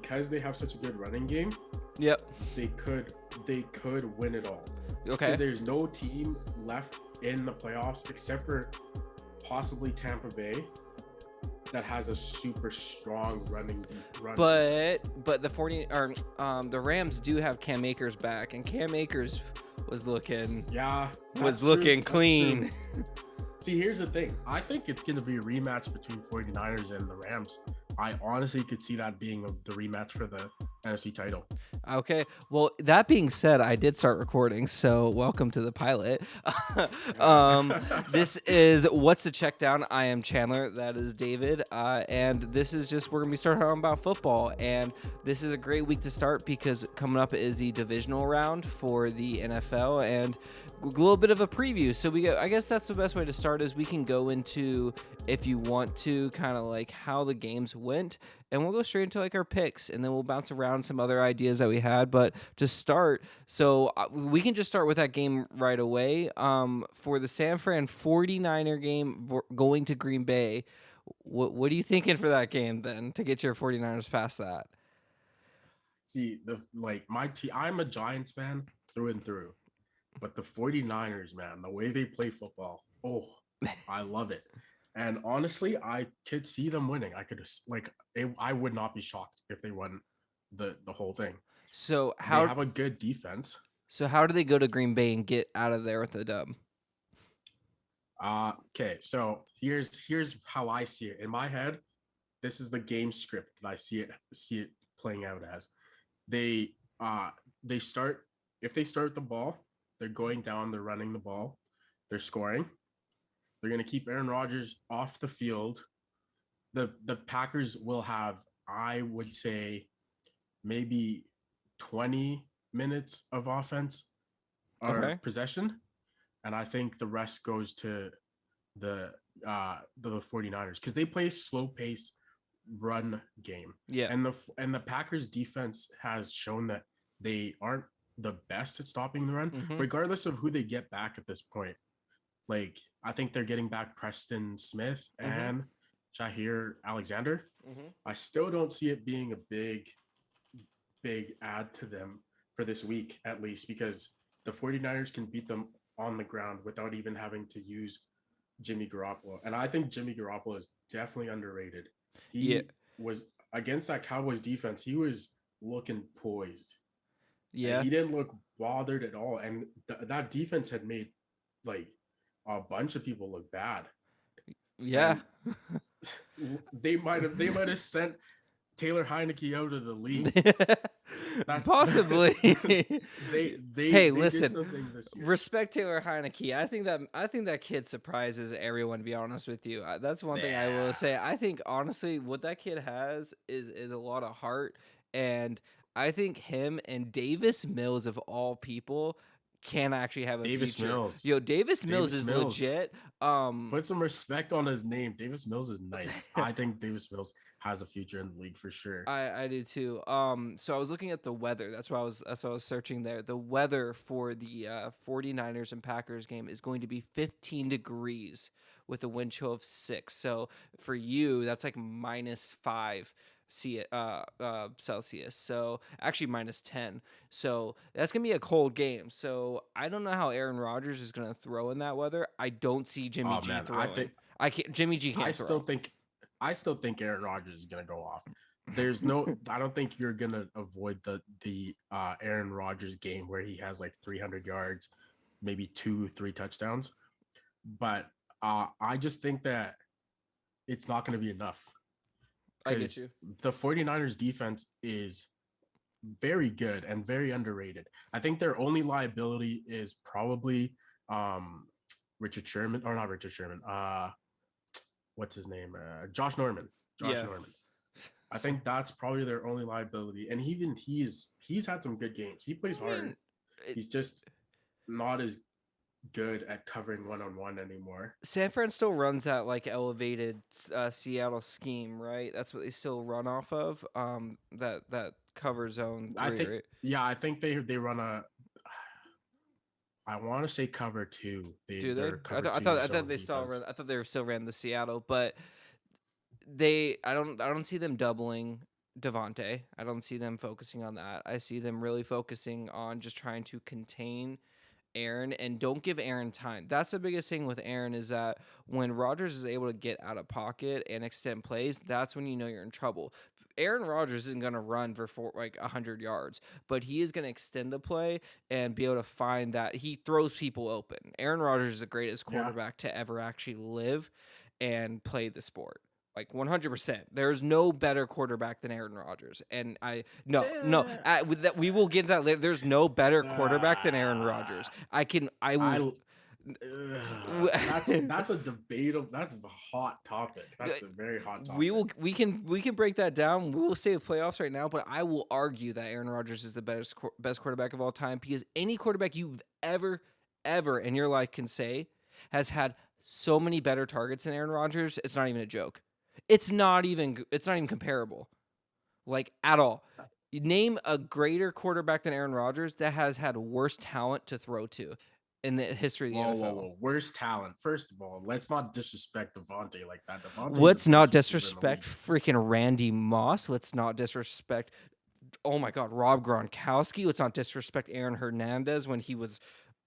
because they have such a good running game, Yep. they could win it all. Okay. Because there's no team left in the playoffs except for possibly Tampa Bay that has a super strong run. But the Rams do have Cam Akers back, and Cam Akers was looking clean. See, here's the thing. I think it's going to be a rematch between 49ers and the Rams. I honestly could see that being the rematch for the NFC title. Okay. Well, that being said, I did start recording, so welcome to the pilot. This is What's the Check Down? I am Chandler. That is David. And this is just, we're going to be starting talking about football. And this is a great week to start because coming up is the divisional round for the NFL and a little bit of a preview. So I guess that's the best way to start is we can go into, if you want to, kind of like how the games went, and we'll go straight into like our picks, and then we'll bounce around some other ideas that we had. But to start, so we can just start with that game right away. For the San Fran 49er game going to Green Bay, what are you thinking for that game then to get your 49ers past that? See, my team, I'm a Giants fan through and through. But the 49ers, man, the way they play football, I love it. And honestly, I could see them winning. I would not be shocked if they won the whole thing. So they have a good defense. So how do they go to Green Bay and get out of there with the dub? Okay, so here's how I see it. In my head, this is the game script that I see it playing out as. They start the ball. They're going down, they're running the ball, they're scoring. They're going to keep Aaron Rodgers off the field. The Packers will have, I would say, maybe 20 minutes of offense or possession. And I think the rest goes to the 49ers because they play slow-paced run game. Yeah. And the Packers defense has shown that they aren't the best at stopping the run, regardless of who they get back at this point. Like, I think they're getting back Preston Smith and Jair Alexander. I still don't see it being a big add to them for this week, at least, because the 49ers can beat them on the ground without even having to use Jimmy Garoppolo. And I think Jimmy Garoppolo is definitely underrated. He was against that Cowboys defense. He was looking poised. Yeah, and he didn't look bothered at all, and that defense had made like a bunch of people look bad. Yeah, they might have sent Taylor Heineke out of the league. Possibly. They listen. did some things this year. Respect Taylor Heineke. I think that kid surprises everyone. To be honest with you, that's one thing I will say. I think honestly, what that kid has is a lot of heart, and I think him and Davis Mills of all people can actually have a future. Mills. Davis Mills is legit. Put some respect on his name. Davis Mills is nice. I think Davis Mills has a future in the league for sure. I do too. So I was looking at the weather. That's why I was searching there. The weather for the 49ers and Packers game is going to be 15 degrees with a wind chill of 6. So for you, that's like -5 Celsius. So actually -10. So that's gonna be a cold game. So I don't know how Aaron Rodgers is gonna throw in that weather. I don't see Jimmy G throwing. Jimmy G can't throw. I still think Aaron Rodgers is gonna go off. I don't think you're gonna avoid the Aaron Rodgers game where he has like 300 yards, maybe 2-3 touchdowns. But I just think that it's not gonna be enough. I get you. The 49ers defense is very good and very underrated. I think their only liability is probably Richard Sherman, or not Richard Sherman. What's his name? Josh Norman. Norman. I think that's probably their only liability. And he's had some good games. He plays hard. He's just not as good at covering one-on-one anymore. San Fran still runs that like elevated Seattle scheme, right? That's what they still run off of. That cover zone 3, right? Yeah, I think they run a. I want to say cover 2. Do they? I thought they still ran. I thought they still ran the Seattle, but I don't see them doubling Devontae. I don't see them focusing on that. I see them really focusing on just trying to contain Aaron and don't give Aaron time. That's the biggest thing with Aaron is that when Rodgers is able to get out of pocket and extend plays, that's when you know you're in trouble. Aaron Rodgers isn't going to run for 100 yards, but he is going to extend the play and be able to find that he throws people open. Aaron Rodgers is the greatest Yeah. quarterback to ever actually live and play the sport. Like 100%. There's no better quarterback than Aaron Rodgers. And we will get into that later. There's no better quarterback than Aaron Rodgers. I will. That's a debatable. That's a hot topic. That's a very hot topic. We can break that down. We will save playoffs right now, but I will argue that Aaron Rodgers is the best quarterback of all time because any quarterback you've ever in your life can say has had so many better targets than Aaron Rodgers. It's not even a joke. It's not even comparable, like at all. Name a greater quarterback than Aaron Rodgers that has had worse talent to throw to in the history of the NFL. Whoa. Worst talent. First of all, let's not disrespect Devontae like that. Let's not disrespect freaking Randy Moss. Let's not disrespect, oh my God, Rob Gronkowski. Let's not disrespect Aaron Hernandez when he was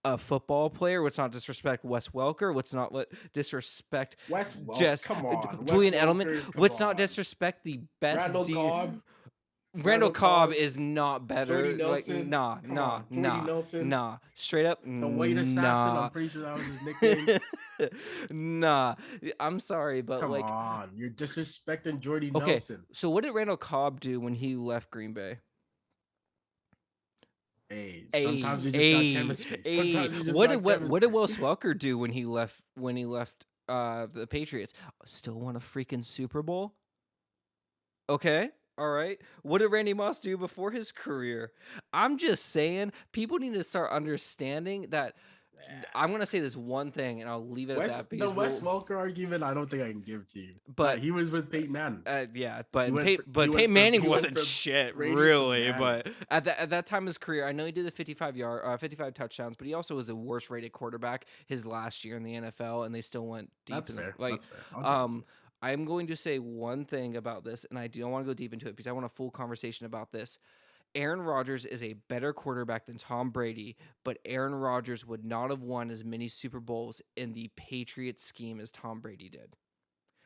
a football player. Let's not disrespect Wes Welker. Let's not disrespect Julian Edelman. Let's not disrespect the best Randall Cobb is not better. Like, nah. Straight up, the White Assassin. I'm pretty sure that was his nickname. Nah, I'm sorry, but come on, you're disrespecting Jordy okay, Nelson. So what did Randall Cobb do when he left Green Bay? Sometimes you just got chemistry. What did Wes Welker do when he left the Patriots? Still won a freaking Super Bowl. Okay. All right. What did Randy Moss do before his career? I'm just saying people need to start understanding that. I'm going to say this one thing and I'll leave it at that. Because the Wes Welker argument, I don't think I can give to you. But he was with Peyton Manning. Yeah, but Peyton Manning wasn't shit, really. But at that time of his career, I know he did the 55 touchdowns, but he also was the worst rated quarterback his last year in the NFL, and they still went deep. That's fair. That's fair. I'm going to say one thing about this, and I don't want to go deep into it because I want a full conversation about this. Aaron Rodgers is a better quarterback than Tom Brady, but Aaron Rodgers would not have won as many Super Bowls in the Patriots scheme as Tom Brady did.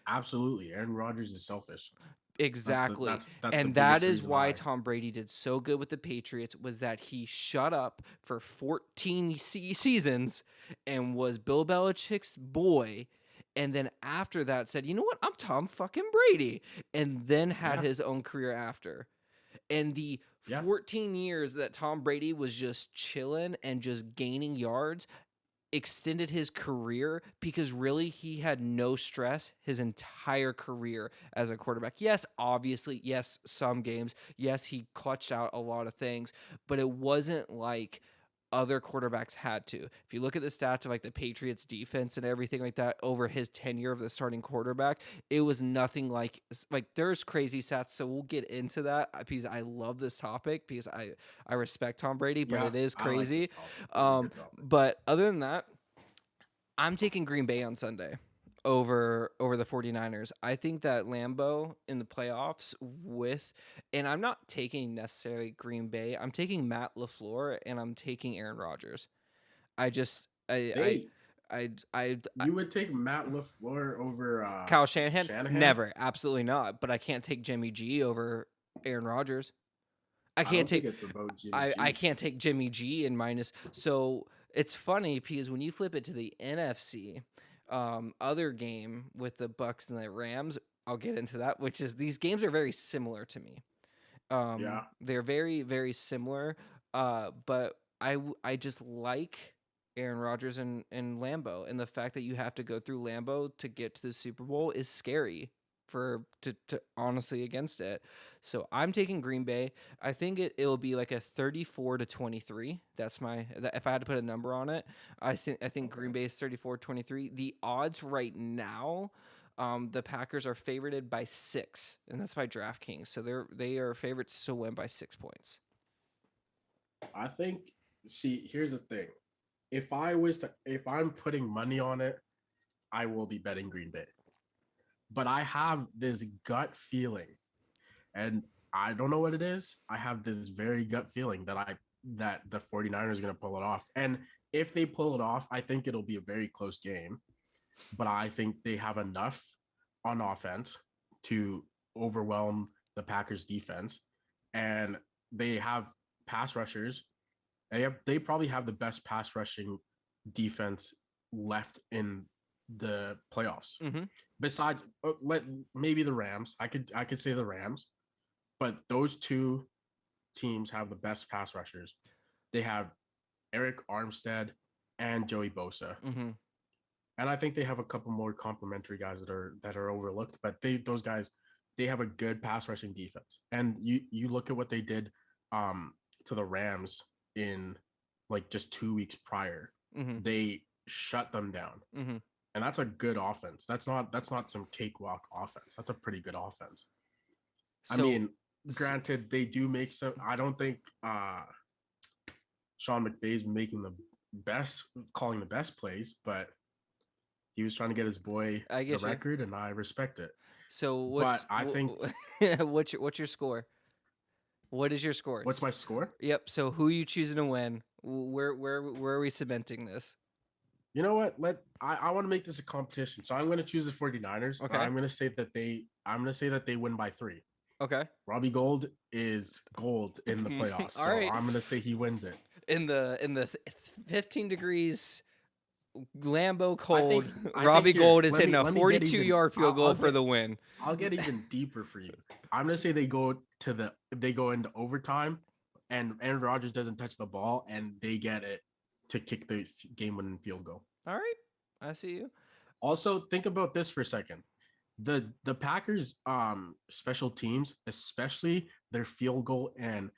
Absolutely. Aaron Rodgers is selfish. Exactly. And that is why Tom Brady did so good with the Patriots, was that he shut up for 14 seasons and was Bill Belichick's boy. And then after that said, you know what? I'm Tom fucking Brady. And then had his own career after. And the 14 years that Tom Brady was just chilling and just gaining yards extended his career because really he had no stress his entire career as a quarterback. Yes, obviously, yes, some games. Yes, he clutched out a lot of things, but it wasn't like other quarterbacks had to. If you look at the stats of like the Patriots defense and everything like that over his tenure of the starting quarterback, it was nothing like there's crazy stats. So we'll get into that because I love this topic because I respect Tom Brady, but it is crazy. But other than that, I'm taking Green Bay on Sunday over the 49ers. I think that Lambeau in the playoffs and I'm not taking necessarily Green Bay. I'm taking Matt LaFleur and I'm taking Aaron Rodgers. You would take Matt LaFleur over Kyle Shanahan? Never, absolutely not. But I can't take Jimmy G over Aaron Rodgers. I can't take Jimmy G in minus. So it's funny because when you flip it to the NFC, other game with the Bucks and the Rams, I'll get into that, which is these games are very similar to me. They're very, very similar. But I just like Aaron Rodgers and Lambeau, and the fact that you have to go through Lambeau to get to the Super Bowl is scary to honestly against it. So I'm taking Green Bay. I think it'll be like a 34-23. That's if I had to put a number on it, I think Green Bay is 34-23. The odds right now, the Packers are favorited by 6, and that's by DraftKings. So they are favorites to win by 6 points. I think. See, here's the thing. If I'm putting money on it, I will be betting Green Bay. But I have this gut feeling, and I don't know what it is. I have this very gut feeling that the 49ers are going to pull it off. And if they pull it off, I think it'll be a very close game. But I think they have enough on offense to overwhelm the Packers defense. And they have pass rushers. They probably have the best pass rushing defense left in the playoffs. Mm-hmm. Besides, maybe the Rams. I could say the Rams, but those two teams have the best pass rushers. They have Eric Armstead and Joey Bosa, Mm-hmm. and I think they have a couple more complementary guys that are overlooked. But those guys they have a good pass rushing defense. And you look at what they did to the Rams in like just 2 weeks prior. Mm-hmm. They shut them down. Mm-hmm. And that's a good offense. That's not some cakewalk offense. That's a pretty good offense. So, I mean, granted, they do make some. I don't think Sean McVay's calling the best plays, but he was trying to get his boy the record, and I respect it. So what's your score? What is your score? What's my score? Yep. So who are you choosing to win? Where are we cementing this? You know what? I want to make this a competition. So I'm going to choose the 49ers. Okay. I'm going to say that they win by 3. Okay. Robbie Gold is gold in the playoffs. All so right. I'm going to say he wins it. In the 15 degrees Lambeau cold, I Robbie think Gold is hitting a 42-yard field goal for the win. I'll get even deeper for you. I'm going to say they go into overtime and Aaron Rodgers doesn't touch the ball and they get it to kick the game-winning field goal. All right. I see you. Also, think about this for a second. The Packers special teams, especially their field goal and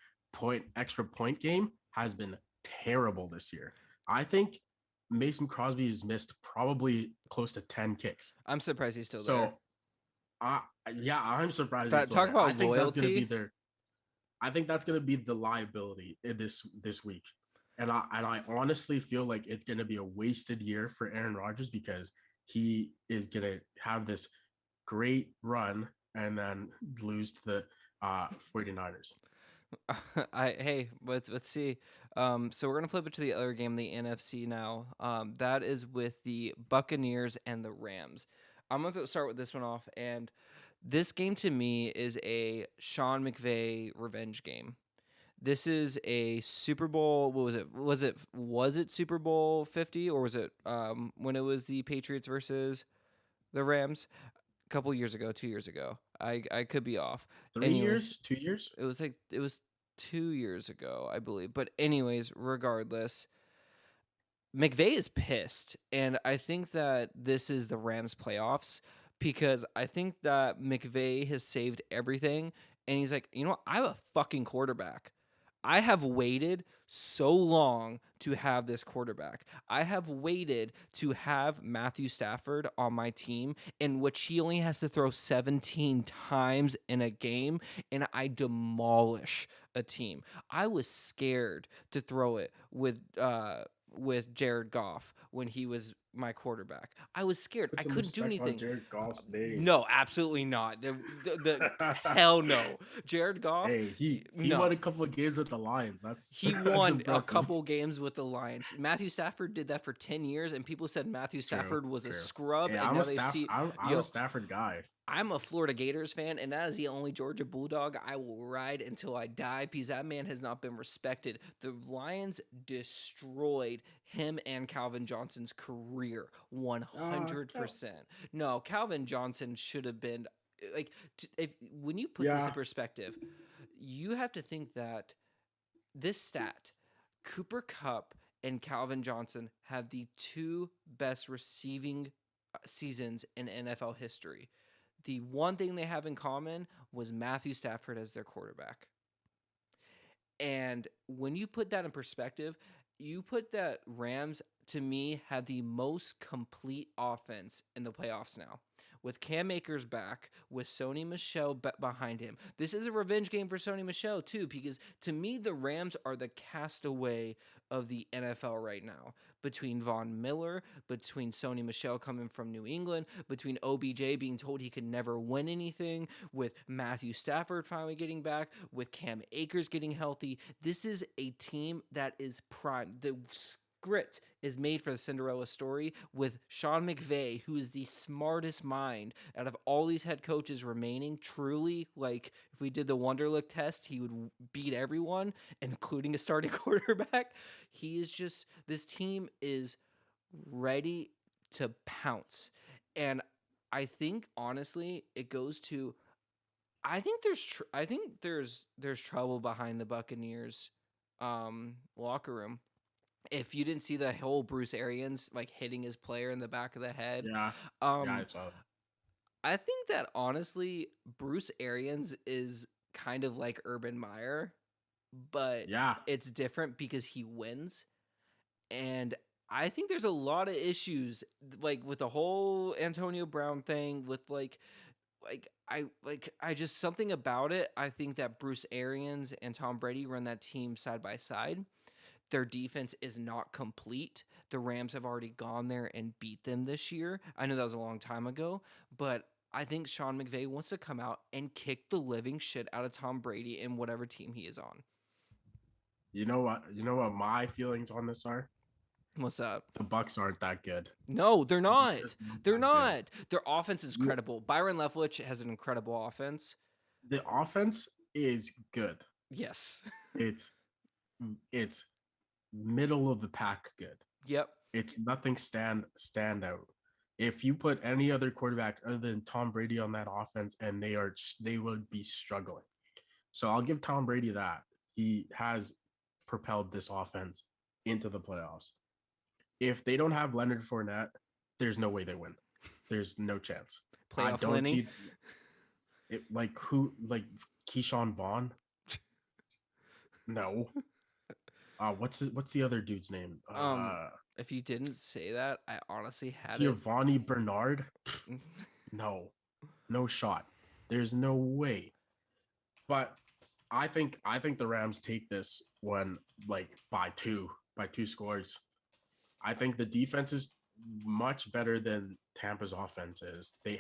extra point game, has been terrible this year. I think Mason Crosby has missed probably close to 10 kicks. I'm surprised he's still there. Yeah, I'm surprised. Talk about loyalty. I think that's gonna be the liability in this week. And I honestly feel like it's going to be a wasted year for Aaron Rodgers because he is going to have this great run and then lose to the 49ers. Let's see. So we're going to flip it to the other game, the NFC now. That is with the Buccaneers and the Rams. I'm going to start with this one off. And this game to me is a Sean McVay revenge game. This is a Super Bowl. What was it? Was it Super Bowl 50 or was it when it was the Patriots versus the Rams a couple years ago, 2 years ago? I could be off. 3 years, 2 years. It was 2 years ago, I believe. But anyways, regardless, McVay is pissed, and I think that this is the Rams playoffs because I think that McVay has saved everything, and he's like, you know what? I have a fucking quarterback. I have waited so long to have this quarterback. I have waited to have Matthew Stafford on my team, in which he only has to throw 17 times in a game, and I demolish a team. I was scared to throw it with Jared Goff when he was my quarterback. I was scared. I couldn't do anything. Jared Goff's name. No, absolutely not. The hell no. Jared Goff. Hey, he won a couple of games with the Lions. He won a couple games with the Lions. Matthew Stafford did that for 10 years, and people said Matthew Stafford was a scrub. Hey, and I'm now a Stafford guy. I'm a Florida Gators fan, and that is the only Georgia Bulldog I will ride until I die because that man has not been respected. The Lions destroyed him and Calvin Johnson's career 100%. No, Calvin Johnson should have been like when you put this in perspective, you have to think that this stat, Cooper Kupp and Calvin Johnson had the 2 best receiving seasons in NFL history. The one thing they have in common was Matthew Stafford as their quarterback. And when you put that in perspective, you put that Rams, to me, have the most complete offense in the playoffs now. with Cam Akers back, with Sony Michel behind him. This is a revenge game for Sony Michel too, because to me the Rams are the castaway of the NFL right now. Between Von Miller, between Sony Michel coming from New England, between OBJ being told he could never win anything, with Matthew Stafford finally getting back, with Cam Akers getting healthy. This is a team that is prime. The script is made for the Cinderella story with Sean McVay, who is the smartest mind out of all these head coaches remaining. Truly, like if we did the Wonderlic test, he would beat everyone, including a starting quarterback. He is just, this team is ready to pounce. And I think honestly, it goes to, I think there's trouble behind the Buccaneers locker room. If you didn't see the whole Bruce Arians like hitting his player in the back of the head, Yeah, um, I saw. I think that honestly, Bruce Arians is kind of like Urban Meyer, but Yeah, it's different because he wins. And I think there's a lot of issues like with the whole Antonio Brown thing, with I just, something about it. I think that Bruce Arians and Tom Brady run that team side by side. Their defense is not complete. The Rams have already gone there and beat them this year. I know that was a long time ago, but I think Sean McVay wants to come out and kick the living shit out of Tom Brady in whatever team he is on. you know what? You know what my feelings on this are? What's up? The Bucks aren't that good. No, they're not. Just not They're that not. Their offense is good. credible. Byron Leftwich has an incredible offense. The offense is good. Yes. It's middle of the pack good. Yep. It's nothing stand out. If you put any other quarterback other than Tom Brady on that offense, and they would be struggling. So I'll give Tom Brady that. He has propelled this offense into the playoffs. If they don't have Leonard Fournette, there's no way they win. There's no chance. Playoff I don't Lenny. see it, like Keyshawn Vaughn. No. What's the other dude's name? If you didn't say that, I honestly had Giovanni Bernard. No shot. There's no way. But I think the Rams take this one like by two scores. I think the defense is much better than Tampa's offense is. They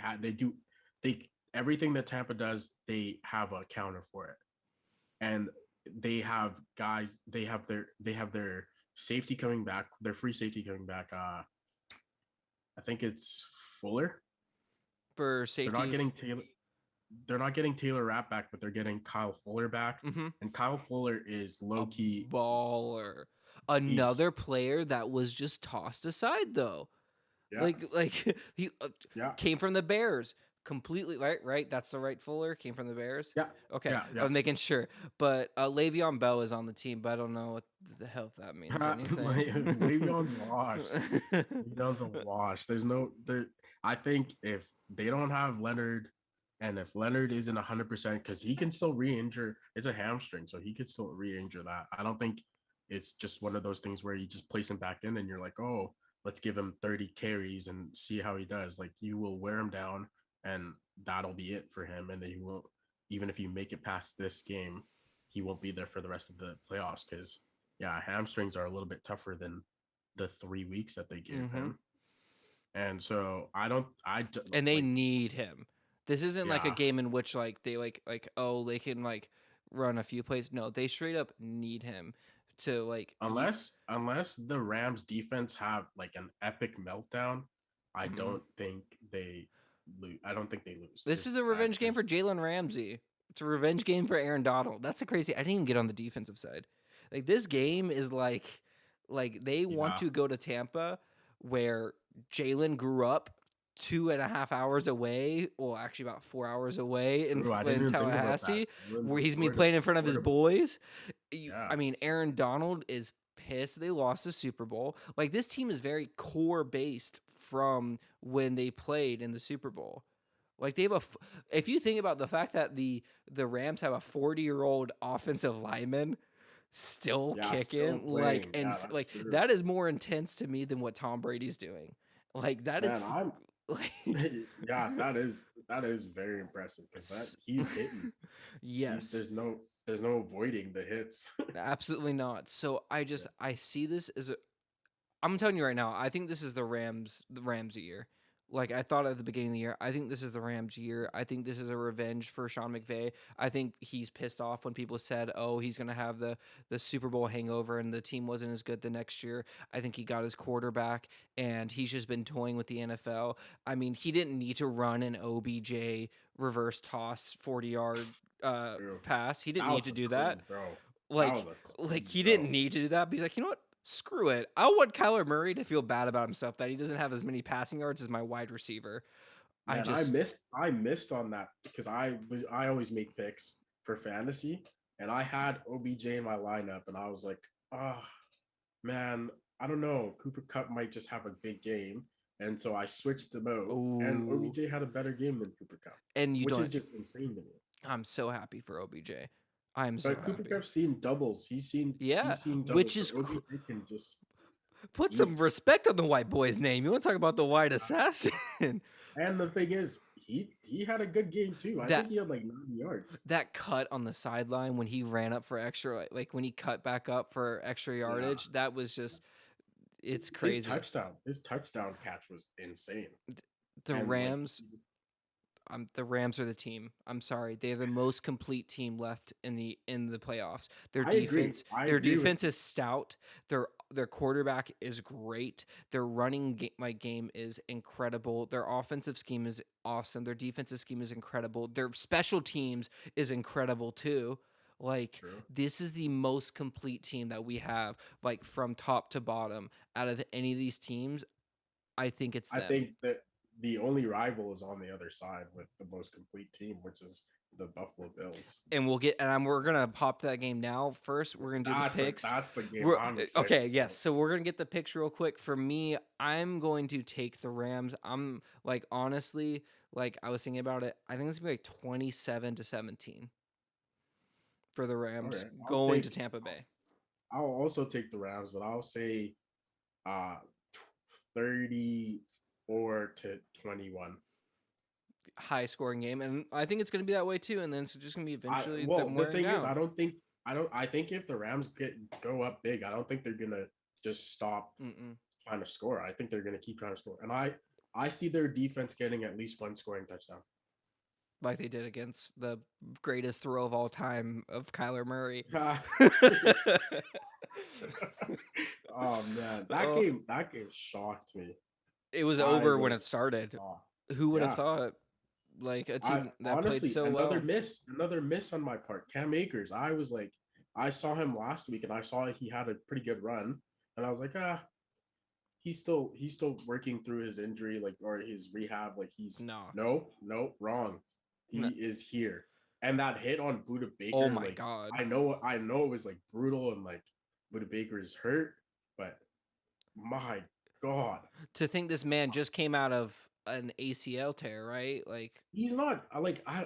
everything that Tampa does, they have a counter for it. And they have guys, they have their safety coming back, their free safety coming back. I think it's Fuller. For safety. They're not getting Taylor Rapp back, but they're getting Kyle Fuller back. Mm-hmm. And Kyle Fuller is low-key baller. Another player that was just tossed aside though. Yeah. Like he came from the Bears. Completely right. That's the right Fuller. Came from the Bears. Yeah. Okay. Yeah. I was making sure. But Le'Veon Bell is on the team, but I don't know what the hell that means. Le'Veon's washed. Le'Veon's a wash. I think if they don't have Leonard, and if Leonard isn't 100%, because he can still re-injure, it's a hamstring, so he could still re-injure that. I don't think it's just one of those things where you just place him back in and you're like, oh, let's give him 30 carries and see how he does. Like, you will wear him down, and that'll be it for him. And then he won't, even if you make it past this game, he won't be there for the rest of the playoffs, because hamstrings are a little bit tougher than the 3 weeks that they give him. And so and they need him. This isn't like a game in which they they can run a few plays. No, they straight up need him to unless the Rams defense have an epic meltdown, I don't think they lose. I don't think they lose. This is a revenge game for Jalen Ramsey. It's a revenge game for Aaron Donald. That's a crazy. I didn't even get on the defensive side. This game is like they want to go to Tampa, where Jalen grew up 2.5 hours away. Well, actually about 4 hours away in Tallahassee, where he's been playing in front of his boys. I mean, Aaron Donald is pissed they lost the Super Bowl. This team is very core based from when they played in the Super Bowl. They have if you think about the fact that the Rams have a 40-year-old offensive lineman still kicking, that is more intense to me than what Tom Brady's doing. That is Like, Yeah, that is very impressive because that s- he's hitting. He, yes, there's no avoiding the hits. absolutely not. So Yeah. I see this as a, I'm telling you right now, I think this is the Rams year. Like I thought at the beginning of the year, I think this is the Rams year. I think this is a revenge for Sean McVay. I think he's pissed off when people said, "Oh, he's going to have the Super Bowl hangover and the team wasn't as good the next year." I think he got his quarterback and he's just been toying with the NFL. I mean, he didn't need to run an OBJ reverse toss 40-yard True. pass. He didn't That need was to a do that. clean throw. That Like was a like clean he didn't throw. need to do that. But he's like, you know what? Screw it. I want Kyler Murray to feel bad about himself that he doesn't have as many passing yards as my wide receiver. I Man, I just missed I missed on that because I always make picks for fantasy and I had OBJ in my lineup and I was like, ah, man, I don't know. Cooper Cup might just have a big game. And so I switched them out and ooh, OBJ had a better game than Cooper Cup, and you which is don't. just insane to me. I'm so happy for OBJ. I'm so But Cooper happy. Cup's seen doubles. He's seen Yeah, he's seen which doubles. So is OBJ can just put some eat. respect on the white boy's name. You want to talk about the white assassin? And the thing is, he had a good game too. I that think he had like 90 yards. that cut on the sideline when he ran up for extra, like when he cut back up for extra Yeah. yardage, that was just it's His crazy. touchdown catch was insane. The And like Rams the Rams are the team. I'm sorry, they're the most complete team left in the playoffs. Their I agree. defense, I their agree with defense is stout. Their quarterback is great. Their game is incredible. Their offensive scheme is awesome. Their defensive scheme is incredible. Their special teams is incredible too. Like true. this is the most complete team that we have, like from top to bottom. Out of any of these teams, I think it's I them. think that the only rival is on the other side with the most complete team, which is the Buffalo Bills. And we're gonna pop to that game now. First, we're gonna do the picks. That's the game We're I'm excited okay, yes. about. So we're gonna get the picks real quick. For me, I'm going to take the Rams. I'm like honestly, like I was thinking about it. I think it's gonna be like 27-17 for the Rams Okay, going to Tampa Bay. I'll also take the Rams, but I'll say uh 34-21. High scoring game, and I think it's gonna be that way too. And then it's just gonna be I eventually well, them the wearing thing is, down. I think if the Rams go up big, I don't think they're gonna just stop Mm-mm. trying to score. I think they're gonna keep trying to score, and I see their defense getting at least one scoring touchdown. Like they did against the greatest throw of all time of Kyler Murray. Oh man, Oh, that game shocked me. it was I over when it was started. shocked. Who would have Yeah, thought? Like a I team that played honestly so well. another miss on my part. Cam Akers, I was like, I saw him last week and I saw he had a pretty good run, and I was like, he's still working through his injury, like or his rehab. Like he's No. no wrong. He No. is here. And that hit on Buda Oh Baker, my like god. I know it was like brutal and like Buda Baker is hurt, but my God, To think this man just came out of an ACL tear, right? Like he's not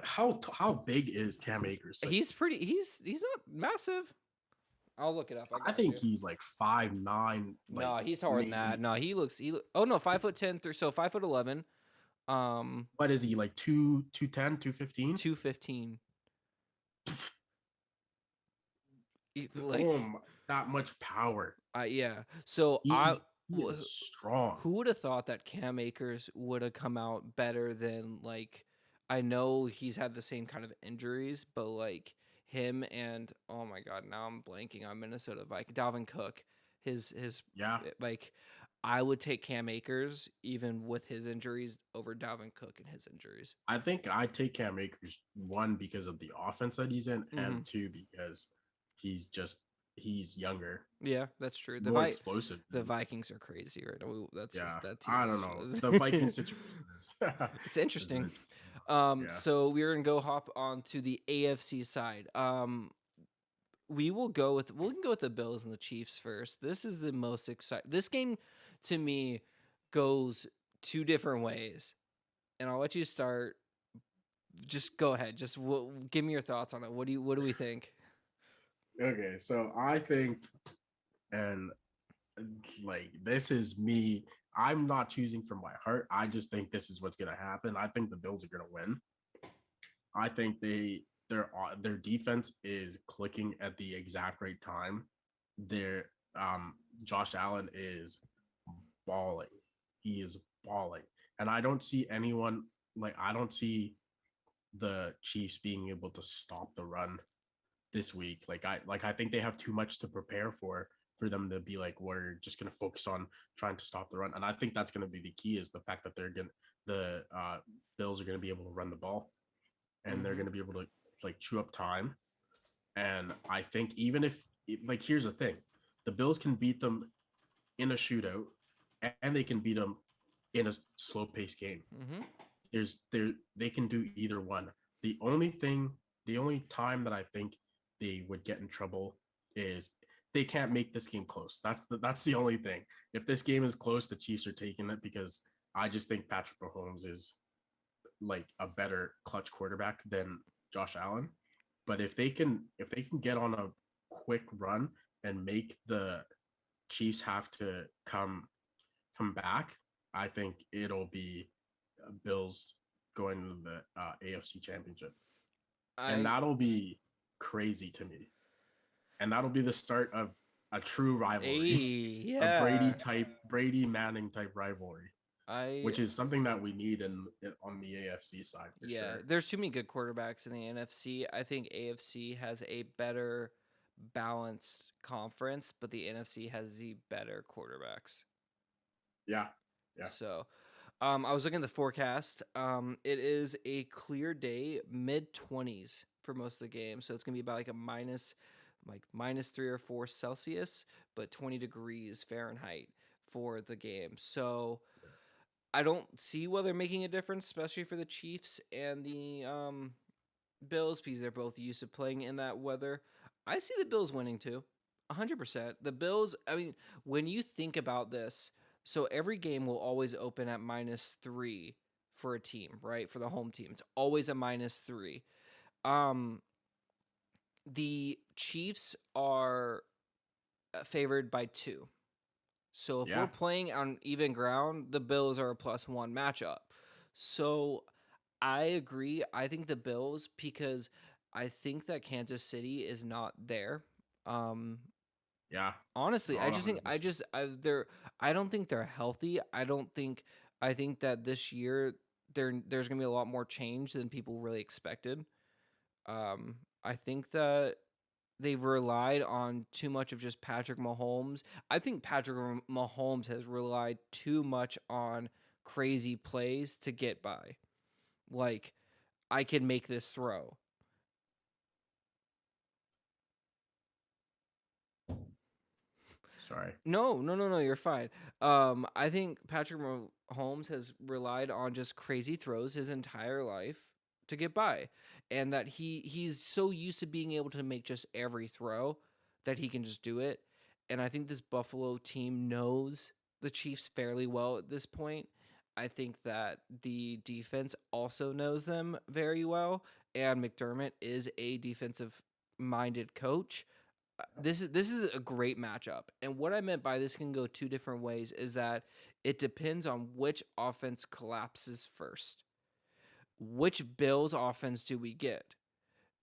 how big is Cam Akers? Like he's not massive. I'll look it up. I I got think you. he's like 5'9", like No, he's taller than that. maybe. No, oh no, 5'10" through so 5'11". What is he like 210, 215? 215. Like Oh my, that much power. yeah. So He's he is strong. who would have thought that Cam Akers would have come out better than like I know he's had the same kind of injuries, but like him and oh my god, now I'm blanking on Minnesota Vikings. Dalvin Cook, his Yeah, like I would take Cam Akers even with his injuries over Dalvin Cook and his injuries. I think I take Cam Akers one because of the offense that he's in, Hmm. and two because he's younger, Yeah, that's true. more explosive. The Vikings are crazy right now. That's Yeah, just that I don't know. team's The Viking situation is, it's is interesting. interesting. Yeah, So we're gonna go hop on to the AFC side. We can go with the Bills and the Chiefs first. This is the most exciting. This game to me goes two different ways, and I'll let you start. Just go ahead. Just give me your thoughts on it. What do we think? okay. So I think, and like this is me. I'm not choosing from my heart. I just think this is what's gonna happen. I think the Bills are gonna win. I think their defense is clicking at the exact right time. Their Josh Allen is balling. He is balling, and I don't see anyone like I don't see the Chiefs being able to stop the run this week. I think they have too much to prepare for them to be like we're just gonna focus on trying to stop the run, and I think that's gonna be the key is the fact that the Bills are gonna be able to run the ball and they're gonna be able to like chew up time. And I think even if like here's the thing, the Bills can beat them in a shootout and they can beat them in a slow paced game. Mm-hmm. They can do either one. The only time that I think they would get in trouble is they can't make this game close. That's the only thing. If this game is close, the Chiefs are taking it because I just think Patrick Mahomes is like a better clutch quarterback than Josh Allen. But if they can get on a quick run and make the Chiefs have to come back, I think it'll be Bills going to the AFC Championship, and I that'll be crazy to me. And that'll be the start of a true rivalry, a yeah. Brady Manning type rivalry, I which is something that we need on the AFC side for Yeah, sure. there's too many good quarterbacks in the NFC. I think AFC has a better balanced conference, but the NFC has the better quarterbacks. Yeah, yeah, So, I was looking at the forecast. It is a clear day, mid 20s for most of the game. So it's gonna be about like minus 3 or 4 Celsius, but 20 degrees Fahrenheit for the game. So I don't see whether making a difference, especially for the Chiefs and the Bills, because they're both used to playing in that weather. I see the Bills winning too, 100%. The Bills. I mean, when you think about this, so every game will always open at -3 for a team, right? For the home team, it's always a -3. Um, the Chiefs are favored by 2. So if we're yeah, playing on even ground, the Bills are a +1 matchup. So I agree. I think the Bills because I think that Kansas City is not there. Um yeah. Honestly, I Not just think 100%. I don't think they're healthy. I think that this year there's going to be a lot more change than people really expected. I think that they've relied on too much of just Patrick Mahomes. I think Patrick Mahomes has relied too much on crazy plays to get by. Like, I can make this throw. Sorry. No, no, no, no, you're fine. I think Patrick Mahomes has relied on just crazy throws his entire life to get by, and that he's so used to being able to make just every throw that he can just do it. And I think this Buffalo team knows the Chiefs fairly well at this point. I think that the defense also knows them very well, and McDermott is a defensive minded coach. This is a great matchup. And what I meant by this can go two different ways is that it depends on which offense collapses first. Which Bills offense do we get?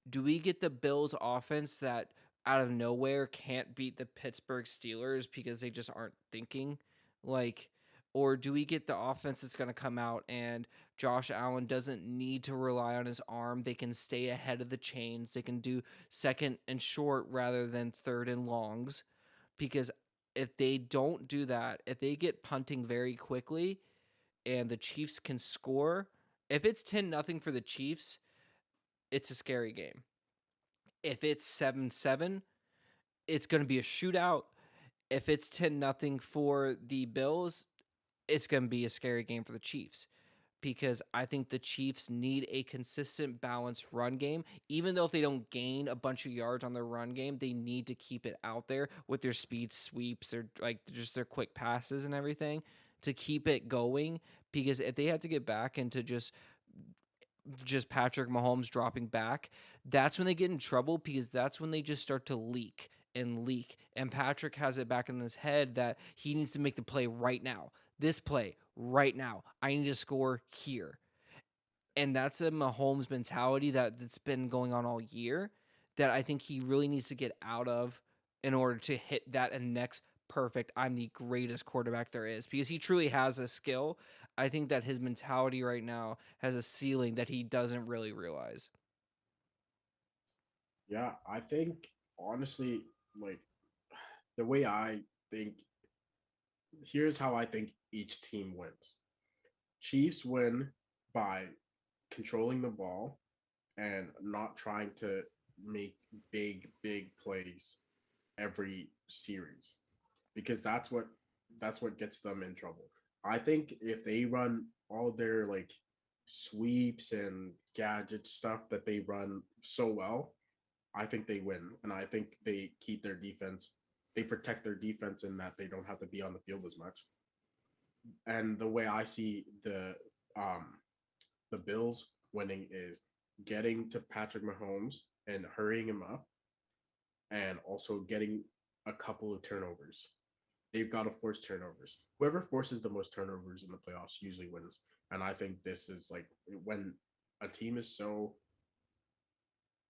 Do we get the Bills offense that out of nowhere can't beat the Pittsburgh Steelers because they just aren't thinking? Like, or do we get the offense that's going to come out and Josh Allen doesn't need to rely on his arm? They can stay ahead of the chains. They can do second and short rather than third and longs. Because if they don't do that, if they get punting very quickly and the Chiefs can score, if it's 10-0 for the Chiefs, it's a scary game. If it's 7-7, it's going to be a shootout. If it's 10-0 for the Bills, it's going to be a scary game for the Chiefs because I think the Chiefs need a consistent, balanced run game. Even though if they don't gain a bunch of yards on their run game, they need to keep it out there with their speed sweeps, their like just their quick passes and everything to keep it going. Because if they had to get back into just Patrick Mahomes dropping back, that's when they get in trouble because that's when they just start to leak and leak. And Patrick has it back in his head that he needs to make the play right now. this play right now. I need to score here. And that's a Mahomes mentality that's been going on all year that I think he really needs to get out of in order to hit that and next perfect, I'm the greatest quarterback there is, because he truly has a skill. I think that his mentality right now has a ceiling that he doesn't really realize. Yeah, I think honestly, like the way I think, here's how I think each team wins. Chiefs win by controlling the ball and not trying to make big plays every series, because that's what gets them in trouble. I think if they run all their like sweeps and gadget stuff that they run so well, I think they win, and I think they keep their defense. They protect their defense in that they don't have to be on the field as much. And the way I see the Bills winning is getting to Patrick Mahomes and hurrying him up, and also getting a couple of turnovers. They've got to force turnovers. Whoever forces the most turnovers in the playoffs usually wins. And I think this is like when a team is so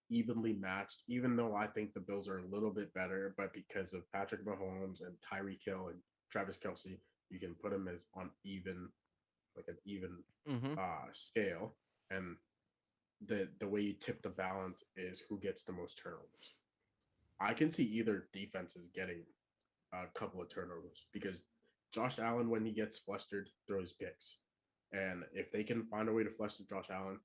evenly matched, even though I think the Bills are a little bit better, but because of Patrick Mahomes and Tyreek Hill and Travis Kelsey, you can put them as on even, like an even Mm-hmm. scale. And the way you tip the balance is who gets the most turnovers. I can see either defense is getting a couple of turnovers, because Josh Allen, when he gets flustered, throws picks. And if they can find a way to fluster Josh Allen,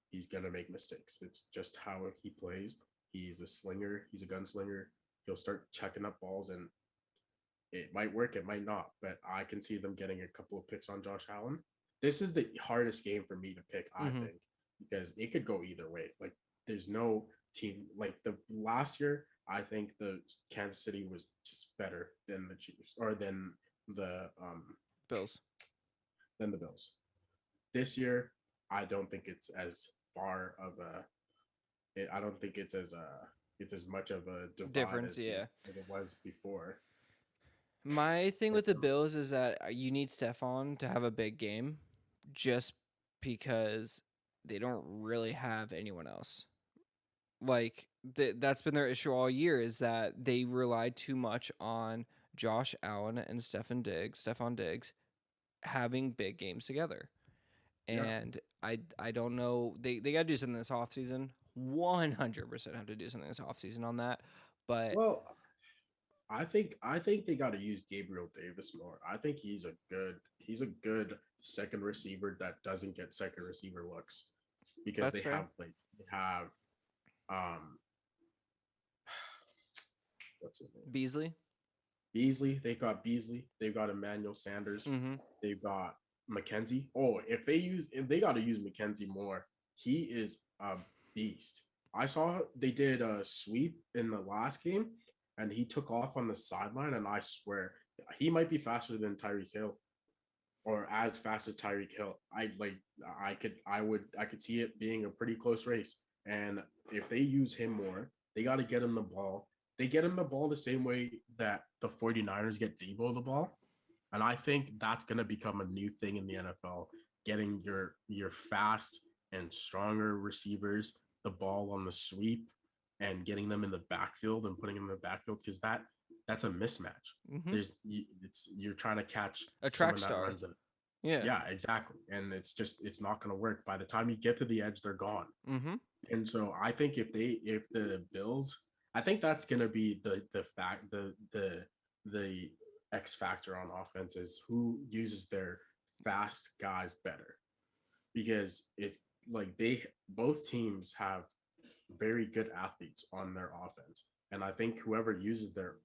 he's going to make mistakes. It's just how he plays. He's a slinger, he's a gunslinger. He'll start checking up balls, and it might work, it might not. But I can see them getting a couple of picks on Josh Allen. This is the hardest game for me to pick, I Mm-hmm. think, because it could go either way. Like, there's no team like the last year. I think the Kansas City was just better than the Chiefs, or the um Bills. than the Bills. This year, I don't think it's as far of a. I don't think it's as much of a divide Difference, yeah. as it was before. My thing Like, with the Bills is that you need Stephon to have a big game just because they don't really have anyone else. Like that's been their issue all year, is that they relied too much on Josh Allen and Stephon Diggs having big games together. yeah. And I don't know, they got to do something this offseason. 100% have to do something this offseason on that. But Well, I think they got to use Gabriel Davis more. I think he's a good second receiver that doesn't get second receiver looks, because that's they fair. have um what's his name? Beasley. Beasley. They got Beasley. They've got Emmanuel Sanders. Mm-hmm. They've got McKenzie. Oh, if they got to use McKenzie more, he is a beast. I saw they did a sweep in the last game, and he took off on the sideline, and I swear he might be faster than Tyreek Hill, or as fast as Tyreek Hill. I could see it being a pretty close race. And if they use him more, they got to get him the ball. They get him the ball the same way that the 49ers get Debo the ball. And I think that's going to become a new thing in the NFL, getting your fast and stronger receivers the ball on the sweep, and getting them in the backfield and putting them in the backfield, because that's a mismatch. Mm-hmm. You're trying to catch A track someone that star. runs it. Yeah. Yeah, exactly. And it's not going to work. By the time you get to the edge, they're gone. Mm-hmm. And so I think if the Bills, I think that's going to be the X factor on offense, is who uses their fast guys better, because it's like they both teams have very good athletes on their offense, and I think whoever uses their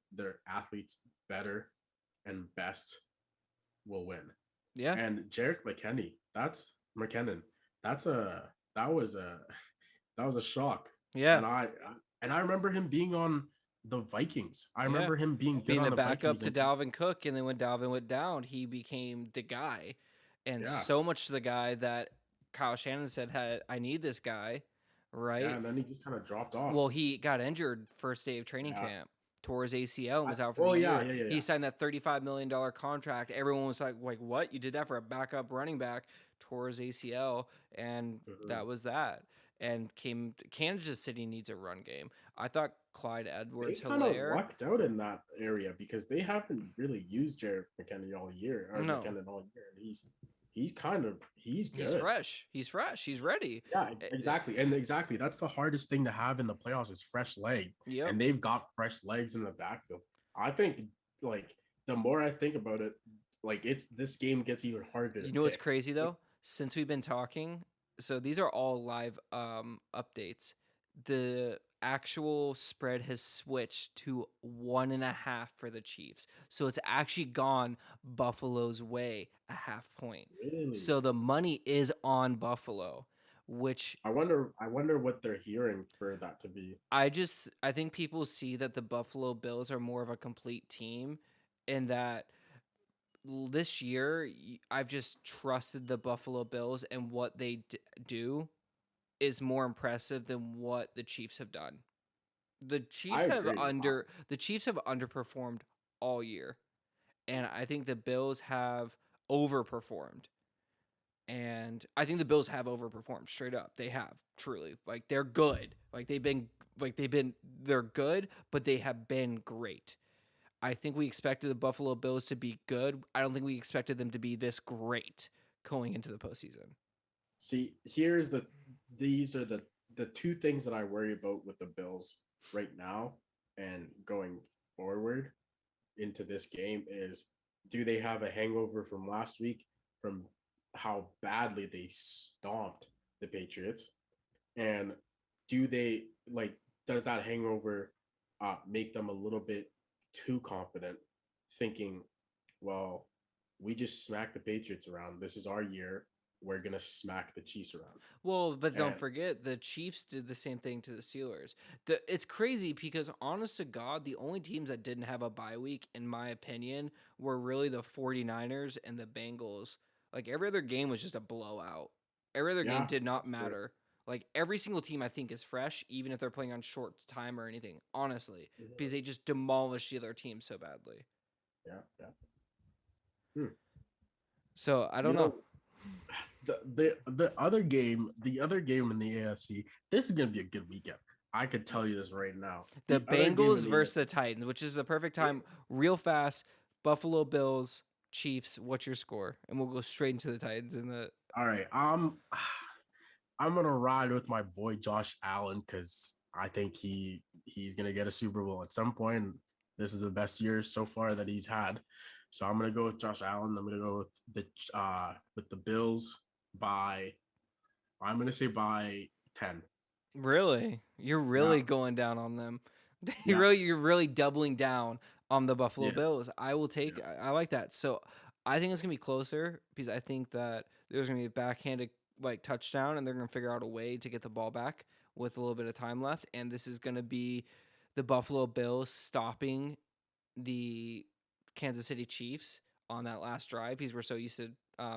athletes better and best will win. Yeah. And Jarek McKinnon, that's a that was a that was a shock. Yeah. And I remember him being on the Vikings. I Yeah. remember him being good Being on the the backup Vikings, to and Dalvin Cook, and then when Dalvin went down, he became the guy. And yeah, so much to the guy that Kyle Shannon said, I need this guy, yeah, right? and then he just kind of dropped off. Well, he got injured first day of training Yeah, camp. tore his ACL and was out for Oh the yeah, year. yeah, yeah, He yeah. signed that $35 million contract. Everyone was like, what? You did that for a backup running back? Tore his ACL, and Mhm. that was that. And Kansas City needs a run game. I thought Clyde They Edwards kind of Hilaire. lucked out in that area because they haven't really used Jared McKinnon all year, or No, McKinnon all year. And he's he's good. fresh. He's fresh. He's ready. Yeah, Eh, eh, exactly. And exactly. That's the hardest thing to have in the playoffs is fresh legs. Yep. And they've got fresh legs in the backfield. I think like the more I think about it, like it's this game gets even harder to You know what's pick. crazy though? Since we've been talking, so these are all live updates. The actual spread has switched to 1.5 for the Chiefs. So it's actually gone Buffalo's way a half point. Really? So the money is on Buffalo, which I wonder what they're hearing for that to be. I think people see that the Buffalo Bills are more of a complete team and that this year I've just trusted the Buffalo Bills, and what they do is more impressive than what the Chiefs have done. The I Chiefs have agree. underperformed all year, and I think the Bills have overperformed. And I think the Bills have overperformed straight up. They have truly, like, they're good. They're good, but they have been great. I think we expected the Buffalo Bills to be good. I don't think we expected them to be this great going into the postseason. See, these are the two things that I worry about with the Bills right now and going forward into this game is, do they have a hangover from last week from how badly they stomped the Patriots? And do they like does that hangover make them a little bit too confident, thinking, well, we just smacked the Patriots around. This is our year. We're gonna smack the Chiefs around. Well, but don't And forget the Chiefs did the same thing to the Steelers. It's crazy because, honest to God, the only teams that didn't have a bye week, in my opinion, were really the 49ers and the Bengals. Like, every other game was just a blowout. Every other game yeah, did not that's true. matter. Like, every single team I think is fresh, even if they're playing on short time or anything, honestly, because Mhm. they just demolished the other team so badly. Yeah, yeah. Hmm. So I You don't know. know, the other game in the AFC, this is gonna be a good weekend. I could tell you this right now. The The other game in Bengals the versus the AFC. Titans, which is the perfect time, real fast. Buffalo Bills, Chiefs. What's your score? And we'll go straight into the Titans and the. All right. I'm gonna ride with my boy Josh Allen because I think he's gonna get a Super Bowl at some point. This is the best year so far that he's had. So I'm gonna go with Josh Allen. I'm gonna go with the Bills by I'm gonna say by 10. Really, you're Yeah. really going down on them. Yeah. You're really doubling down on the Buffalo Yes. Bills. I will take. Yes. I like that. So I think it's gonna be closer because I think that there's gonna be a backhanded like touchdown, and they're gonna figure out a way to get the ball back with a little bit of time left. And this is gonna be the Buffalo Bills stopping the Kansas City Chiefs on that last drive because we're so used to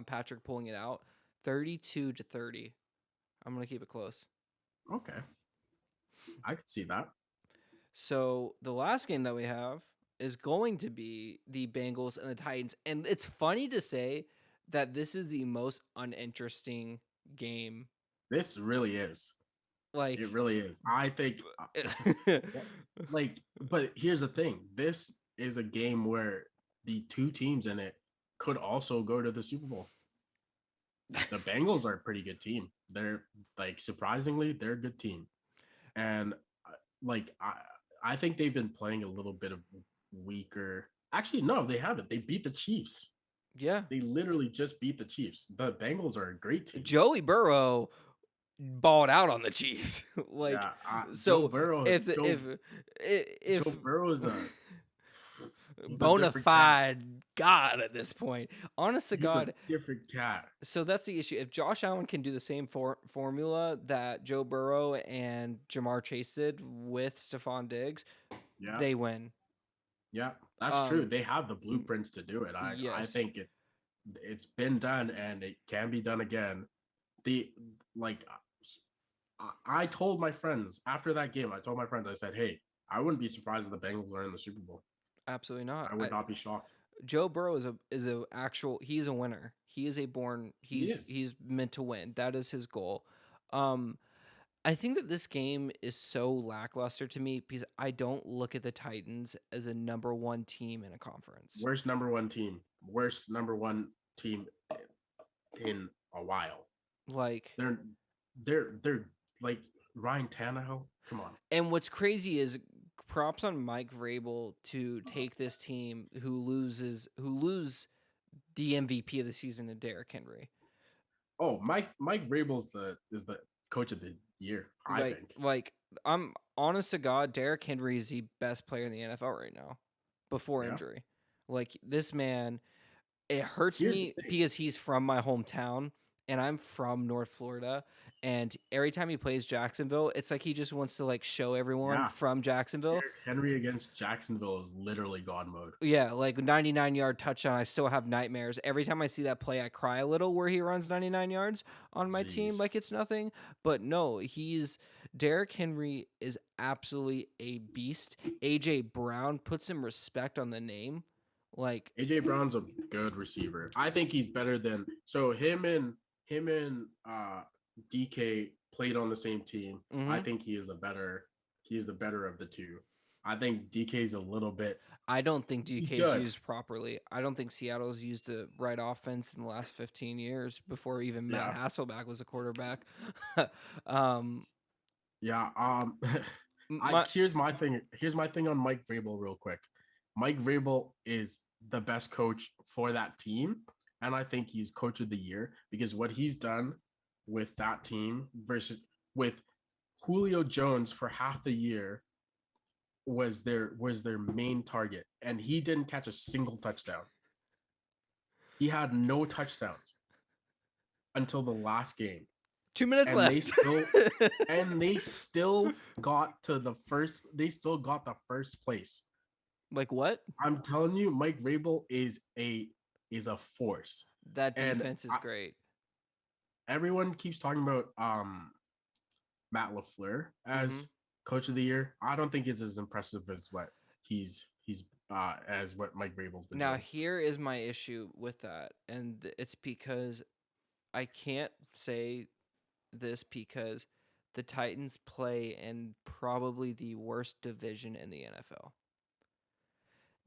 Patrick pulling it out. 32-30. I'm gonna keep it close. Okay. I could see that. So the last game that we have is going to be the Bengals and the Titans. And it's funny to say that this is the most uninteresting game. This really is. Like, It really is. I think but here's the thing. This is a game where the two teams in it could also go to the Super Bowl. The Bengals are a pretty good team. They're like surprisingly, they're a good team. And like I think they've been playing a little bit of weaker. Actually, no, they haven't. They beat the Chiefs. yeah. They literally just beat the Chiefs. The Bengals are a great team. Joey Burrow balled out on the Chiefs. Like, Yeah, Joe so Burrow. if if Joe Burrow is a he's a bona different cat. fide God at this point, honest to He's a God. different cat. So that's the issue. If Josh Allen can do the same formula that Joe Burrow and Jamar Chase did with Stephon Diggs, Yeah, they win. yeah, that's true. Um, They have the blueprints to do it. I yes. think it's been done and it can be done again. The like I told my friends after that game. I told my friends. I said, "Hey, I wouldn't be surprised if the Bengals are in the Super Bowl. Absolutely not. I would not be shocked. Joe Burrow he's a winner. He is He is. he's meant to win. That is his goal. Um I think that this game is so lackluster to me because I don't look at the Titans as a number one team in a conference. Worst number one team. Worst number one team in a while. Like they're like Ryan Tannehill. Come on. And what's crazy is props on Mike Vrabel to take this team who lose the MVP of the season to Derrick Henry. Oh, Mike Vrabel is the coach of the year. I think. Like I'm honest to God, Derrick Henry is the best player in the NFL right now, before injury. Like this man, it hurts me because he's from my hometown and I'm from North Florida. And every time he plays Jacksonville, it's like he just wants to like show everyone from Jacksonville. Derrick Henry against Jacksonville is literally God mode. Yeah, like 99-yard touchdown. I still have nightmares. Every time I see that play, I cry a little where he runs 99 yards on my team like it's nothing. But no, Derrick Henry is absolutely a beast. AJ Brown, put some respect on the name. Like AJ Brown's a good receiver. I think he's better than him and DK played on the same team. Mm-hmm. I think he's the better of the two. I think DK's a little bit. I don't think DK's used properly. I don't think Seattle's used the right offense in the last 15 years before even Matt Hasselbeck was a quarterback. Here's my thing. Here's my thing on Mike Vrabel real quick. Mike Vrabel is the best coach for that team, and I think he's coach of the year because what he's done with that team versus with Julio Jones for half the year was their main target, and he didn't catch a single touchdown. He had no touchdowns until the last game. 2 minutes left. They still got the first place. Like what? I'm telling you, Mike Vrabel is a force. That defense is great. Everyone keeps talking about Matt LaFleur as coach of the year. I don't think it's as impressive as what he's as what Mike Vrabel's been doing. Here is my issue with that, and it's because I can't say this because the Titans play in probably the worst division in the NFL.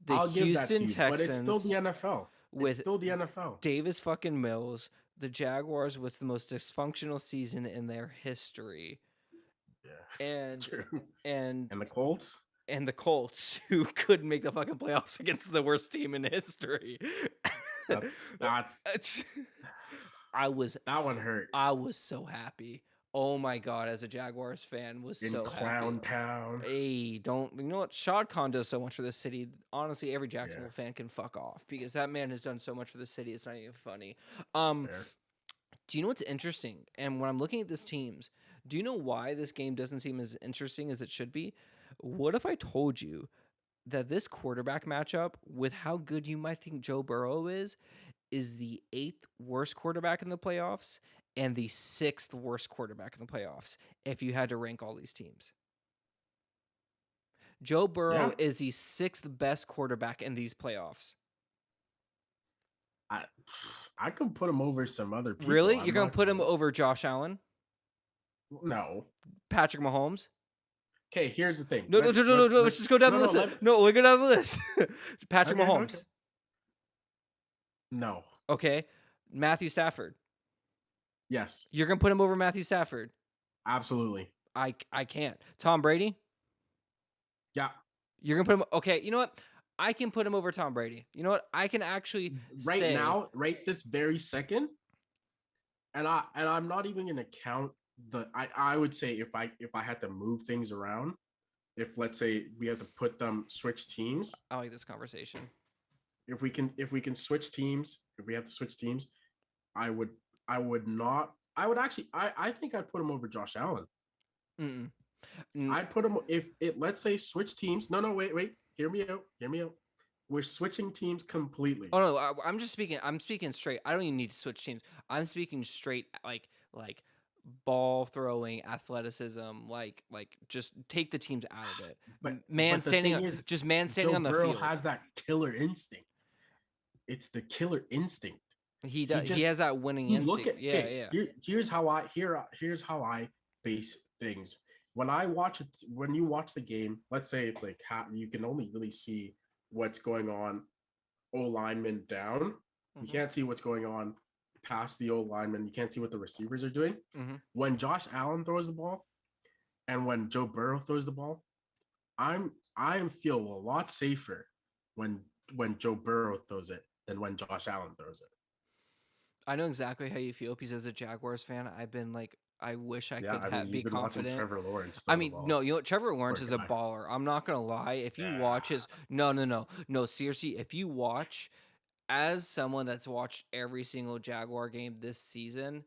I'll Houston give that to you, but it's still the NFL. It's still the NFL. Davis fucking Mills, the Jaguars with the most dysfunctional season in their history. Yeah. And the Colts? And the Colts, who couldn't make the fucking playoffs against the worst team in history. That one hurt. I was so happy. Oh my God, as a Jaguars fan, was so happy. Clown Town. Hey, you know what? Shad Khan does so much for this city. Honestly, every Jacksonville fan can fuck off because that man has done so much for the city. It's not even funny. Do you know what's interesting? And when I'm looking at these teams, do you know why this game doesn't seem as interesting as it should be? What if I told you that this quarterback matchup, with how good you might think Joe Burrow is the 8th worst quarterback in the playoffs and the 6th worst quarterback in the playoffs if you had to rank all these teams? Joe Burrow is the 6th best quarterback in these playoffs. I could put him over some other people. Really? You're going to put him over Josh Allen? No. Patrick Mahomes? Okay, here's the thing. No. Let's just go down the list. We'll go down the list. Patrick Mahomes. Okay. No. Okay. Matthew Stafford. Yes. You're going to put him over Matthew Stafford? Absolutely. I can't. Tom Brady? Yeah. You're going to put him... Okay, you know what? I can put him over Tom Brady. You know what? I can actually say... now, right this very second, and I'm not even going to count the... I would say if I had to move things around, if let's say we had to put them, switch teams... I like this conversation. If we can switch teams, if we have to switch teams, I would think I'd put him over Josh Allen. I'd put him let's say switch teams. No, wait. Hear me out. We're switching teams completely. Oh no, I'm speaking straight. I don't even need to switch teams. I'm speaking straight like ball throwing, athleticism, like just take the teams out of it. But the thing is, Man standing Joe on the Burrow field. has that killer instinct. It's the killer instinct. He He does. He just has that winning you look instinct. at Yeah, okay. yeah. Here's how I base things. When I watch it, when you watch the game, let's say it's like you can only really see what's going on O lineman down. You can't see what's going on past the O lineman. You can't see what the receivers are doing. Mm-hmm. When Josh Allen throws the ball and when Joe Burrow throws the ball, I feel a lot safer when Joe Burrow throws it than when Josh Allen throws it. I know exactly how you feel because as a Jaguars fan, I've been like, I wish I Yeah, could I mean, be you've been watching confident. Trevor Lawrence I throw the mean, ball. no, you know what? Trevor Lawrence Poor is a guy. baller. I'm not gonna lie. If you Yeah. watch his, no, seriously, if you watch, as someone that's watched every single Jaguar game this season,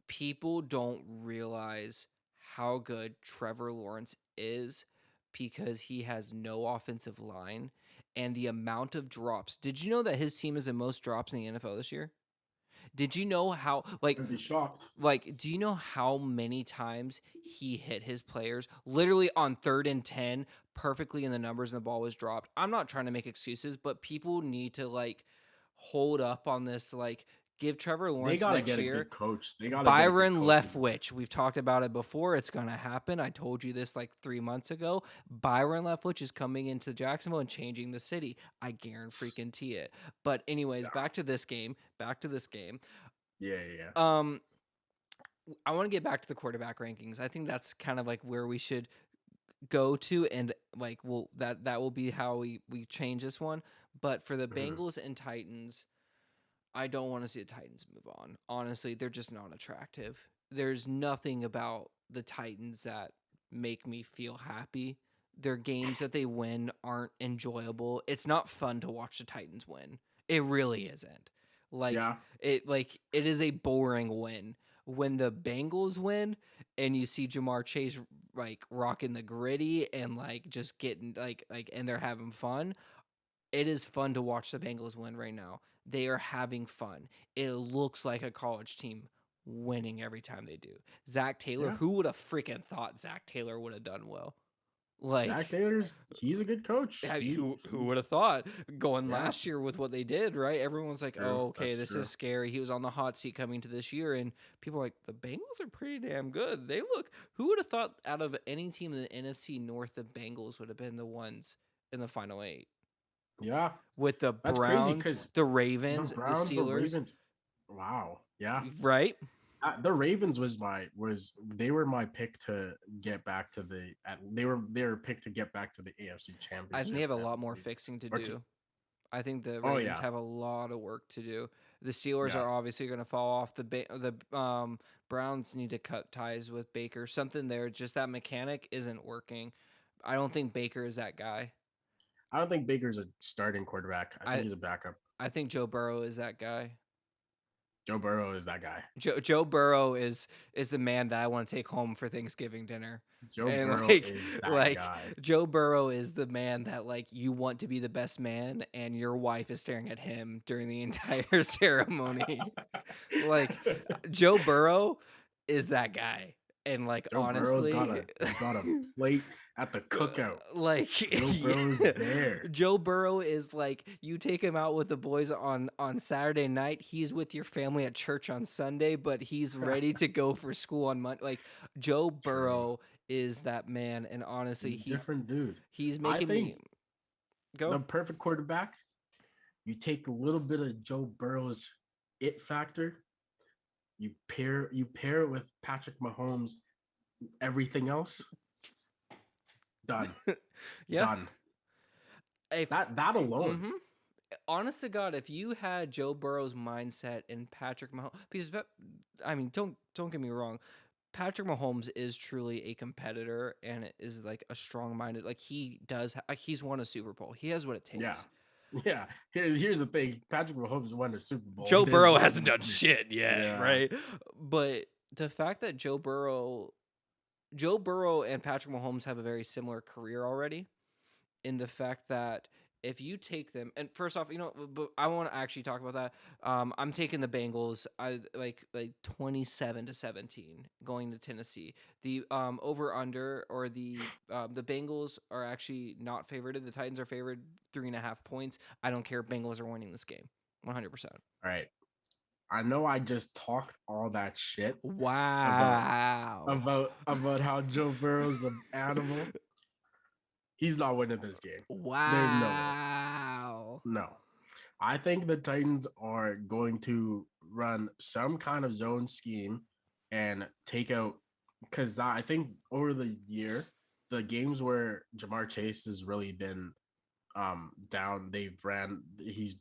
people don't realize how good Trevor Lawrence is because he has no offensive line and the amount of drops. Did you know that his team is the most drops in the NFL this year? Did you know how I'd be shocked. do you know how many times he hit his players literally on 3rd and 10 perfectly in the numbers and the ball was dropped? I'm not trying to make excuses, but people need to hold up on this, give Trevor They Lawrence gotta next get a year. good coach. They gotta get a good Byron coach. Leftwich, we've talked about it before. It's going to happen. I told you this like 3 months ago. Byron Leftwich is coming into Jacksonville and changing the city. I guarantee it. But anyways, back to this game. Yeah. I want to get back to the quarterback rankings. I think that's kind of like where we should go to, and that will be how we change this one. But for the Bengals and Titans, I don't want to see the Titans move on. Honestly, they're just not attractive. There's nothing about the Titans that make me feel happy. Their games that they win aren't enjoyable. It's not fun to watch the Titans win. It really isn't. Yeah. It is a boring win. When the Bengals win and you see Jamar Chase rocking the gritty and just getting and they're having fun, it is fun to watch the Bengals win right now. They are having fun. It looks like a college team winning every time they do. Zach Taylor, Yeah. who would have freaking thought Zach Taylor would have done well? Zach Taylor's he's a good coach. Who would have thought going last year with what they did, right? Everyone's like, True, oh, okay, that's this true. is scary. He was on the hot seat coming to this year, and people are like, the Bengals are pretty damn good. Who would have thought out of any team in the NFC North, the Bengals would have been the ones in the final 8? Yeah. With the That's crazy Browns, because the Ravens, the the Browns, the Steelers. Ravens. Wow. Yeah. Right? The Ravens they were my pick to get back to they were picked to get back to the AFC Championship. I think they have a lot more fixing to do. I think the Ravens have a lot of work to do. The Steelers are obviously going to fall off. The Browns need to cut ties with Baker. Something there, just that mechanic isn't working. I don't think Baker is that guy. I don't think Baker's a starting quarterback. I think he's a backup. I think Joe Burrow is that guy. Joe Burrow is that guy. Joe Burrow is the man that I want to take home for Thanksgiving dinner. Burrow is that guy. Joe Burrow is the man that you want to be the best man, and your wife is staring at him during the entire ceremony. Joe Burrow is that guy, and Joe honestly, Burrow's got a plate at the cookout. Joe Burrow's there. Joe Burrow is you take him out with the boys on Saturday night. He's with your family at church on Sunday, but he's ready to go for school on Monday. Joe Burrow is that man, and honestly, he's a different dude. He's making me go. The perfect quarterback. You take a little bit of Joe Burrow's it factor. You pair it with Patrick Mahomes. Everything else done. Yeah. Done. That alone. Mm-hmm. Honest to God, if you had Joe Burrow's mindset and Patrick Mahomes, because I mean, don't get me wrong, Patrick Mahomes is truly a competitor and is a strong-minded. He's won a Super Bowl. He has what it takes. Yeah. Here's the thing: Patrick Mahomes won a Super Bowl. Joe Burrow hasn't done shit yet, right? But the fact that Joe Burrow and Patrick Mahomes have a very similar career already, in the fact that if you take them, and first off, but I want to actually talk about that. I'm taking the Bengals. I like 27-17 going to Tennessee. The over under or the Bengals are actually not favored. The Titans are favored 3.5 points. I don't care. Bengals are winning this game, 100%. All right. I know I just talked all that shit about Wow. how Joe Burrow's an animal. He's not winning this game. There's no way. Wow. No. I think the Titans are going to run some kind of zone scheme and take out, because I think over the year, the games where Jamar Chase has really been down, he's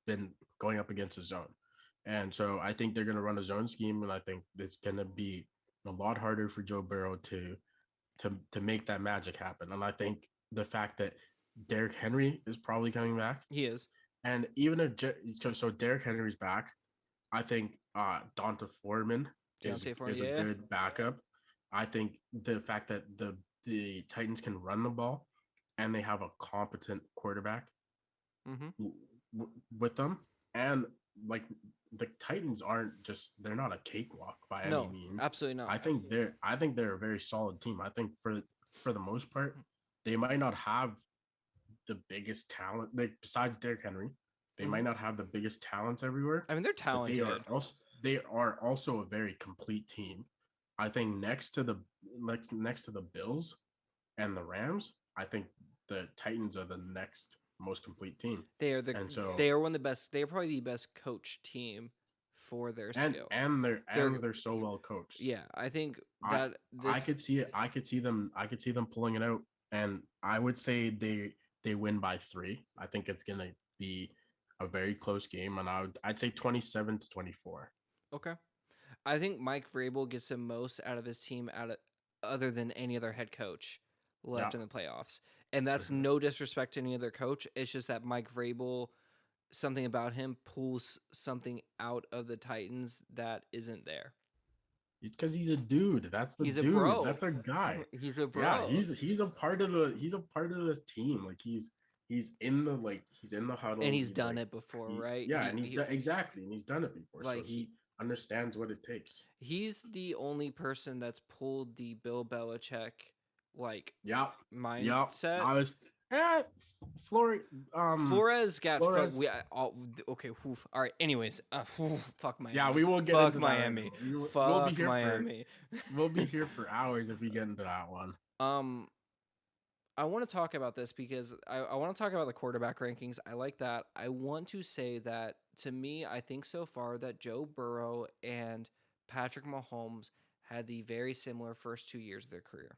been going up against a zone. And so I think they're going to run a zone scheme, and I think it's going to be a lot harder for Joe Burrow to make that magic happen. And I think the fact that Derrick Henry is probably coming back, He is. and even if so Derrick Henry's back, I think Donta Foreman is Foreman, a yeah. good backup. I think the fact that the Titans can run the ball and they have a competent quarterback with them, and like the Titans they're not a cakewalk by any means. Absolutely not. I think they're a very solid team. I think for the most part, they might not have the biggest talent, like besides Derrick Henry. They might not have the biggest talents everywhere. I mean, they're talented. They are also a very complete team. I think next to the Bills and the Rams, I think the Titans are the next most complete team. They are one of the best. They are probably the best coached team for their skill. And they're so well coached. Yeah, I think that I could see it. I could see them pulling it out, and I would say they win by 3. I think it's gonna be a very close game, and I'd say 27-24. Okay. I think Mike Vrabel gets the most out of his team other than any other head coach left in the playoffs. And that's no disrespect to any other coach. It's just that Mike Vrabel, something about him pulls something out of the Titans that isn't there. Because he's a dude. He's a bro. That's our guy. He's a bro. Yeah, he's a part of the team. Like he's in the huddle, and he's done it before, right? Yeah, exactly, and he's done it before. Like, so he understands what it takes. He's the only person that's pulled the Bill Belichick mindset. I was Flores got okay. All right. Anyways, fuck Miami. Yeah, we will get fuck into Miami. That. Fuck Miami. We'll be here for hours if we get into that one. I want to talk about this because I want to talk about the quarterback rankings. I like that. I want to say that, to me, I think so far that Joe Burrow and Patrick Mahomes had the very similar first 2 years of their career.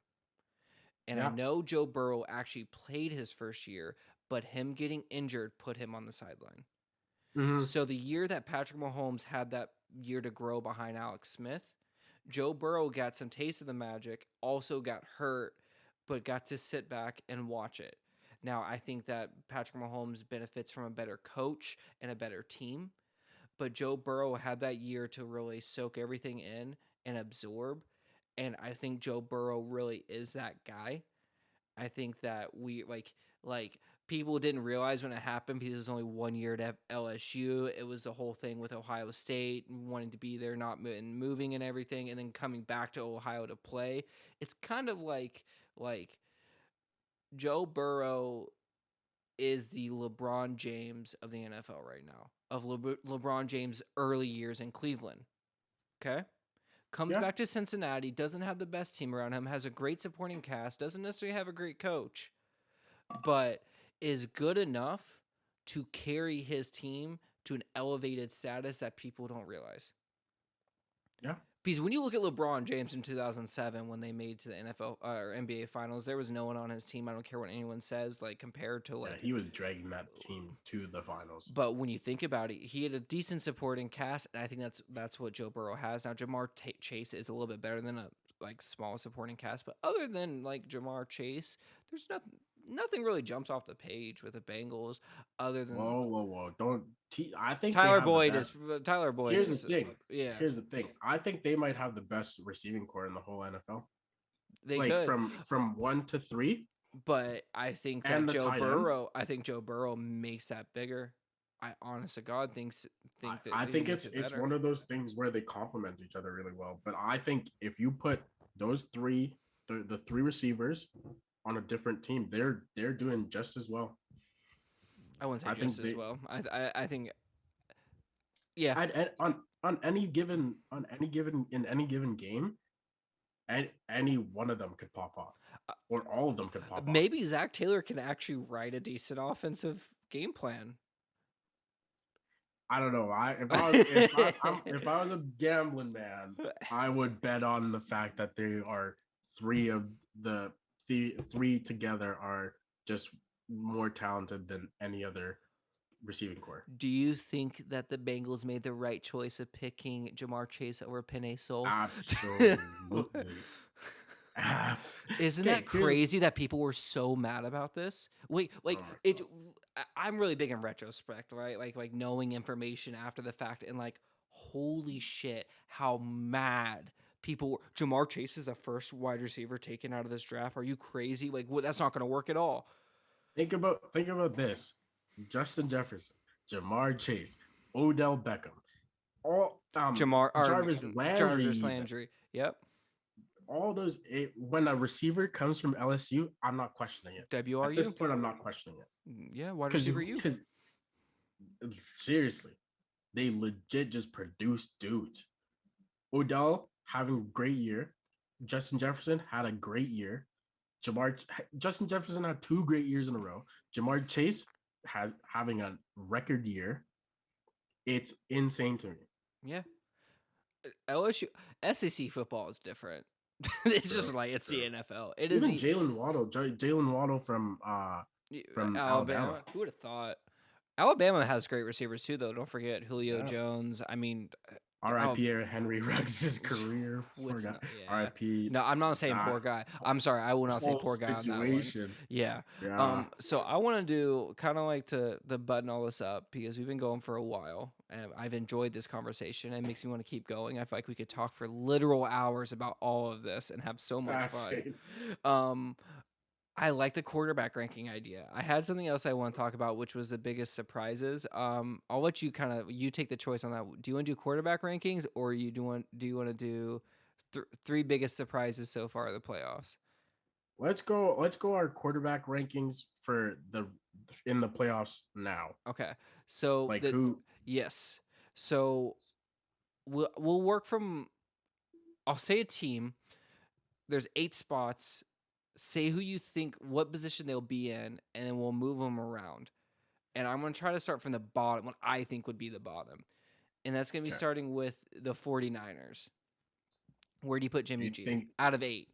And I know Joe Burrow actually played his first year, but him getting injured put him on the sideline. Mm-hmm. So the year that Patrick Mahomes had that year to grow behind Alex Smith, Joe Burrow got some taste of the magic, also got hurt, but got to sit back and watch it. Now, I think that Patrick Mahomes benefits from a better coach and a better team, but Joe Burrow had that year to really soak everything in and absorb, and I think Joe Burrow really is that guy. I think that we people didn't realize when it happened because it was only 1 year at LSU. It was the whole thing with Ohio State wanting to be there, not moving and everything, and then coming back to Ohio to play. It's kind of like Joe Burrow is the LeBron James of the NFL right now, of LeBron James' early years in Cleveland. Okay? Comes back to Cincinnati, doesn't have the best team around him, has a great supporting cast, doesn't necessarily have a great coach, but is good enough to carry his team to an elevated status that people don't realize. Yeah. Because when you look at LeBron James in 2007, when they made to the NFL or NBA Finals, there was no one on his team. I don't care what anyone says, compared to he was dragging that team to the finals. But when you think about it, he had a decent supporting cast, and I think that's what Joe Burrow has now. Jamar Chase is a little bit better than a small supporting cast, but other than Jamar Chase, there's nothing really jumps off the page with the Bengals other than whoa. I think Tyler Boyd is. Here's the thing. Yeah. Here's the thing. I think they might have the best receiving core in the whole NFL. They could. from 1 to 3. But I think that and the tight ends. I think Joe Burrow makes that bigger. I honest to God think that I he think makes it's it it's better. one of those things where they complement each other really well. But I think if you put those three, the three receivers on a different team, they're doing just as well. I wouldn't say I just think as they well. I think yeah. on any given in any given game, and any one of them could pop off, or all of them could pop off. Maybe Zach Taylor can actually write a decent offensive game plan. I don't know. If I was a gambling man, I would bet on the fact that they are three of the three together are just more talented than any other receiving core. Do you think that the Bengals made the right choice of picking Jamar Chase over Penei Sewell? Absolutely. Isn't Okay, that here's crazy that people were so mad about this? Wait, oh like my it. god. I'm really big in retrospect, right? Like knowing information after the fact, and like, holy shit, how mad people were. Jamar Chase is the first wide receiver taken out of this draft. Are you crazy? Like, that's not going to work at all. Think about this: Justin Jefferson, Jamar Chase, Odell Beckham, all Jamar or Jarvis Landry Jarvis even. Landry. Yep. All those when a receiver comes from LSU, I'm not questioning it. At this WRU. point, I'm not questioning it Yeah, wide because receiver you. seriously, they legit just produce dudes. Odell having a great year. Justin Jefferson had a great year. Justin Jefferson had 2 great years in a row. Jamar Chase has having a record year. It's insane to me. Yeah. LSU SEC football is different. It's just True, like it's the true. NFL. It is Even Jalen Waddle from Alabama. Alabama. Who would have thought? Alabama has great receivers too, though. Don't forget Julio Yeah. Jones. I mean, R.I.P. Henry Ruggs' career. Poor what's guy. not? Yeah. R.I.P. No, I'm not saying That poor guy. I'm sorry. I will not say whole poor guy on that one. situation. Yeah. Yeah. So I want to do kind of like to button all this up because we've been going for a while and I've enjoyed this conversation. It makes me want to keep going. I feel like we could talk for literal hours about all of this and have so much That's fun. it. Um, I like the quarterback ranking idea. I had something else I want to talk about, which was the biggest surprises. I'll let you you take the choice on that. Do you want to do quarterback rankings, or do you want to do three biggest surprises so far of the playoffs? Let's go our quarterback rankings for the in the playoffs now. Okay, so Like this who yes, so we'll work from. I'll say a team. There's 8 spots. Say who you think, what position they'll be in, and then we'll move them around. And I'm going to try to start from the bottom, what I think would be the bottom. And that's going to be okay. starting with the 49ers. Where do you put Jimmy You G? think Out of 8.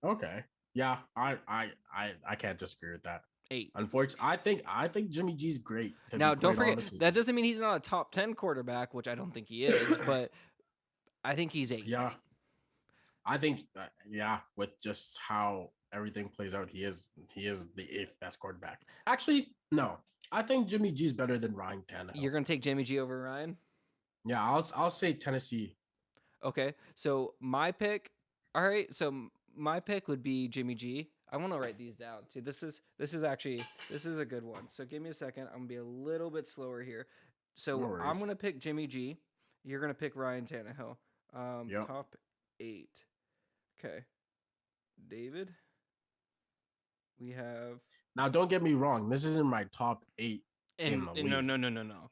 okay. Yeah, I can't disagree with that. 8. Unfortunately, I think Jimmy G's great, to be Now, don't quite forget, honest with that you. doesn't mean he's not a top 10 quarterback, which I don't think he is, but I think he's 8. Yeah. I think yeah, with just how everything plays out, he is the eighth best quarterback. Actually, no. I think Jimmy G's better than Ryan Tannehill. You're going to take Jimmy G over Ryan? Yeah, I'll say Tennessee. Okay. So my pick, all right, so my pick would be Jimmy G. I want to write these down too. This is a good one. So give me a second. I'm gonna be a little bit slower here. No So I'm worries. gonna pick Jimmy G. You're gonna pick Ryan Tannehill. Yep. Top 8. Okay. David. We have Now, don't get me wrong. This isn't my top 8 in the league. no.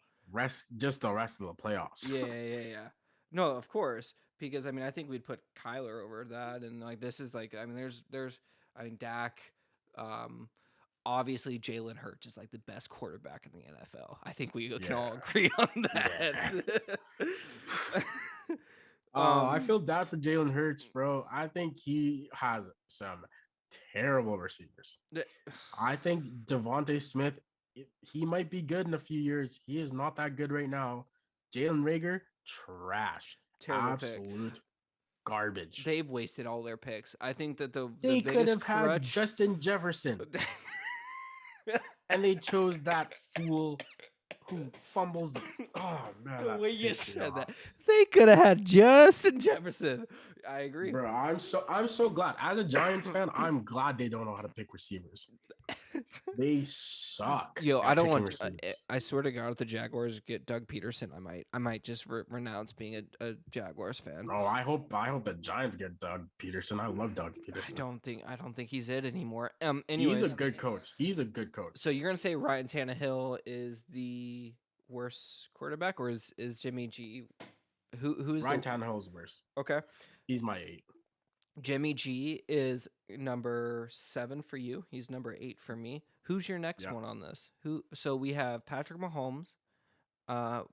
Just the rest of the playoffs. Yeah. No, of course, because I mean, I think we'd put Kyler over that, and like this is like, I mean, I mean, Dak, obviously Jalen Hurts is like the best quarterback in the NFL. I think we can all agree on that. I feel bad for Jalen Hurts, bro. I think he has some terrible receivers. I think Devontae Smith, he might be good in a few years. He is not that good right now. Jalen Rager, trash. Terrible Absolute pick. garbage. They've wasted all their picks. I think that They the could biggest have had crutch. Justin Jefferson, and they chose that fool who fumbles the. Oh man, The that way you pissed me said that, off. they could have had Justin Jefferson. I agree. Bro, I'm so glad. As a Giants fan, I'm glad they don't know how to pick receivers. They suck Yo, I at don't picking want. receivers. I swear to God, if the Jaguars get Doug Peterson, I might just renounce being a Jaguars fan. Oh, I hope the Giants get Doug Peterson. I love Doug Peterson. I don't think he's it anymore. He's a Anyways, good coach. He's a good coach. so you're gonna say Ryan Tannehill is the worst quarterback, or is Jimmy G? Who's Ryan Tannehill's worse. Okay? He's my 8. Jimmy G is number 7 for you. He's number 8 for me. Who's your next Yeah. one on this? So we have Patrick Mahomes,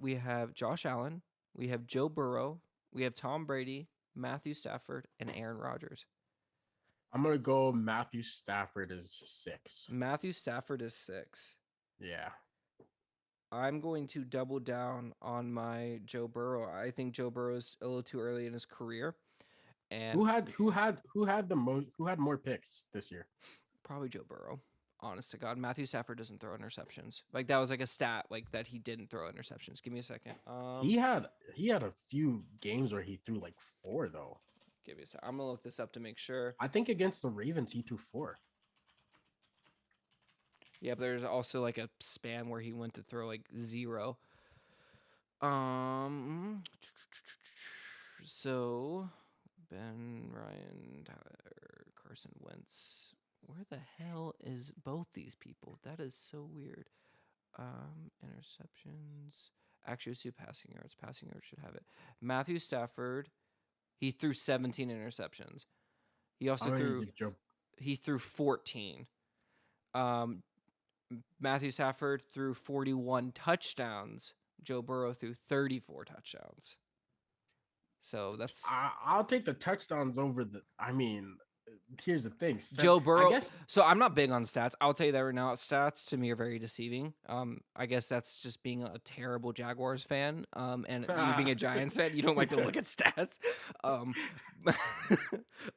we have Josh Allen, we have Joe Burrow, we have Tom Brady, Matthew Stafford, and Aaron Rodgers. I'm gonna go Matthew Stafford is 6. Matthew Stafford is 6. Yeah. I'm going to double down on my Joe Burrow. I think Joe Burrow is a little too early in his career, and Who had more picks this year? probably Joe Burrow. Honest to God, Matthew Stafford doesn't throw interceptions. Like that was like a stat, like that he didn't throw interceptions. Give me a second. He had a few games where he threw like 4 though. Give me a second. I'm gonna look this up to make sure. I think against the Ravens he threw 4. Yeah, but there's also like a span where he went to throw like 0. So Ben, Ryan, Tyler, Carson Wentz. Where the hell is both these people? That is so weird. Interceptions. Accuracy of passing yards. Passing yards should have it. Matthew Stafford, he threw 17 interceptions. He also threw 14. Matthew Stafford threw 41 touchdowns. Joe Burrow threw 34 touchdowns. So that's I'll take the touchdowns over the. I mean, here's the thing. Joe Burrow. I guess, so I'm not big on stats. I'll tell you that right now. Stats to me are very deceiving. I guess that's just being a terrible Jaguars fan. And you being a Giants fan, you don't like to look at stats.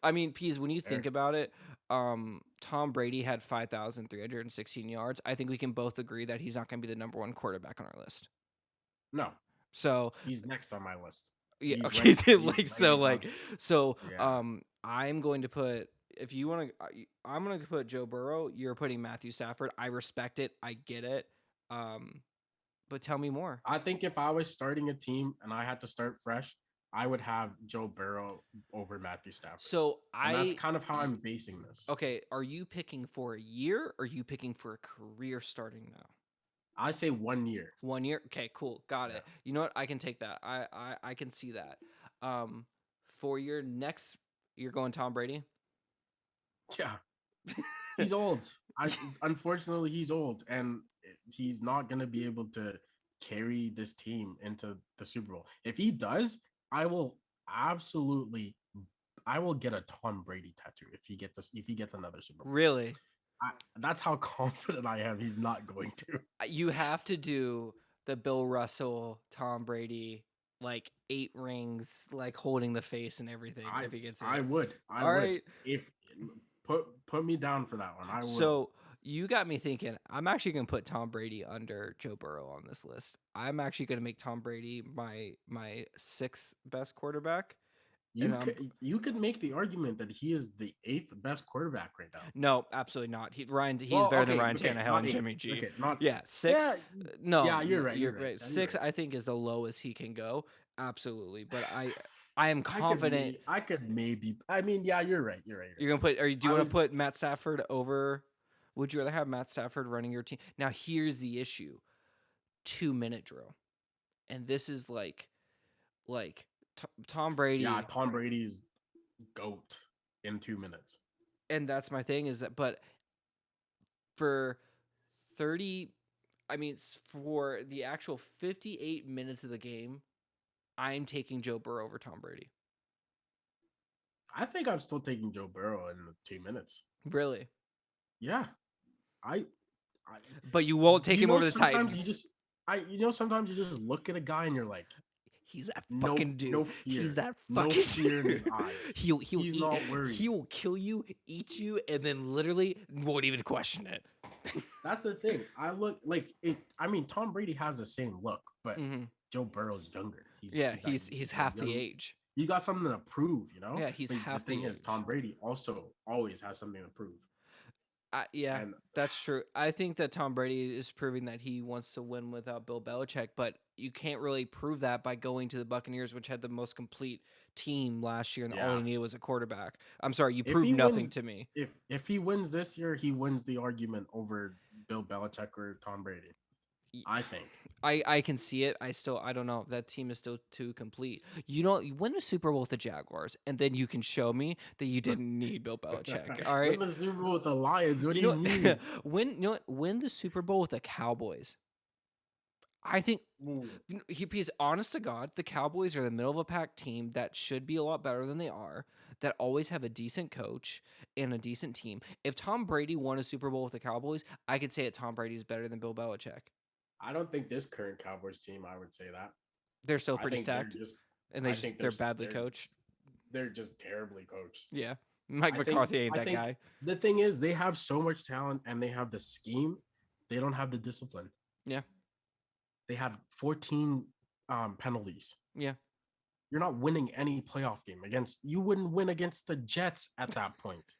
I mean, Pease, when you think about it, Tom Brady had 5,316 yards. I think we can both agree that he's not going to be the number 1 quarterback on our list. No. So he's next on my list. Yeah. He's Okay. ranked yeah. I'm going to put. If you want to, I'm going to put Joe Burrow. You're putting Matthew Stafford. I respect it. I get it. But tell me more. I think if I was starting a team and I had to start fresh, I would have Joe Burrow over Matthew Stafford. So that's kind of how I'm basing this. Okay. Are you picking for a year or are you picking for a career starting now? I say 1 year. 1 year. Okay, cool. Got it. You know what? I can take that. I can see that. For your next, you're going Tom Brady? Yeah. He's old. Unfortunately, he's old, and he's not going to be able to carry this team into the Super Bowl. If he does, I will get a Tom Brady tattoo if he gets another Super Bowl. Really? That's how confident I am he's not going to. You have to do the Bill Russell, Tom Brady, like 8 rings, like holding the face and everything. If he gets it, I would. All right. If put me down for that one. I would. So you got me thinking. I'm actually gonna put Tom Brady under Joe Burrow on this list. I'm actually gonna make Tom Brady my 6th best quarterback. You could make the argument that he is the 8th best quarterback right now. No, absolutely not. He's better than Ryan Tannehill and Jimmy G. Okay, 6. Yeah, no, yeah, you're right. 6, I think, is the lowest he can go. Absolutely, but I am confident. I could maybe. I mean, yeah, you're right. You're gonna put. Do you want to put Matt Stafford over? Would you rather have Matt Stafford running your team? Now, here's the issue: 2-minute drill, and this is like Tom Brady. Yeah, Tom Brady's GOAT in 2 minutes. And that's my thing is that, but for 30, I mean, for the actual 58 minutes of the game, I'm taking Joe Burrow over Tom Brady. I think I'm still taking Joe Burrow in the 2 minutes. Really? Yeah. But you won't take him over the Titans. Sometimes you just look at a guy and you're like, He's that No, fucking dude. no fear. He's that No fucking fear in dude. his eyes. He'll He's eat, not worried. he will kill you, eat you, and then literally won't even question it. That's the thing. I look like it. I mean, Tom Brady has the same look, but Joe Burrow's younger. He's half the age. He's got something to prove, you know. Yeah, he's But half the thing the is, age. Tom Brady also always has something to prove. Yeah, And that's true. I think that Tom Brady is proving that he wants to win without Bill Belichick, but you can't really prove that by going to the Buccaneers, which had the most complete team last year, and all he needed was a quarterback. I'm sorry, you proved nothing to me. If he wins this year, he wins the argument over Bill Belichick or Tom Brady. I think. I can see it. I don't know. That team is still too complete. You win a Super Bowl with the Jaguars, and then you can show me that you didn't need Bill Belichick. All right. Win the Super Bowl with the Lions. What do you mean? Win the Super Bowl with the Cowboys. I think he's honest to God, the Cowboys are the middle of a pack team that should be a lot better than they are, that always have a decent coach and a decent team. If Tom Brady won a Super Bowl with the Cowboys, I could say that Tom Brady is better than Bill Belichick. I don't think this current Cowboys team, I would say that. They're still pretty stacked. They're badly coached. They're just terribly coached. Yeah. Mike McCarthy ain't that guy. The thing is, they have so much talent and they have the scheme. They don't have the discipline. Yeah. They had 14 penalties. Yeah. You're not winning any playoff game you wouldn't win against the Jets at that point.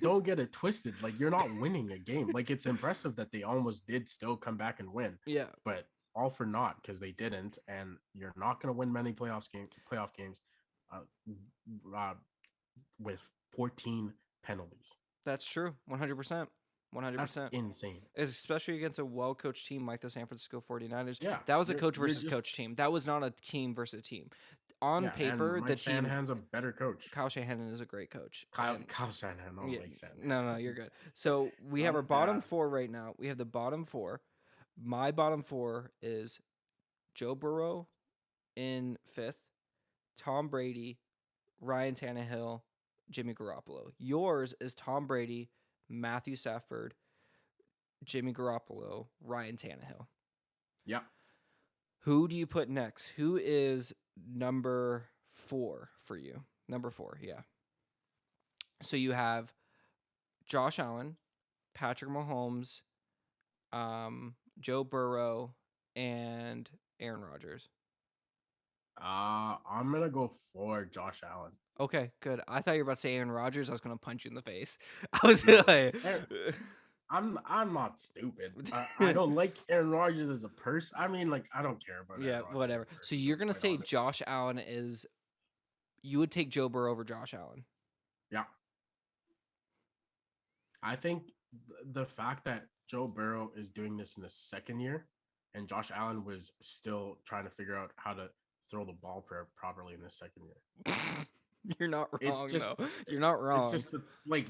Don't get it twisted. Like, you're not winning a game. Like, it's impressive that they almost did still come back and win. Yeah. But all for naught because they didn't, and you're not going to win many playoff games with 14 penalties. That's true. 100%. 100%. That's insane. Especially against a well-coached team like the San Francisco 49ers. Yeah. That was a coach versus coach team. That was not a team versus team. On paper, the team. Shanahan's a better coach. Kyle Shanahan is a great coach. Kyle Shanahan don't make sense. No, you're good. So we have our bottom four right now. We have the bottom four. My bottom four is Joe Burrow in 5th, Tom Brady, Ryan Tannehill, Jimmy Garoppolo. Yours is Tom Brady, Matthew Stafford, Jimmy Garoppolo, Ryan Tannehill. Yeah. Who do you put next? Who is number 4 for you? Number 4, yeah. So you have Josh Allen, Patrick Mahomes, Joe Burrow, and Aaron Rodgers. I'm gonna go for Josh Allen. Okay, good. I thought you were about to say Aaron Rodgers. I was gonna punch you in the face. I was like, I'm not stupid. I don't like Aaron Rodgers as a person. I mean, like, I don't care about. Yeah, whatever. So you're gonna say Josh Allen is? You would take Joe Burrow over Josh Allen? Yeah. I think the fact that Joe Burrow is doing this in the second year, and Josh Allen was still trying to figure out how to throw the ball properly in the second year. You're not wrong, though. You're not wrong. It's just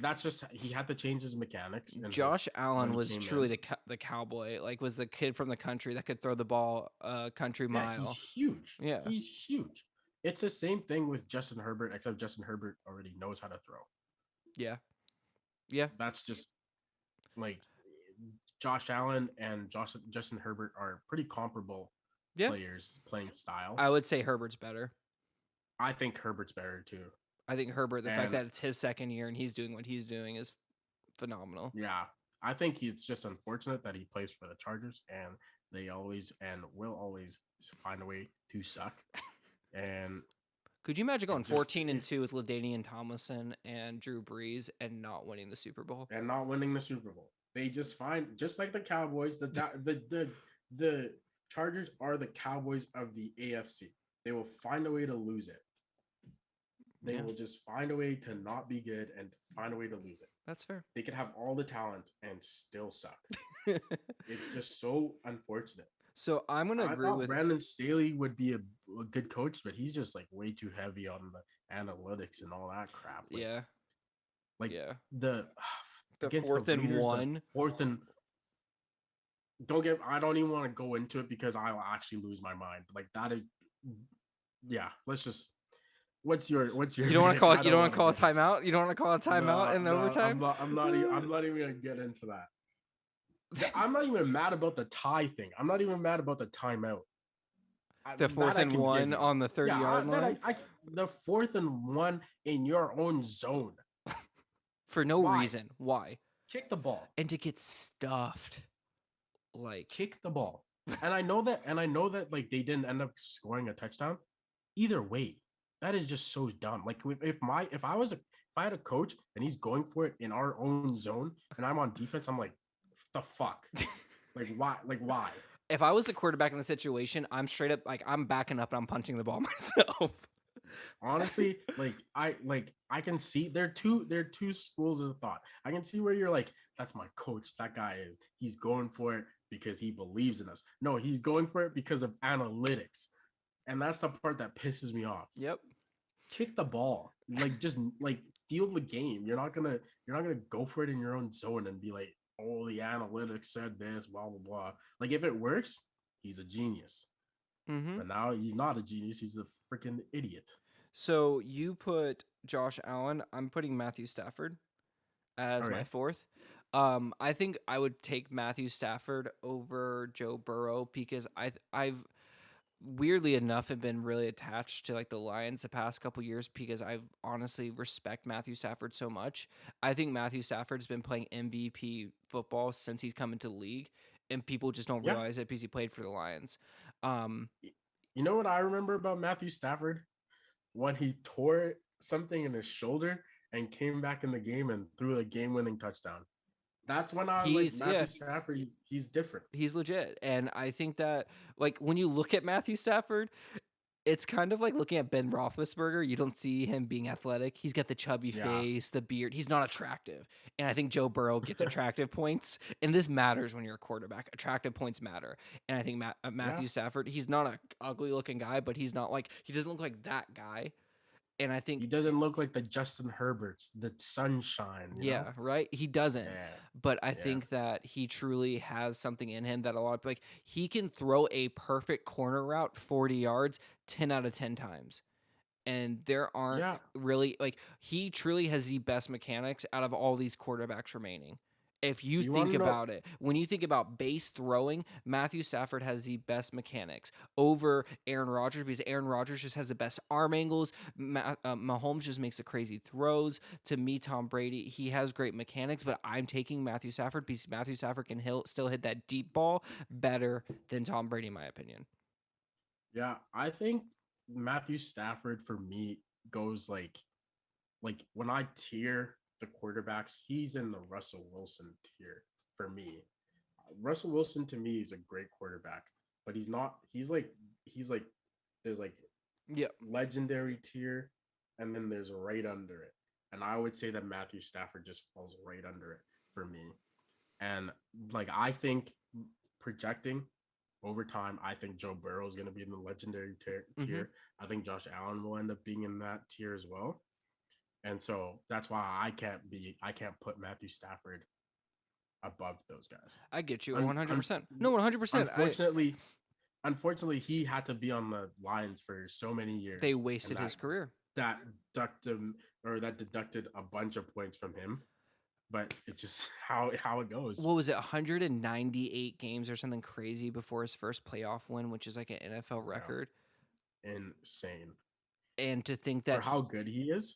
that's just he had to change his mechanics. Josh Allen was truly the cowboy. Like, was the kid from the country that could throw the ball a country mile. He's huge. Yeah, he's huge. It's the same thing with Justin Herbert, except Justin Herbert already knows how to throw. Yeah. That's just like Josh Allen and Justin Herbert are pretty comparable players playing style. I would say Herbert's better. I think Herbert's better too. I think Herbert, the fact that it's his second year and he's doing what he's doing is phenomenal. Yeah. I think it's just unfortunate that he plays for the Chargers and they always and will always find a way to suck. And could you imagine going 14-2 with LaDainian Tomlinson and Drew Brees and not winning the Super Bowl? They just find, just like the Cowboys, the Chargers are the Cowboys of the AFC. They will find a way to lose it. They will just find a way to not be good and find a way to lose it. That's fair. They could have all the talent and still suck. It's just so unfortunate. So I'm going to agree with Brandon Staley would be a good coach, but he's just like way too heavy on the analytics and all that crap. The fourth and one. I don't even want to go into it because I'll actually lose my mind. Like that is, let's just. What's your? You don't want to call it. You don't want to call a timeout. You don't want to call a timeout in overtime. I'm not even gonna get into that. I'm not even mad about the tie thing. I'm not even mad about the timeout. The that fourth I and can give 1 you. on the Yeah, 30-yard line the 4th and 1 in your own zone. for no Why? reason. Why? Kick the ball. And to get stuffed. Like, Kick the ball. And I know that like they didn't end up scoring a touchdown. Either way, that is just so dumb. Like if I had a coach and he's going for it in our own zone and I'm on defense, I'm like, the fuck? Like why? Like why? if I was the quarterback in the situation, I'm straight up like I'm backing up and I'm punching the ball myself. Honestly, I can see there are two schools of thought. I can see where you're like, that's my coach. That guy he's going for it because he believes in us. No, he's going for it because of analytics. And that's the part that pisses me off. Yep. Kick the ball. Like just like feel the game. You're not gonna go for it in your own zone and be like, oh, the analytics said this, blah blah blah. Like if it works, he's a genius. Mm-hmm. But now he's not a genius, he's a freaking idiot. So you put Josh Allen. I'm putting Matthew Stafford as my Okay. fourth. I think I would take Matthew Stafford over Joe Burrow because I've weirdly enough have been really attached to like the Lions the past couple years because I've honestly respect Matthew Stafford so much. I think Matthew Stafford's been playing MVP football since he's come into the league, and people just don't Yeah. realize it because he played for the Lions. Um, You know what I remember about Matthew Stafford? When he tore something in his shoulder and came back in the game and threw a game-winning touchdown. That's when I was like, he's Matthew Stafford, he's different. he's legit, and I think that like when you look at Matthew Stafford, it's kind of like looking at Ben Roethlisberger. You don't see him being athletic. He's got the chubby Yeah. face, the beard. He's not attractive. And I think Joe Burrow gets attractive points. And this matters when you're a quarterback. Attractive points matter. And I think Matthew Stafford, he's not an ugly looking guy, but he doesn't look like that guy. And I think He doesn't look like the Justin Herberts, the sunshine, you know? yeah, right. He doesn't, Yeah. but I Yeah. think that he truly has something in him that a lot of like he can throw a perfect corner route 40 yards 10 out of 10 times. And there aren't Yeah. really like he truly has the best mechanics out of all these quarterbacks remaining. If you You think want to know? about it, when you think about base throwing, Matthew Stafford has the best mechanics over Aaron Rodgers because Aaron Rodgers just has the best arm angles. Mahomes just makes the crazy throws. To me, Tom Brady, he has great mechanics, but I'm taking Matthew Stafford because Matthew Stafford can still hit that deep ball better than Tom Brady, in my opinion. Yeah. I think Matthew Stafford for me goes like when I tier the quarterbacks, he's in the Russell Wilson tier for me. Russell Wilson to me is a great quarterback, but he's not. He's like there's like Yep. legendary tier, and then there's right under it. And I would say that Matthew Stafford just falls right under it for me. And like I think projecting over time, I think Joe Burrow is going to be in the legendary tier. I think Josh Allen will end up being in that tier as well. And so that's why I can't put Matthew Stafford above those guys. I get you Un, 100%. No, 100%. Unfortunately, he had to be on the Lions for so many years. They and wasted his career. That deducted a bunch of points from him. But it just how it goes. What was it? 198 games or something crazy before his first playoff win, which is like an NFL record. Insane. And to think that for how good he is.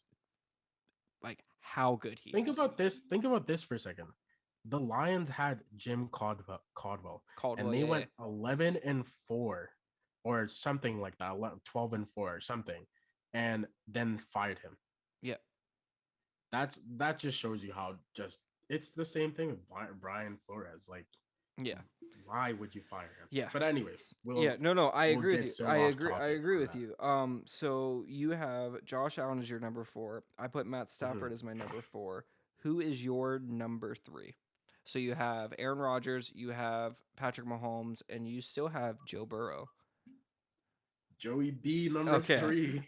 Like how good he Think is. about this. Think about this for a second. The Lions had Jim Caldwell and they went 11-4 or something like that, 12-4 or something, and then fired him. Yeah. That just shows you how just it's the same thing with Brian Flores. Like, yeah, why would you fire him? Yeah. But anyways, I agree with you. so I off agree topic with on you. So you have Josh Allen as your number 4. I put Matt Stafford as my number 4. Who is your number 3? So you have Aaron Rodgers, you have Patrick Mahomes, and you still have Joe Burrow. Joey B, number 3.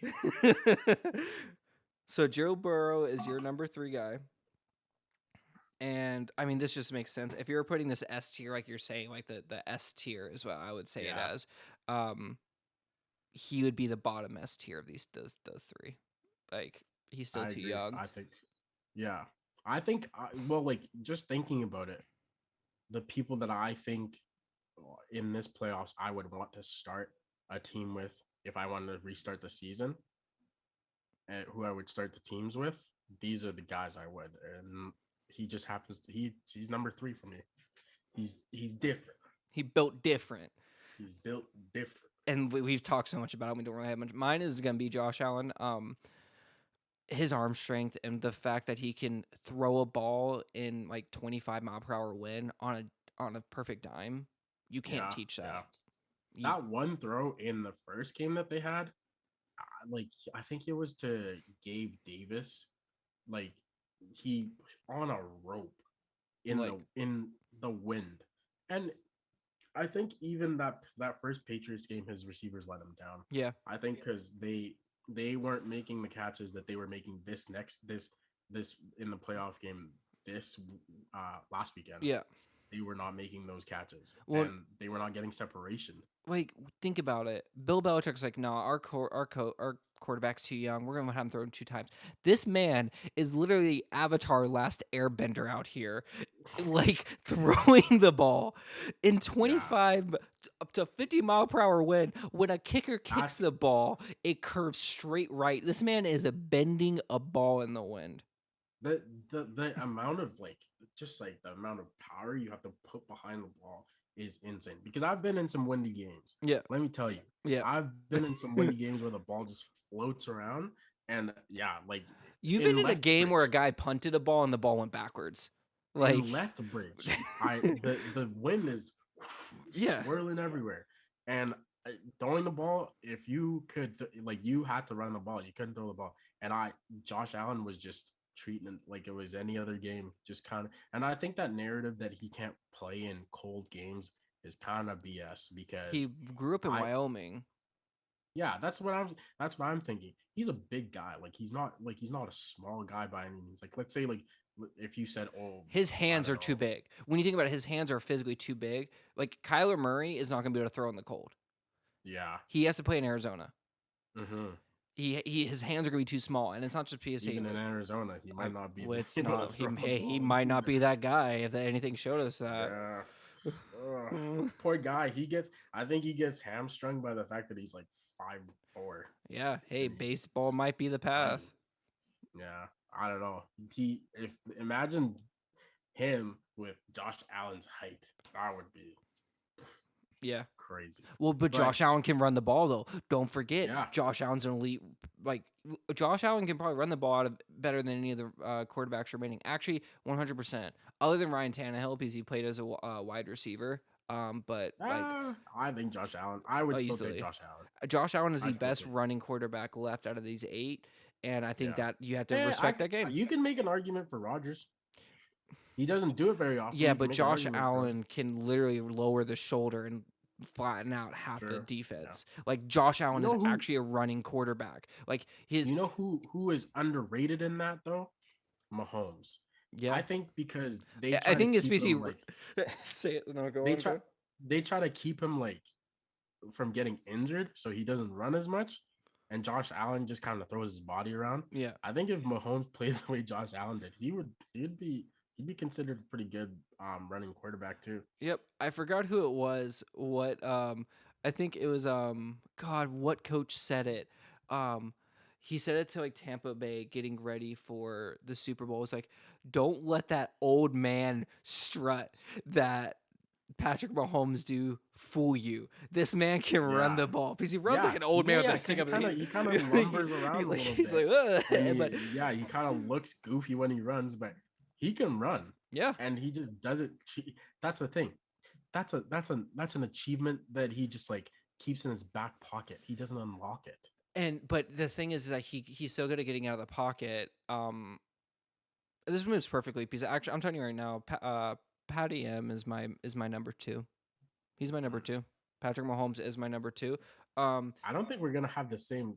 So Joe Burrow is your number 3 guy. And I mean, this just makes sense. If you're putting this S tier, like you're saying, like the S tier is what I would say it as. He would be the bottom S tier of those 3. Like he's still too young. I think, yeah. I think, well, like just thinking about it, the people that I think in this playoffs I would want to start a team with, if I wanted to restart the season, and who I would start the teams with, these are the guys I would. And he just happens to he's number 3 for me. He's different. He built different. He's built different. And we've talked so much about him. We don't really have much. Mine is going to be Josh Allen. His arm strength and the fact that he can throw a ball in like 25-mile-per-hour wind on a perfect dime. You can't teach that. Yeah. That one throw in the first game that they had, like I think it was to Gabe Davis, like he on a rope in the wind, and I think even that first Patriots game, his receivers let him down. Yeah, I think because they weren't making the catches that they were making this in the playoff game this last weekend. Yeah, they were not making those catches, well, and they were not getting separation. Like, think about it. Bill Belichick's like, no, our quarterback's too young. We're gonna have him throw him 2 times. This man is literally Avatar Last Airbender out here, like throwing the ball in 25 up to 50-mile-per-hour wind. When a kicker kicks the ball, it curves straight right. This man is bending a ball in the wind. The amount of just the amount of power you have to put behind the ball is insane, because I've been in some windy games. Yeah. Let me tell you. Yeah. I've been in some windy games where the ball just floats around, and you've been in a game where a guy punted a ball and the ball went backwards. Like in Lethbridge, the wind is swirling everywhere, and throwing the ball, if you could you had to run the ball, you couldn't throw the ball, and Josh Allen was just treating it like it was any other game, just kind of. And I think that narrative that he can't play in cold games is kind of BS, because he grew up in Wyoming. Yeah, that's what I'm thinking. He's a big guy. He's not a small guy by any means. Let's say if you said, oh, his hands are too big. When you think about it, his hands are physically too big. Like Kyler Murray is not going to be able to throw in the cold. Yeah, he has to play in Arizona. Mm-hmm. His hands are gonna be too small, and it's not just PSA. Even in Arizona, he might not be. It's not. He might not be that guy. If anything showed us that. Yeah. Poor guy. I think he gets hamstrung by the fact that he's 5'4". Yeah. Hey, baseball might be the path. Yeah. I don't know. Imagine him with Josh Allen's height. That would be. Yeah, crazy. Well, but Josh Allen can run the ball though. Don't forget, Josh Allen's an elite. Josh Allen can probably run the ball better than any of the quarterbacks remaining. Actually, 100%. Other than Ryan Tannehill, because he played as a wide receiver. But I think Josh Allen. I would still take Josh Allen. Josh Allen is the best running quarterback left out of these 8, and I think that you have to respect that game. You can make an argument for Rodgers. He doesn't do it very often. Yeah, but Josh Allen can literally lower the shoulder and flatten out half the defense. Yeah. Josh Allen is actually a running quarterback. You know who is underrated in that though? Mahomes. Yeah, I think because I think it's basically say it. No, go on. They try to keep him from getting injured, so he doesn't run as much. And Josh Allen just kind of throws his body around. Yeah, I think if Mahomes played the way Josh Allen did, he'd be considered a pretty good running quarterback too. Yep. I forgot who it was. What I think it was God, what coach said it? He said it to Tampa Bay getting ready for the Super Bowl. It's don't let that old man strut that Patrick Mahomes do fool you. This man can run the ball because he runs like an old man with a stick up. He kind of lumbers around a little he's bit. But he kind of looks goofy when he runs, but he can run. Yeah. And he just does it. That's the thing. That's an achievement that he just keeps in his back pocket. He doesn't unlock it. But the thing is that he's so good at getting out of the pocket. This moves perfectly because actually I'm telling you right now, Patty M is my number 2. He's my number 2. Patrick Mahomes is my number 2. I don't think we're gonna have the same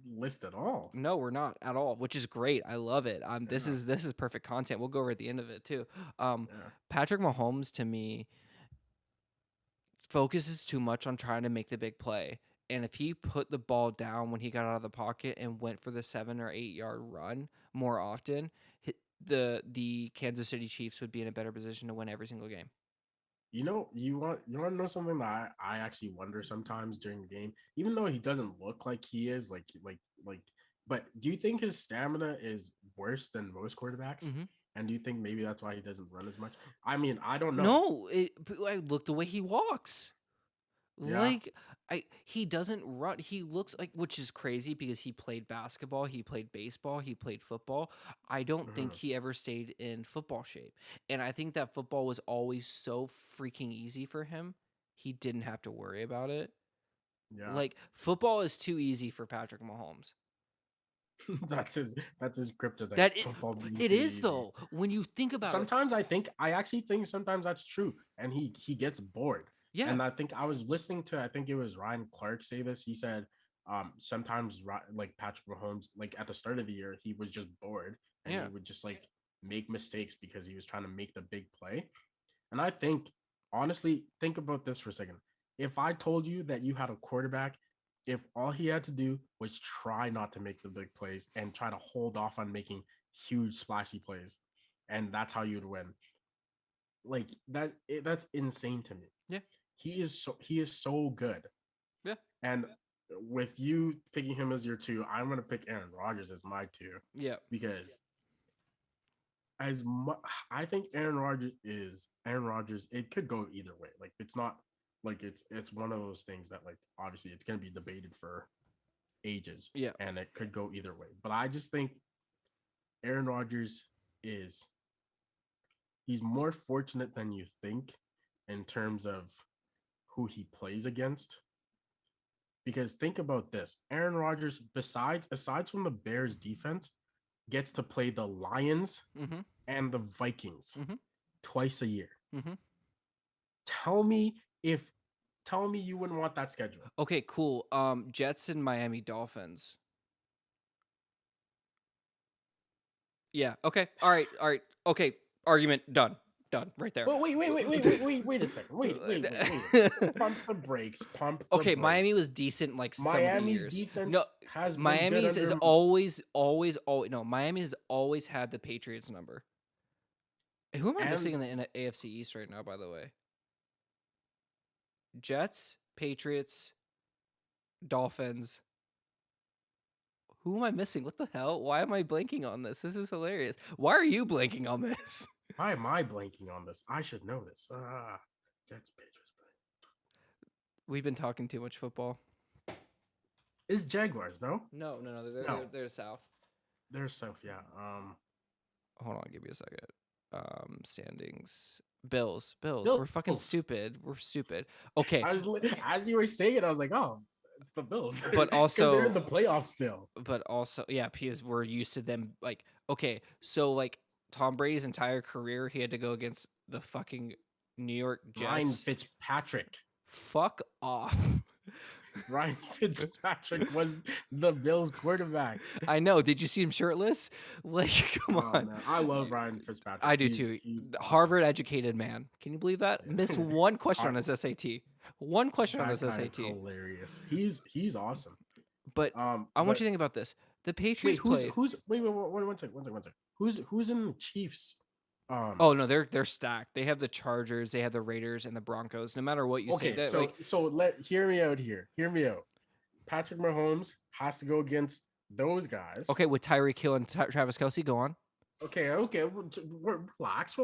list at all. No, we're not at all, which is great. I love it. This is perfect content. We'll go over at the end of it too. Patrick Mahomes to me focuses too much on trying to make the big play. And if he put the ball down when he got out of the pocket and went for the 7 or 8 yard run more often, the Kansas City Chiefs would be in a better position to win every single game. You want to know something that I actually wonder sometimes during the game, even though he doesn't look like he is like but do you think his stamina is worse than most quarterbacks? Hmm. And do you think maybe that's why he doesn't run as much? I mean, I don't know. No, but I look the way he walks. Yeah. Like he doesn't run. He looks like, which is crazy because he played basketball, he played baseball, he played football. I don't think Mhm. he ever stayed in football shape. And I think that football was always so freaking easy for him. He didn't have to worry about it. Yeah. Like football is too easy for Patrick Mahomes. That's his kryptonite. That Football being it too is easy. though. When you think about it. Sometimes I actually think sometimes that's true, and he gets bored. Yeah. And I think I was listening to, I think it was Ryan Clark say this. He said sometimes like Patrick Mahomes, like at the start of the year, he was just bored and he Yeah. would just like make mistakes because he was trying to make the big play. And I think, honestly, think about this for a second. If I told you that you had a quarterback, if all he had to do was try not to make the big plays and try to hold off on making huge splashy plays, and that's how you'd win. Like that's insane to me. Yeah. He is so good. Yeah. And with you picking him as your two, I'm gonna pick Aaron Rodgers as my two Yeah. because as much I think Aaron Rodgers. It could go either way. Like it's not like it's one of those things that like obviously it's gonna be debated for ages, Yeah. and it could go either way. But I just think Aaron Rodgers is he's more fortunate than you think in terms of who he plays against. Because think about this: Aaron Rodgers, aside from the Bears defense, gets to play the Lions Mm-hmm. and the Vikings Mm-hmm. twice a year. Mm-hmm. Tell me if tell me you wouldn't want that schedule. Okay, cool. Jets and Miami Dolphins. Yeah. Okay. All right. All right. Okay. Argument done. Done. Right there. Well, wait a second. Wait a second. Pump the brakes. Pump the Okay, Miami was brakes. decent like some of the Miami's years. No, defense has been good Miami's is under always no. Miami has always had the Patriots number. Who am I and missing in the AFC East right now? By the way, Jets, Patriots, Dolphins. Who am I missing? What the hell? Why am I blanking on this? This is hilarious. Why are you blanking on this? why am I blanking on this? I should know this. Jets Patriots. We've been talking too much football. Is Jaguars, no? No, no, no. No. They're south. They're south, yeah. Hold on, give me a second. Standings. Bills. We're fucking Bills. stupid. We're stupid. Okay. As you were saying it, I was like, oh, it's the Bills. But because they're in also the playoffs still. but also yeah, because we're used to them like okay, so like Tom Brady's entire career he had to go against the fucking New York Ryan Jets. Fitzpatrick. Fuck off. Ryan Fitzpatrick was the Bills quarterback. I know. Did you see him shirtless? Like, come on. Man. I love Ryan Fitzpatrick. I do too. He's Harvard educated man. Can you believe that? Missed one question on his Har- SAT. One question on that his guy is SAT. hilarious. He's awesome. But I want you to think about this. The Patriots played. Wait, one second. Who's in the Chiefs? Oh no, they're stacked. They have the Chargers, they have the Raiders, and the Broncos. No matter what you say, okay, that so like hear me out here. Hear me out. Patrick Mahomes has to go against those guys. okay with Tyreek Hill and Travis Kelsey. Go on. Okay. Relax.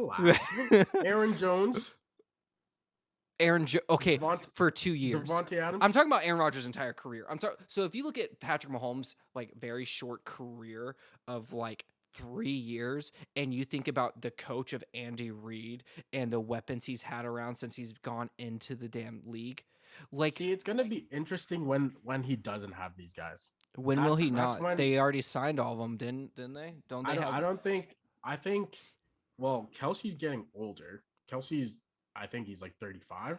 Aaron Jones, Okay, Devont- for 2 years. Devontae Adams. I'm talking about Aaron Rodgers' entire career. So if you look at Patrick Mahomes' like very short career of like 3 years, and you think about the coach of Andy Reid and the weapons he's had around since he's gone into the damn league, like See, it's gonna be interesting when he doesn't have these guys. when will he That's not? when They already signed all of them, didn't they? Don't they have? I don't think I think well, Kelsey's getting older. I think he's like 35.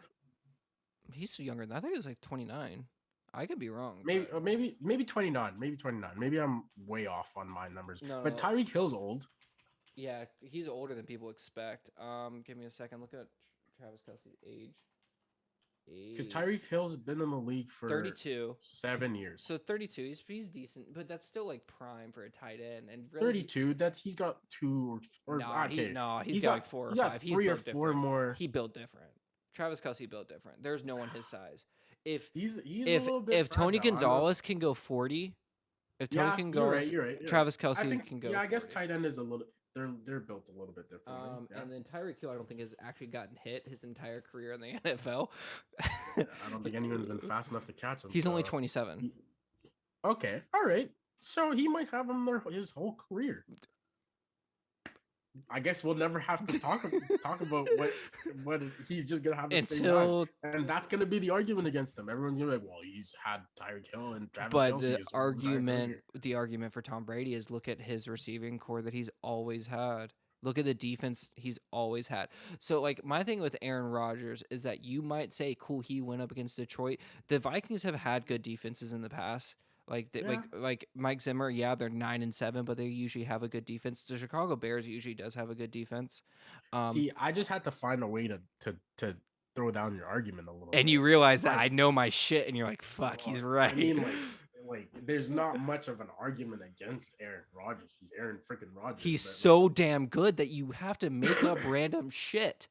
He's younger than I think he was like 29. I could be wrong. Maybe but- maybe 29. Maybe 29. Maybe I'm way off on my numbers. No, but no. Tyreek Hill's old. Yeah, he's older than people expect. Give me a second. Look at Travis Kelsey's age. Because Tyreek Hill's been in the league for 32. 7 years. So 32. He's decent, but that's still like prime for a tight end. And really, 32. He's got two or Nah, okay. he's got like 4 or 5. He's three or built four different. more. He built different. Travis Kelce built different. There's no one his size. If He's a if little bit if Tony fragile. I'm not. Gonzalez can go 40, if Tony Yeah, you're right. Gonzalez, You're right. You're right. Travis I Kelce think. can go Yeah, I guess 40. tight end is a little. They're built a little bit differently. Yeah. And then Tyreek Hill, I don't think has actually gotten hit his entire career in the NFL. Yeah, I don't think anyone's been fast enough to catch him. He's only so- 27. Okay, all right. So he might have him his whole career. I guess we'll never have to talk about what he's just gonna have the same Until, guy. And that's gonna be the argument against him. Everyone's gonna be like, well, he's had Tyreek Hill and Travis but Kelce the his whole entire career. argument for Tom Brady is look at his receiving core that he's always had. Look at the defense he's always had. So, like, my thing with Aaron Rodgers is that you might say, cool, he went up against Detroit. The Vikings have had good defenses in the past. Like Mike Zimmer, yeah, they're 9-7, but they usually have a good defense. The Chicago Bears usually does have a good defense. See, I just had to find a way to throw down your argument a little bit. And you realize that Like- I know my shit, and you're like, fuck, he's right. I mean, like there's not much of an argument against Aaron Rodgers. He's Aaron freaking Rodgers. He's but, like, so damn good that you have to make up random shit.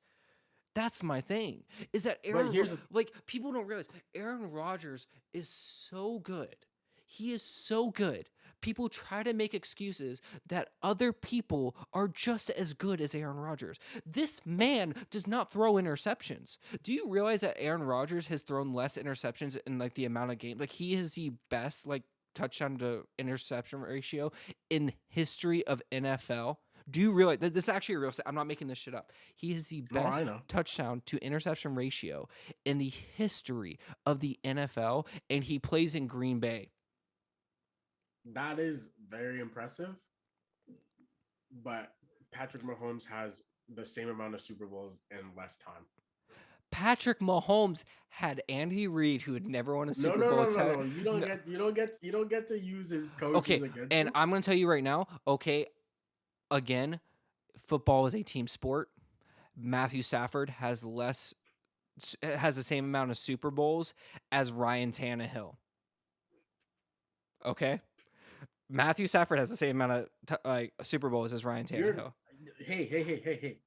That's my thing. Is that here's the- like people don't realize Aaron Rodgers is so good. He is so good. People try to make excuses that other people are just as good as Aaron Rodgers. This man does not throw interceptions. Do you realize that Aaron Rodgers has thrown less interceptions in like the amount of games? Like he is the best like touchdown to interception ratio in history of NFL. Do you realize that this is actually a real? I'm not making this shit up. He is the No, I best know. touchdown to interception ratio in the history of the NFL, and he plays in Green Bay. That is very impressive. But Patrick Mahomes has the same amount of Super Bowls in less time. Patrick Mahomes had Andy Reid, who had never won a Super No. Bowl. You don't get to use his coaches Okay, against and him. I'm going to tell you right now. Okay, again, football is a team sport. Matthew Stafford has the same amount of Super Bowls as Ryan Tannehill. Okay, Matthew Stafford has the same amount of Super Bowls as Ryan Tannehill. Hey.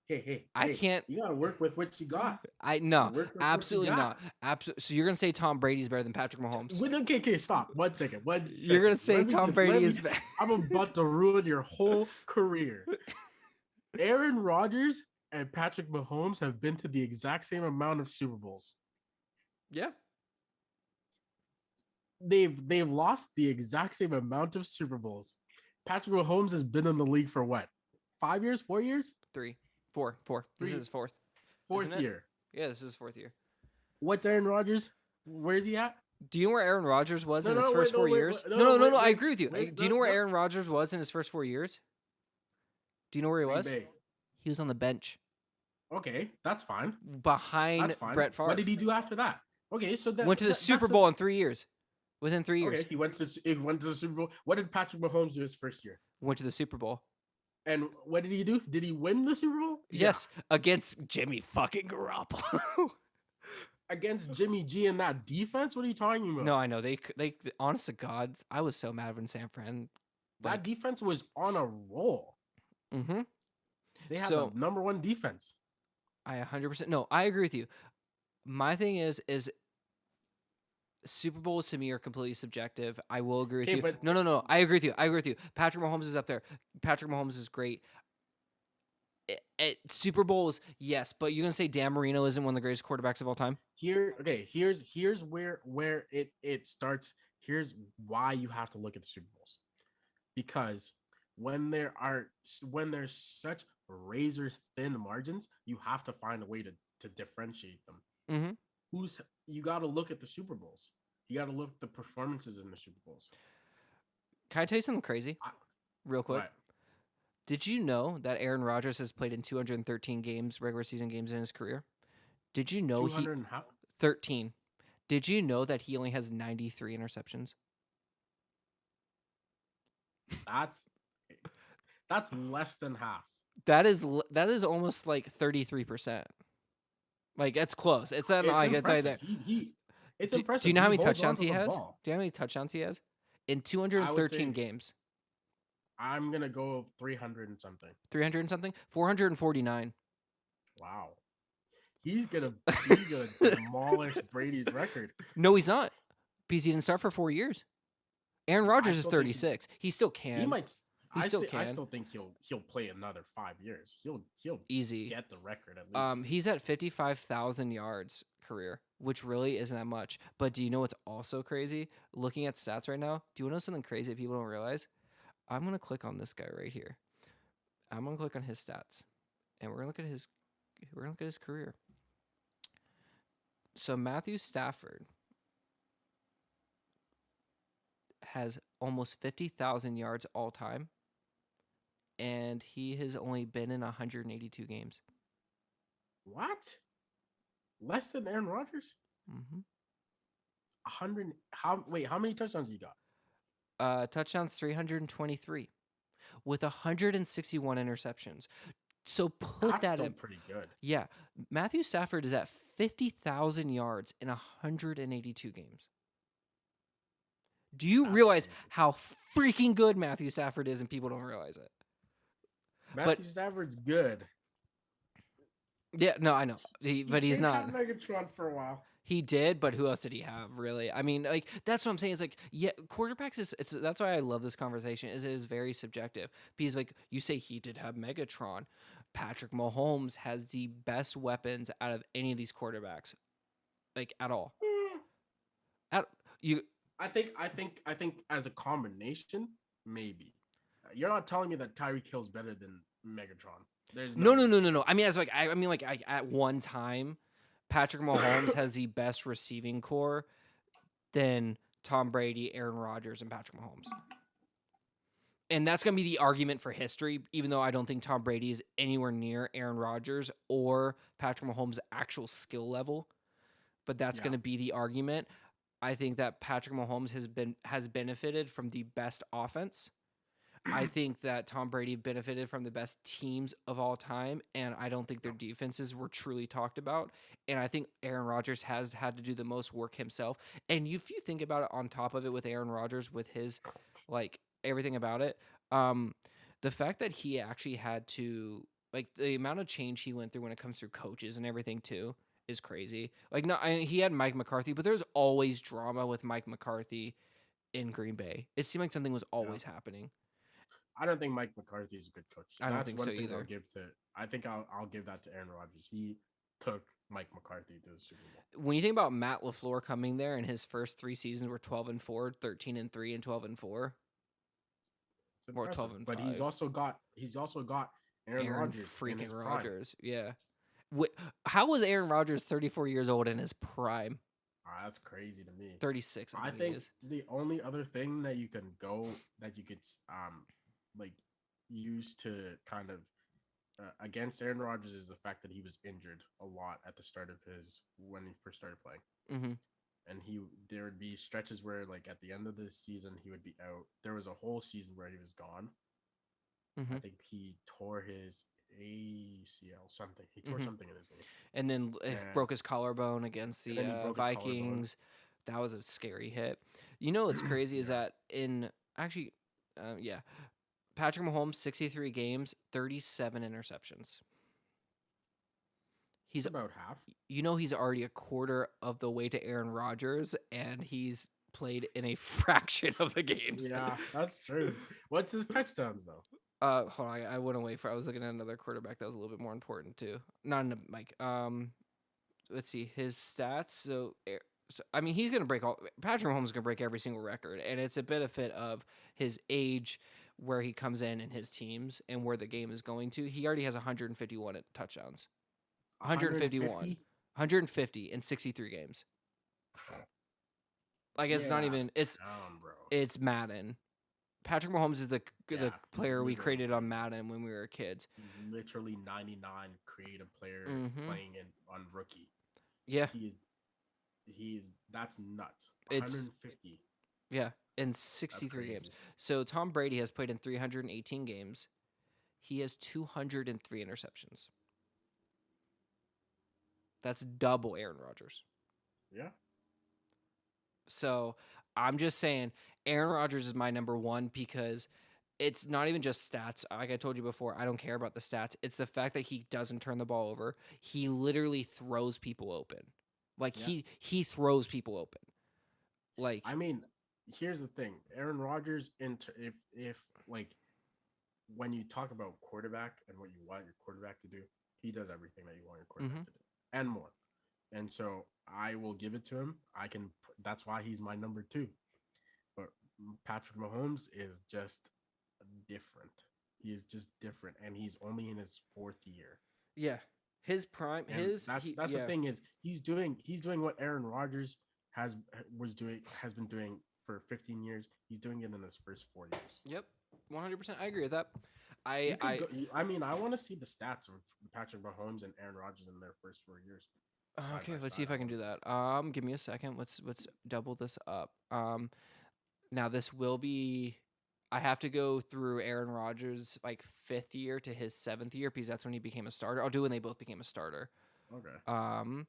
I can't. You gotta work with what you got. No, Work with what you absolutely got. not. Absolutely. So you're gonna say Tom Brady's better than Patrick Mahomes? Okay, stop. 1 second. You're gonna say Let me Tom just- Brady let me- is better? I'm about to ruin your whole career. Aaron Rodgers and Patrick Mahomes have been to the exact same amount of Super Bowls. Yeah. They've lost the exact same amount of Super Bowls. Patrick Mahomes has been in the league for what? 5 years? 4 years? 3, 4. This is Three. his fourth. Fourth Isn't it? year. Yeah, this is his fourth year. What's Aaron Rodgers? Where's he at? Do you know where Aaron Rodgers was in his No, first wait, 4 no, wait, years? wait, No, wait, I wait, agree with you. wait, Do you know where no. Aaron Rodgers was in his first 4 years? Do you know where he Green was? Bay. He was on the bench Okay, that's fine. behind That's fine. Brett Favre. What did he do after that? Okay, so that Went to the that's Super a- Bowl in 3 years. Within 3 years. Okay, he went to the Super Bowl. What did Patrick Mahomes do his first year? Went to the Super Bowl. And what did he do? Did he win the Super Bowl? Yeah. Yes, against Jimmy fucking Garoppolo. Against Jimmy G and that defense? What are you talking about? No, I know. They honest to God, I was so mad when San Fran. that defense was on a roll. Mm-hmm. They had So- the number one defense. I 100%. No, I agree with you. My thing is Super Bowls to me are completely subjective. I will agree with Okay, you. but- No. I agree with you. Patrick Mahomes is up there. Patrick Mahomes is great. Super Bowls, yes, but you're gonna say Dan Marino isn't one of the greatest quarterbacks of all time? Here's where it starts. Here's why you have to look at the Super Bowls. Because when there's such razor thin margins, you have to find a way to differentiate them. Mm-hmm. You got to look at the Super Bowls. You got to look at the performances in the Super Bowls. Can I tell you something crazy? Real quick. What? Did you know that Aaron Rodgers has played in 213 games, regular season games in his career? Did you know 200 and how? 13? Did you know that he only has 93 interceptions? That's less than half. That is almost like 33%. Like that's close. It's not like I tell you that. It's Do impressive. you know how many He holds touchdowns onto he the has? ball. Do you know how many touchdowns he has? In 213 say- games. I'm gonna go 300 and something. 300 and something? 449. Wow. he's gonna demolish Brady's record. No, he's not, because he didn't start for 4 years. Aaron I Rodgers is still think 36. He still can. he might. He still I can. still think he'll play another 5 years. He'll Easy. get the record at least. He's at 55,000 yards career, which really isn't that much. But do you know what's also crazy? Looking at stats right now, do you want to know something crazy that people don't realize? I'm gonna click on this guy right here. I'm gonna click on his stats, and we're gonna look at his career. So Matthew Stafford has almost 50,000 yards all time, and he has only been in 182 games. What? Less than Aaron Rodgers? Mm-hmm. 100. How many touchdowns he got? Touchdowns 323 with 161 interceptions. So put That's that still in. pretty good. Yeah, Matthew Stafford is at 50,000 yards in 182 games. Do you realize how freaking good Matthew Stafford is, and people don't realize it? Matthew Stafford's good. Yeah, no, I know. But he's not. He did have Megatron for a while. He did, but who else did he have, really? I mean, like, that's what I'm saying. It's like, yeah, quarterbacks that's why I love this conversation. It is very subjective, because, like, you say he did have Megatron. Patrick Mahomes has the best weapons out of any of these quarterbacks, like, at all. I think as a combination, maybe. You're not telling me that Tyreek Hill's better than Megatron. There's no. I mean, at one time, Patrick Mahomes has the best receiving core than Tom Brady, Aaron Rodgers, and Patrick Mahomes. And that's going to be the argument for history, even though I don't think Tom Brady is anywhere near Aaron Rodgers or Patrick Mahomes' actual skill level. But that's going to be the argument. I think that Patrick Mahomes has benefited from the best offense. I think that Tom Brady benefited from the best teams of all time, and I don't think their defenses were truly talked about. And I think Aaron Rodgers has had to do the most work himself. And if you think about it, on top of it, with Aaron Rodgers, with his, like, everything about it, the fact that he actually had to, like, the amount of change he went through when it comes to coaches and everything too is crazy. Like, he had Mike McCarthy, but there's always drama with Mike McCarthy in Green Bay. It seemed like something was always happening. I don't think Mike McCarthy is a good coach. I don't think so either. I think I'll give that to Aaron Rodgers. He took Mike McCarthy to the Super Bowl. When you think about Matt LaFleur coming there, and his first 3 seasons were 12-4, 13-3, and 12-4, or 12-5. But he's also got Aaron Rodgers. Freaking Rodgers, yeah. How was Aaron Rodgers 34 years old in his prime? That's crazy to me. 36. I think the only other thing that you could like use to kind of against Aaron Rodgers is the fact that he was injured a lot at the start of when he first started playing. Mm-hmm. And there would be stretches where, like, at the end of the season, he would be out. There was a whole season where he was gone. Mm-hmm. I think he tore his ACL, something. He tore something in his knee. And then broke his collarbone against the Vikings. That was a scary hit. You know what's crazy is that Patrick Mahomes, 63 games, 37 interceptions. He's about half. You know, he's already a quarter of the way to Aaron Rodgers, and he's played in a fraction of the games. Yeah, that's true. What's his touchdowns, though? Hold on, I went away I was looking at another quarterback that was a little bit more important too. Not in the Mike. Let's see his stats. So I mean, he's gonna break Patrick Mahomes is gonna break every single record, and it's a benefit of his age, where he comes in and his teams, and where the game is going to. He already has 151 touchdowns. 150 in 63 games. Like, it's not even. It's Madden. Patrick Mahomes is the player we created on Madden when we were kids. He's literally 99 creative player playing on rookie. Yeah. That's nuts. 150. Yeah, in 63 games. So Tom Brady has played in 318 games. He has 203 interceptions. That's double Aaron Rodgers. Yeah. So I'm just saying, Aaron Rodgers is my number one, because it's not even just stats. Like I told you before, I don't care about the stats. It's the fact that he doesn't turn the ball over. He literally throws people open. Like Yeah. he throws people open. Like I mean, here's the thing. Aaron Rodgers, if like when you talk about quarterback and what you want your quarterback to do, he does everything that you want your quarterback Mhm. to do and more. And so I will give it to him. That's why he's my number 2. But Patrick Mahomes is just different. He is just different, and he's only in his 4th year. yeah, his prime, And his he that's the yeah. thing is he's doing what Aaron Rodgers has been doing for 15 years. He's doing it in his first 4 years. Yep, 100%. I agree with that. You could I go. I mean, I want to see the stats of Patrick Mahomes and Aaron Rodgers in their first 4 years, side okay. by Let's see side. if I can do that. Give me a second. Let's double this up. Now this will be. I have to go through Aaron Rodgers' like 5th year to his 7th year because that's when he became a starter. I'll do when they both became a starter. Okay. Um,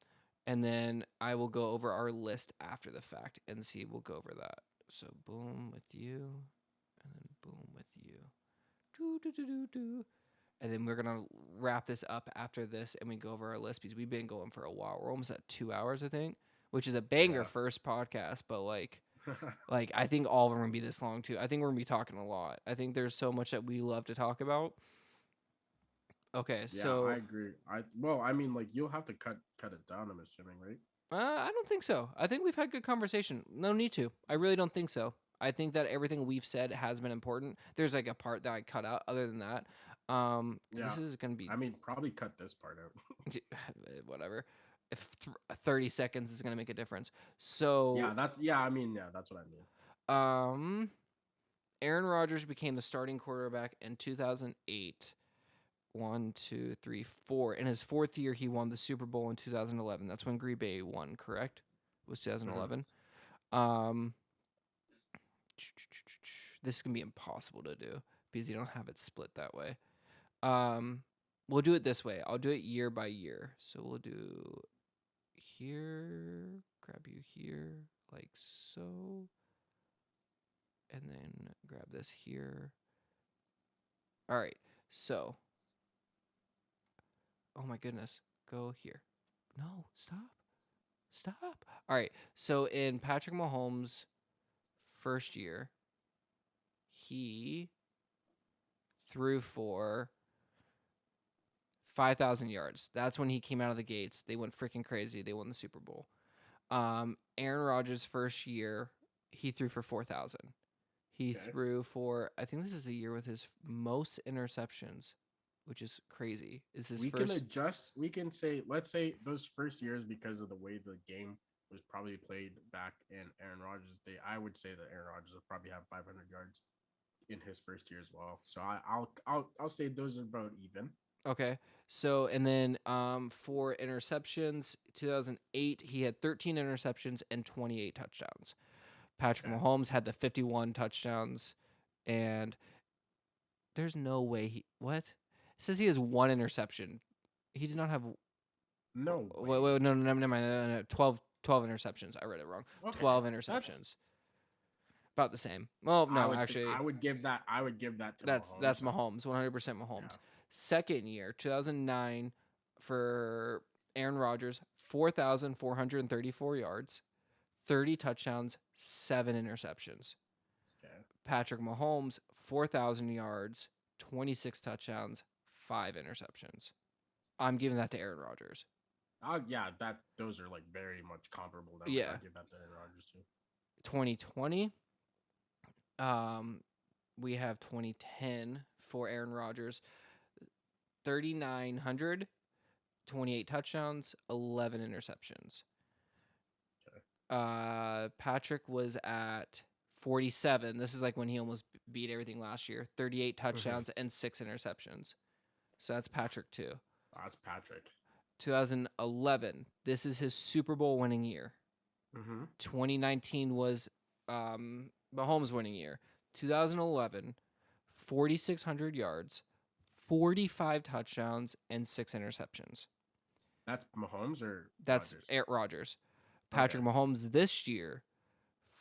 and then I will go over our list after the fact and see. We'll go over that. So boom with you, and then boom with you. Do do do do do. And then we're gonna wrap this up after this, and we go over our list because we've been going for a while. We're almost at 2 hours, I think, which is a banger Yeah. first podcast. But like I think all of them are gonna be this long too. I think we're gonna be talking a lot. I think there's so much that we love to talk about. Okay, Yeah, I so agree. I mean, like you'll have to cut it down. I'm assuming, right? I don't think so. I think we've had good conversation. No need to. I really don't think so. I think that everything we've said has been important. There's like a part that I cut out. Other than that, Yeah. this is gonna be I mean, probably cut this part out. whatever. If 30 seconds is gonna make a difference. So, Yeah. I mean, yeah, that's what I mean. um, Aaron Rodgers became the starting quarterback in 2008. 1, 2, 3, 4. In his 4th year, he won the Super Bowl in 2011. That's when Green Bay won. Correct? It was Mhm. 2011. Um, this is gonna be impossible to do because you don't have it split that way. Um, we'll do it this way. I'll do it year by year. So we'll do here, grab you here, like so, and then grab this here. All right. So, oh my goodness, go here. No, stop. Stop. All right. So in Patrick Mahomes' first year, he threw for 5,000 yards. That's when he came out of the gates. They went freaking crazy. They won the Super Bowl. Aaron Rodgers' first year, he threw for 4,000. He Okay. threw for, I think this is a year with his most interceptions, which is crazy. Is his We can first. adjust. We can say, let's say those first years, because of the way the game was probably played back in Aaron Rodgers' day, I would say that Aaron Rodgers will probably have 500 yards in his first year as well. So I'll say those are about even. Okay. So, and then for interceptions, 2008, he had 13 interceptions and 28 touchdowns. Patrick Okay. Mahomes had the 51 touchdowns, and there's no way he. What? It says he has 1 interception. He did not have. No way. Wait, no, never mind. No, 12 interceptions. I read it wrong. Okay. 12 That's interceptions. About the same. Well, no, I actually, would give that. I would give that to that's Mahomes. Mahomes. 100% Yeah. Mahomes. Second year, 2009, for Aaron Rodgers, 4,434 yards, 30 touchdowns, 7 interceptions. Okay. Patrick Mahomes, 4,000 yards, 26 touchdowns, 5 interceptions. I'm giving that to Aaron Rodgers. Yeah. Those are like very much comparable numbers. Yeah. I'll give that to Aaron Rodgers too. 2020, we have 2010 for Aaron Rodgers, 3,900, 28 touchdowns, 11 interceptions. Okay. Patrick was at 47. This is like when he almost beat everything last year. 38 touchdowns and 6 interceptions. So that's Patrick too. That's Patrick. 2011. This is his Super Bowl winning year. Mm-hmm. 2019 was Mahomes' winning year. 2011, 4,600 yards, 45 touchdowns, and 6 interceptions. That's Mahomes or That's Rodgers? Aaron Rodgers. Patrick Mahomes this year,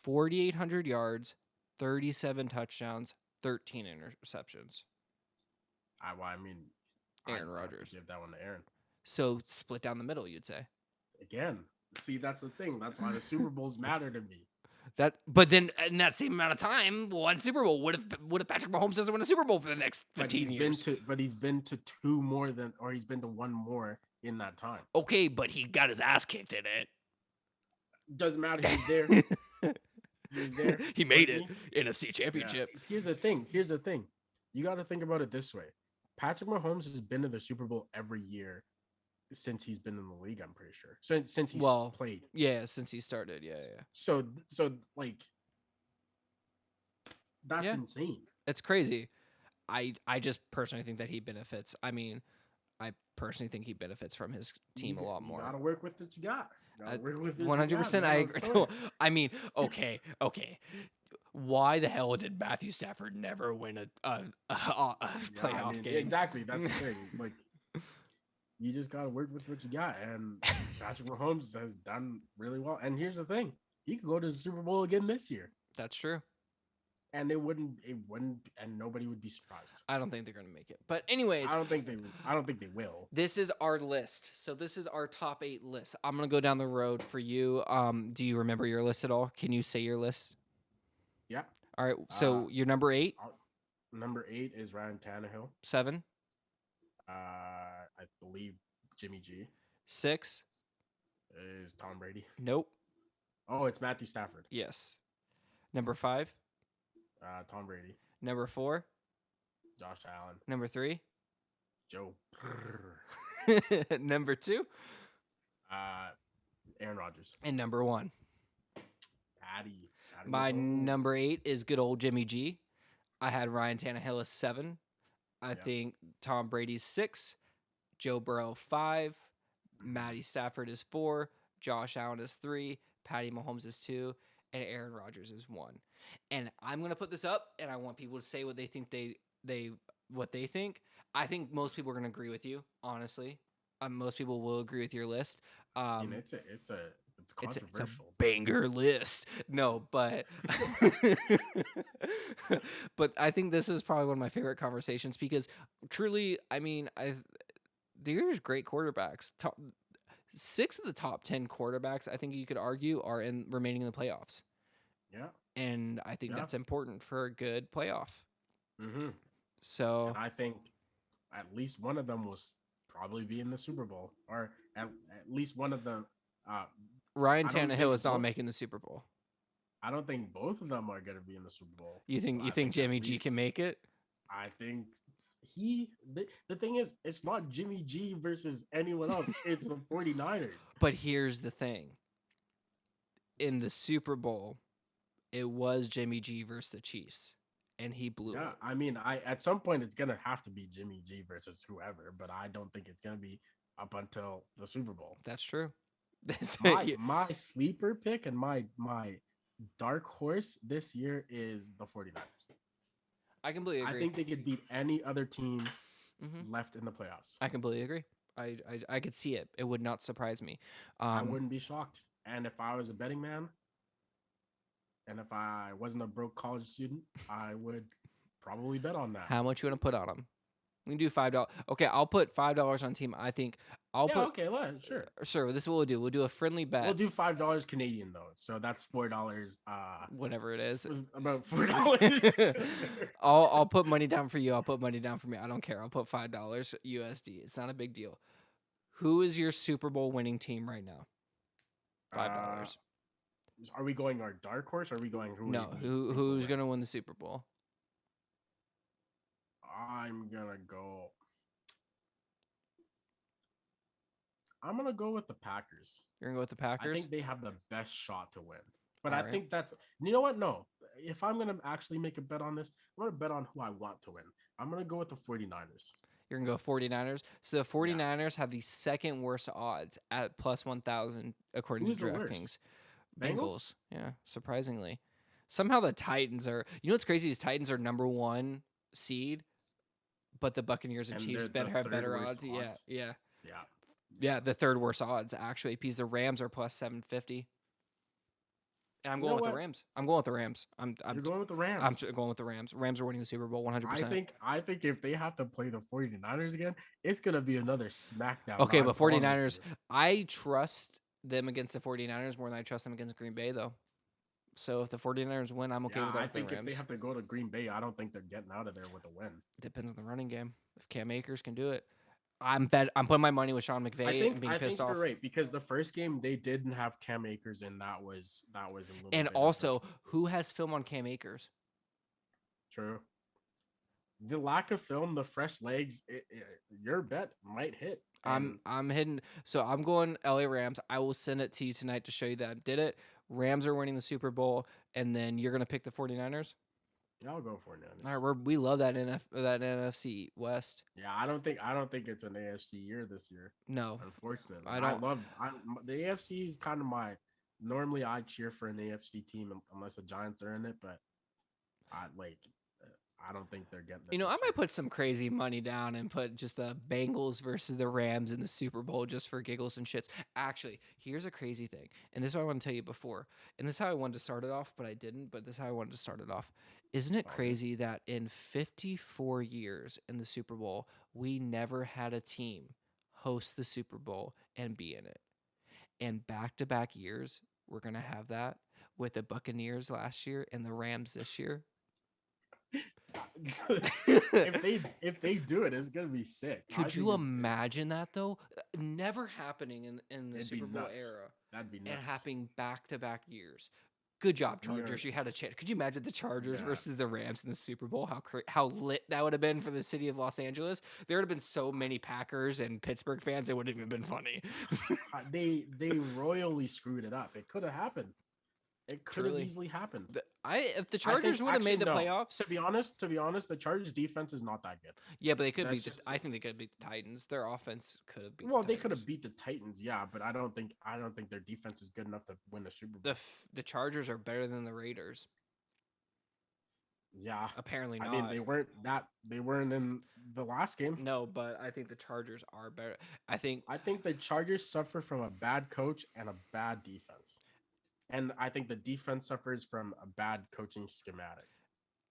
4,800 yards, 37 touchdowns, 13 interceptions. I mean, Aaron I'd have to Rodgers. give that one to Aaron. So split down the middle, you'd say. Again, see, that's the thing. That's why the Super Bowls matter to me. But then in that same amount of time, one Super Bowl. What if Patrick Mahomes doesn't win a Super Bowl for the next 15 years? But he's been to two more than, or he's been to one more in that time. Okay, but he got his ass kicked in it. Doesn't matter. He's there. He's there. He made it. NFC Championship. Yeah. Here's the thing. You got to think about it this way. Patrick Mahomes has been to the Super Bowl every year since he's been in the league, I'm pretty sure. Since he's played. Yeah, since he started. Yeah. So like that's insane. It's crazy. I just personally think that he benefits. I mean, I personally think he benefits from his team a lot more. You gotta work with what you got. 100%. I agree. I mean, okay. Why the hell did Matthew Stafford never win a playoff game? Exactly. That's the thing. Like, you just gotta work with what you got. And Patrick Mahomes has done really well. And here's the thing: he could go to the Super Bowl again this year. That's true. And it wouldn't, and nobody would be surprised. I don't think they're gonna make it. But anyways, I don't think they will. This is our list. So this is our top 8 list. I'm gonna go down the road for you. Do you remember your list at all? Can you say your list? Yeah. All right. So your number 8. Number 8 is Ryan Tannehill. 7. I believe Jimmy G. 6 is Tom Brady. Nope. Oh, it's Matthew Stafford. Yes. Number 5. Tom Brady. Number 4. Josh Allen. Number 3. Joe. Number 2. Aaron Rodgers. And number 1. Patty. My number 8 is good old Jimmy G. I had Ryan Tannehill as 7. I think Tom Brady's 6. Joe Burrow 5. Matty Stafford is 4. Josh Allen is 3. Patty Mahomes is 2. And Aaron Rodgers is 1. And I'm gonna put this up, and I want people to say what they think what they think. I think most people are gonna agree with you, honestly. Most people will agree with your list. It's controversial. It's a banger list. No, but but I think this is probably one of my favorite conversations because truly, I mean, there's great quarterbacks. 6 of the top 10 quarterbacks, I think you could argue, are remaining in the playoffs. Yeah. And I think that's important for a good playoff. Mm-hmm. So and I think at least one of them will probably be in the Super Bowl, or at least one of them. Ryan Tannehill is not making the Super Bowl. I don't think both of them are going to be in the Super Bowl. You think Jimmy G can make it? I think the thing is, it's not Jimmy G versus anyone else. It's the 49ers. But here's the thing. In the Super Bowl, it was Jimmy G versus the Chiefs, and he blew it. I mean, at some point it's going to have to be Jimmy G versus whoever, but I don't think it's going to be up until the Super Bowl. That's true. My sleeper pick and my dark horse this year is the 49ers. I completely agree. I think they could beat any other team left in the playoffs. I completely agree. I could see it. It would not surprise me. I wouldn't be shocked. And if I was a betting man, and if I wasn't a broke college student, I would probably bet on that. How much you want to put on them? We can do $5. Okay, I'll put $5 on team. I think okay, sure. Sure, this is what we'll do. We'll do a friendly bet. We'll do $5 Canadian though, so that's $4. Whatever it is, about $4. I'll put money down for you. I'll put money down for me. I don't care. I'll put $5 USD. It's not a big deal. Who is your Super Bowl winning team right now? $5. Are we going our dark horse? Or are we going who's gonna win the Super Bowl? I'm gonna go with the Packers. You're gonna go with the Packers? I think they have the best shot to win. But I think that's, you know what? No. If I'm gonna actually make a bet on this, I'm gonna bet on who I want to win. I'm gonna go with the 49ers. You're gonna go 49ers. So the 49ers have the second worst odds at plus 1,000 according to DraftKings. Bengals. Yeah, surprisingly. Somehow the Titans are. You know what's crazy? Is Titans are number 1 seed, but the Buccaneers and Chiefs have better odds. Yeah. The third worst odds actually, because the Rams are plus 750. And I'm You going know with the what? Rams. I'm going with the Rams. I'm You're going with the I'm Rams. going with the Rams. Rams are winning the Super Bowl 100%. I think if they have to play the 49ers again, it's gonna be another smackdown. Okay, I but promise 49ers, you. I trust them against the 49ers more than I trust them against Green Bay, though. So if the 49ers win, I'm okay Yeah, with that I with the think if they Rams. have to go to Green Bay, I don't think they're getting out of there with a win. Depends on the running game. If Cam Akers can do it, I'm putting my money with Sean McVay and being I pissed think you're off. right because the first game they didn't have Cam Akers and that was a little And bit of a also, who has film on Cam Akers? true. The lack of film, the fresh legs, your bet might hit. And I'm hitting. So I'm going LA Rams. I will send it to you tonight to show you that I did it. Rams are winning the Super Bowl, and then you're gonna pick the 49ers. yeah, I'll go for it. All right, we love that that NFC West. Yeah, I don't think it's an AFC year this year. No, Unfortunately, I don't. The AFC is kind of my. Normally, I cheer for an AFC team unless the Giants are in it, but I don't think they're getting it. You know, I this might year. put some crazy money down and put just the Bengals versus the Rams in the Super Bowl just for giggles and shits. Actually, here's a crazy thing, and this is what I want to tell you before, and this is how I wanted to start it off, but I didn't. But this is how I wanted to start it off. Isn't it Okay. crazy that in 54 years in the Super Bowl, we never had a team host the Super Bowl and be in it? And back-to-back years, we're gonna have that with the Buccaneers last year and the Rams this year. If they do it, it's gonna be sick. I Could think you it's- imagine that though? Never happening in the It'd be Super Bowl nuts. era That'd be nuts. and happening back-to-back years. Good job, We are- Chargers. You had a chance. Could you imagine the Chargers Yeah. versus the Rams in the Super Bowl? How lit that would have been for the city of Los Angeles. There would have been so many Packers and Pittsburgh fans. It wouldn't have even been funny. They royally screwed it up. It could have happened. It could have Truly. easily happened. If the I Chargers think- would have made the actually, no. playoffs, To be honest, the Chargers defense is not that good. yeah, but they could That's beat. just- I think they could beat the Titans. Their offense could have beat. Well, the they could Titans. have beat the Titans, yeah, but I don't think their defense is good enough to win the Super Bowl. The Chargers are better than the Raiders. Yeah, Apparently not. I mean they weren't in the last game. No, but I think the Chargers are better. I think I think the Chargers suffer from a bad coach and a bad defense. And I think the defense suffers from a bad coaching schematic.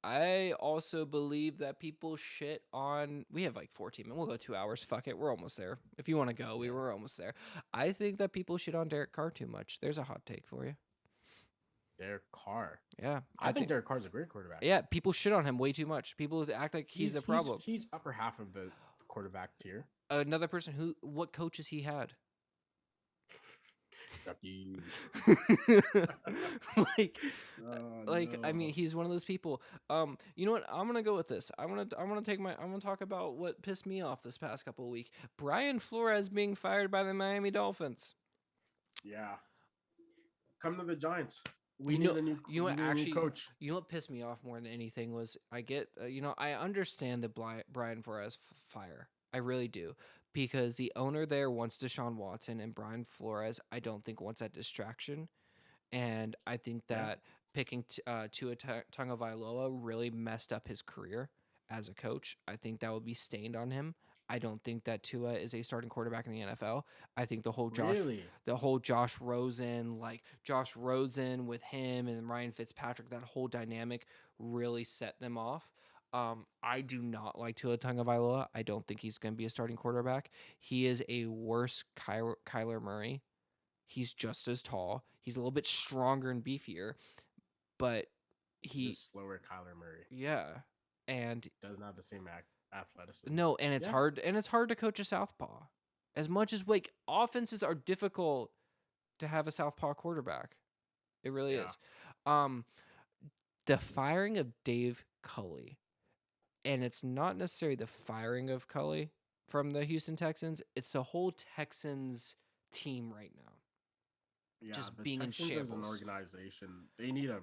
I also believe that people shit on. We have like 14 minutes. We'll go 2 hours. Fuck it. We're almost there. If you want to go, we were almost there. I think that people shit on Derek Carr too much. There's a hot take for you. Derek Carr. Yeah, I think Derek Carr's a great quarterback. Yeah, people shit on him way too much. People act like he's the problem. He's upper half of the quarterback tier. Another person what coaches he had? Chucky. like Oh, I mean, no. he's one of those people. You know what? I'm gonna go with this. I'm gonna talk about what pissed me off this past couple of weeks. Brian Flores being fired by the Miami Dolphins. Yeah. Come to the Giants. You know- We need a new coach. You know what pissed me off more than anything was I get, I understand the Brian Flores fire. I really do. Because the owner there wants Deshaun Watson, and Brian Flores, I don't think wants that distraction. And I think Yeah. that picking Tua Tagovailoa really messed up his career as a coach. I think that would be stained on him. I don't think that Tua is a starting quarterback in the NFL. I think the whole Josh Rosen, like Josh Rosen with him and Ryan Fitzpatrick, that whole dynamic really set them off. I do not like Tua Tagovailoa. I don't think he's going to be a starting quarterback. He is a worse Kyler Murray. He's just as tall. He's a little bit stronger and beefier, but Just slower Kyler Murray. yeah, and Doesn't have the same athleticism. no, and it's Yeah. hard, to coach a southpaw. As much as like offenses are difficult to have a southpaw quarterback, it really Yeah. is. The firing of Dave Culley, and it's not necessarily the firing of Culley from the Houston Texans. It's the whole Texans team right now. Yeah, just the being in Texans as an shambles. organization, they need a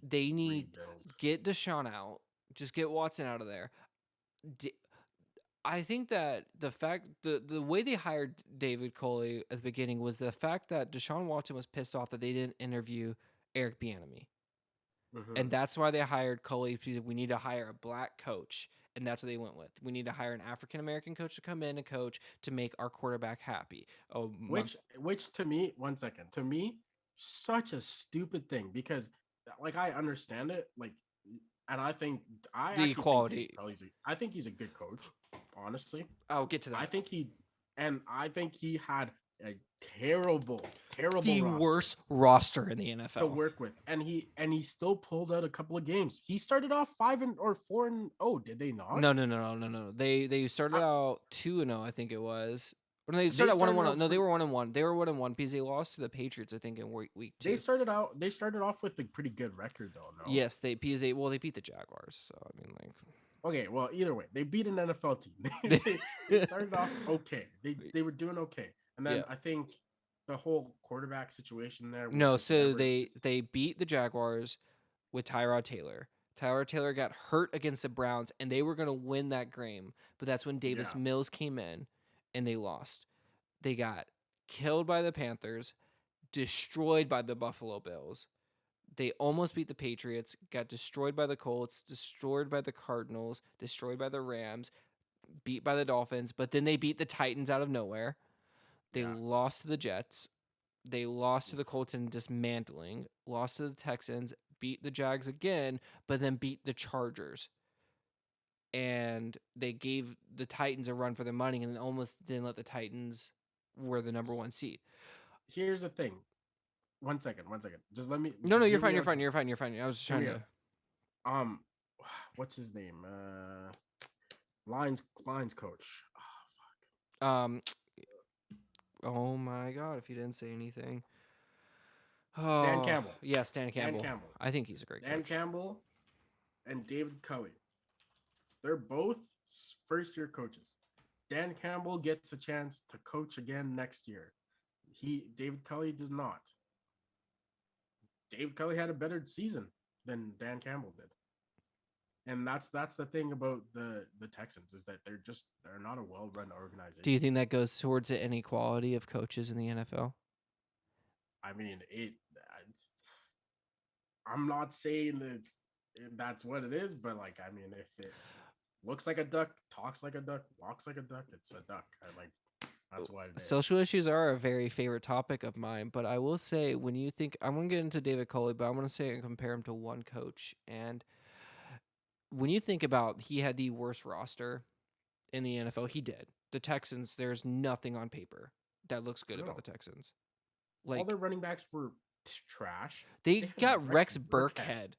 They need rebuild. get Deshaun out. Just get Watson out of there. I think that the way they hired David Culley at the beginning was the fact that Deshaun Watson was pissed off that they didn't interview Eric Bieniemy. Mhm. And that's why they hired Culley, because we need to hire a black coach. And that's what they went with. We need to hire an African-American coach to come in and coach to make our quarterback happy. Which to me, 1 second. To me, such a stupid thing because, like, I understand it, like, and I The actually think David equality. Kelly's. I think he's a good coach. Honestly, I'll get to I that. think I think he had a terrible The roster worst roster in the to NFL. work with, and he still pulled out a couple of games. He started off 4-0. Did they not? No. They started I- out 2-0, I think it was. Or no, they They started out 1-1. started off No, they pretty, were 1-1. They were 1-1 because they lost to the Patriots, I think, in week they 2. started out they started off with a pretty good record though. No, Yes, they beat the Jaguars. So I mean, okay, well, either way, they beat an NFL team. like, They started off okay. They were doing okay, and yeah. then I think the whole quarterback situation there was No, just so never. they beat the Jaguars with Tyrod Taylor. Tyrod Taylor got hurt against the Browns, and they were gonna win that game, but that's when Davis Yeah, Mills came in, and they lost. They got killed by the Panthers, destroyed by the Buffalo Bills. They almost beat the Patriots, got destroyed by the Colts, destroyed by the Cardinals, destroyed by the Rams, beat by the Dolphins, but then they beat the Titans out of nowhere. They yeah. lost to the Jets. They lost to the Colts in dismantling, lost to the Texans, beat the Jags again, but then beat the Chargers. And they gave the Titans a run for their money and almost didn't let the Titans were the number 1 seed. Here's the thing. 1 second, 1 second. Just let me No, you're hear fine. me You're out fine. here. You're fine. You're fine. I was just Hear trying me to. out. Um, what's his name? Lions coach. Um. Oh my God! If you didn't say anything. Dan Oh Campbell. yes, Dan Dan Campbell. Campbell. I think he's a great Dan coach. Campbell and David Culley. They're both first year coaches. Dan Campbell gets a chance to coach again next year. David Culley does not. David Culley had a better season than Dan Campbell did. And that's the thing about the Texans is that they're not a well-run organization. Do you think that goes towards the inequality of coaches in the NFL? I mean, I'm not saying that's what it is, but like, I mean, if it looks like a duck, talks like a duck, walks like a duck, it's a duck. That's what it is. Social issues are a very favorite topic of mine, but I will say when you think I'm gonna get into David Culley, but I'm gonna say and compare him to one coach. And when you think about he had the worst roster in the NFL, he did. The Texans, there's nothing on paper that looks good about No. the Texans. All Like their running backs were trash. they They had got Rex Burkhead.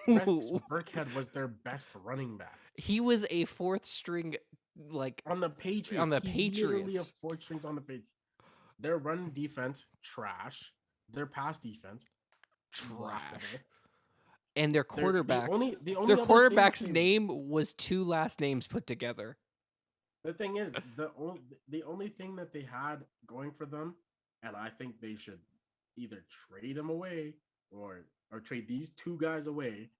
Rex Burkhead was their best running back He was a fourth string, like on the Patriots. on the He literally Patriots. have 4 strings on the page. Their run defense trash. Their pass defense Trash. laughable. And their quarterback, The only their other thing quarterback's that name was 2 last names put together. the thing is the only thing that they had going for them, and I think they should either trade them away or trade these two guys away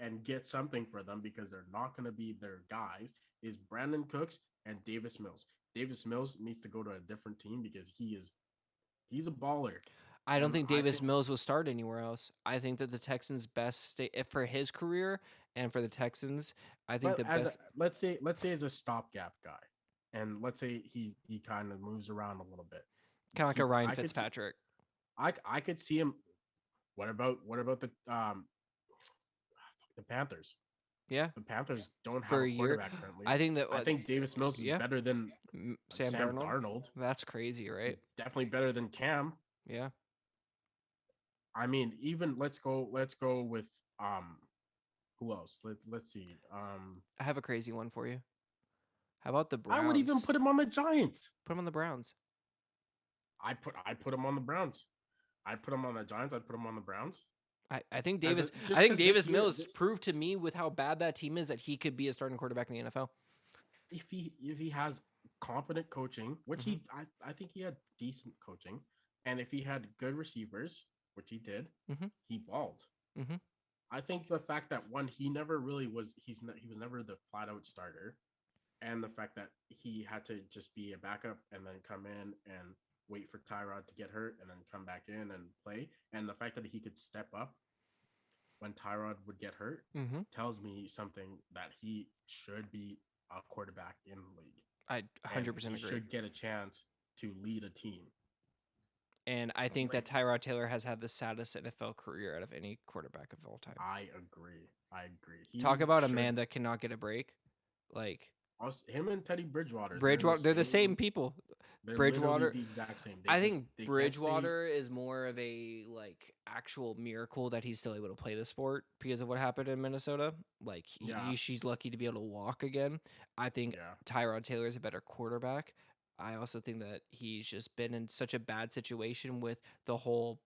and get something for them because they're not going to be their guys, is Brandon Cooks and Davis Mills. Davis Mills needs to go to a different team because he's a baller. I don't And think Davis Mills will start anywhere else. I think that the Texans' best state for his career and for the Texans, I think but the best. let's say as a stopgap guy, and let's say he kind of moves around a little bit, Kind of like a Ryan I could Fitzpatrick. I could see him. What about the Panthers? Yeah, The Panthers don't have for a a year. quarterback currently. I think that. I think Davis Mills is yeah, better than Sam Darnold. That's crazy, right? Definitely better than Cam. Yeah. I mean, even let's go with who else? Let's see. I have a crazy one for you. How about the Browns? I would even put him on the Giants. Put him on the Browns. I put him on the Browns. I'd put him on the Giants. I'd put him on the Browns. I think Davis. Just I think 'cause Davis this year- Mills proved to me with how bad that team is that he could be a starting quarterback in the NFL. If he has competent coaching, which I think he had decent coaching, and if he had good receivers, which he did, he balled. Mhm. I think the fact that he never really was he was never the flat out starter, and the fact that he had to just be a backup and then come in and wait for Tyrod to get hurt and then come back in and play, and the fact that he could step up when Tyrod would get hurt tells me something that he should be a quarterback in the league. I 100% agree. Should get a chance to lead a team. And I think Like that Tyrod Taylor has had the saddest NFL career out of any quarterback of all time. I agree. I agree. Talk He about a should. man that cannot get a break. Like Him and Teddy Bridgewater, Bridgewater, they're the same people. They're literally Bridgewater, the exact same. I think They can't stay. Bridgewater is more of a like actual miracle that he's still able to play the sport because of what happened in Minnesota. Like Yeah, she's lucky to be able to walk again. I think yeah. Tyrod Taylor is a better quarterback. I also think that he's just been in such a bad situation with the whole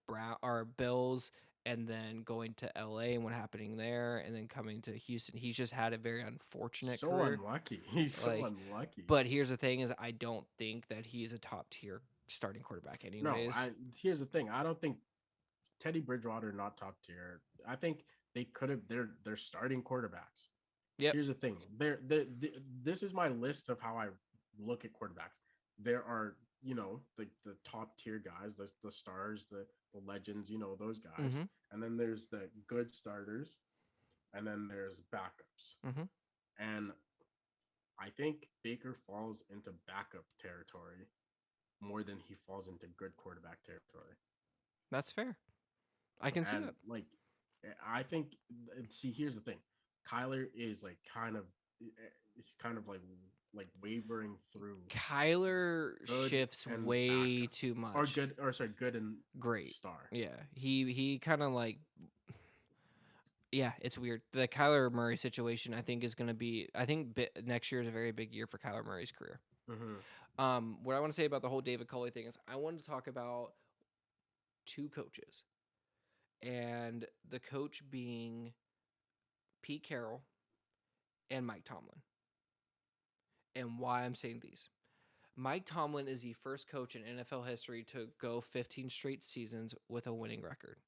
Bills and then going to LA and what happening there and then coming to Houston. He's just had a very unfortunate So career. unlucky. He's so Like, unlucky. but here's the thing: is I don't think that he's a top tier starting quarterback, No, anyways. here's the thing. I don't think Teddy Bridgewater not top tier. I think they could have. They're starting quarterbacks. Yep. Here's the thing. This is my list of how I look at quarterbacks. There are the top tier guys, the stars, the legends, those guys, Mm-hmm. and then there's the good starters, and then there's backups. Mm-hmm. And I think Baker falls into backup territory more than he falls into good quarterback territory. That's fair. I can see And that. like, I think, see, here's the thing. Kyler is like he's kind of like wavering through Kyler good shifts and way backup. too much. Or good, or sorry, good and Great. star. Yeah. He kind of like. Yeah, it's weird. The Kyler Murray situation, I think, is going to be. I think next year is a very big year for Kyler Murray's career. Mm-hmm. What I want to say about the whole David Culley thing is, I wanted to talk about two coaches, and the coach being Pete Carroll and Mike Tomlin. And why I'm saying these. Mike Tomlin is the first coach in NFL history to go 15 straight seasons with a winning record.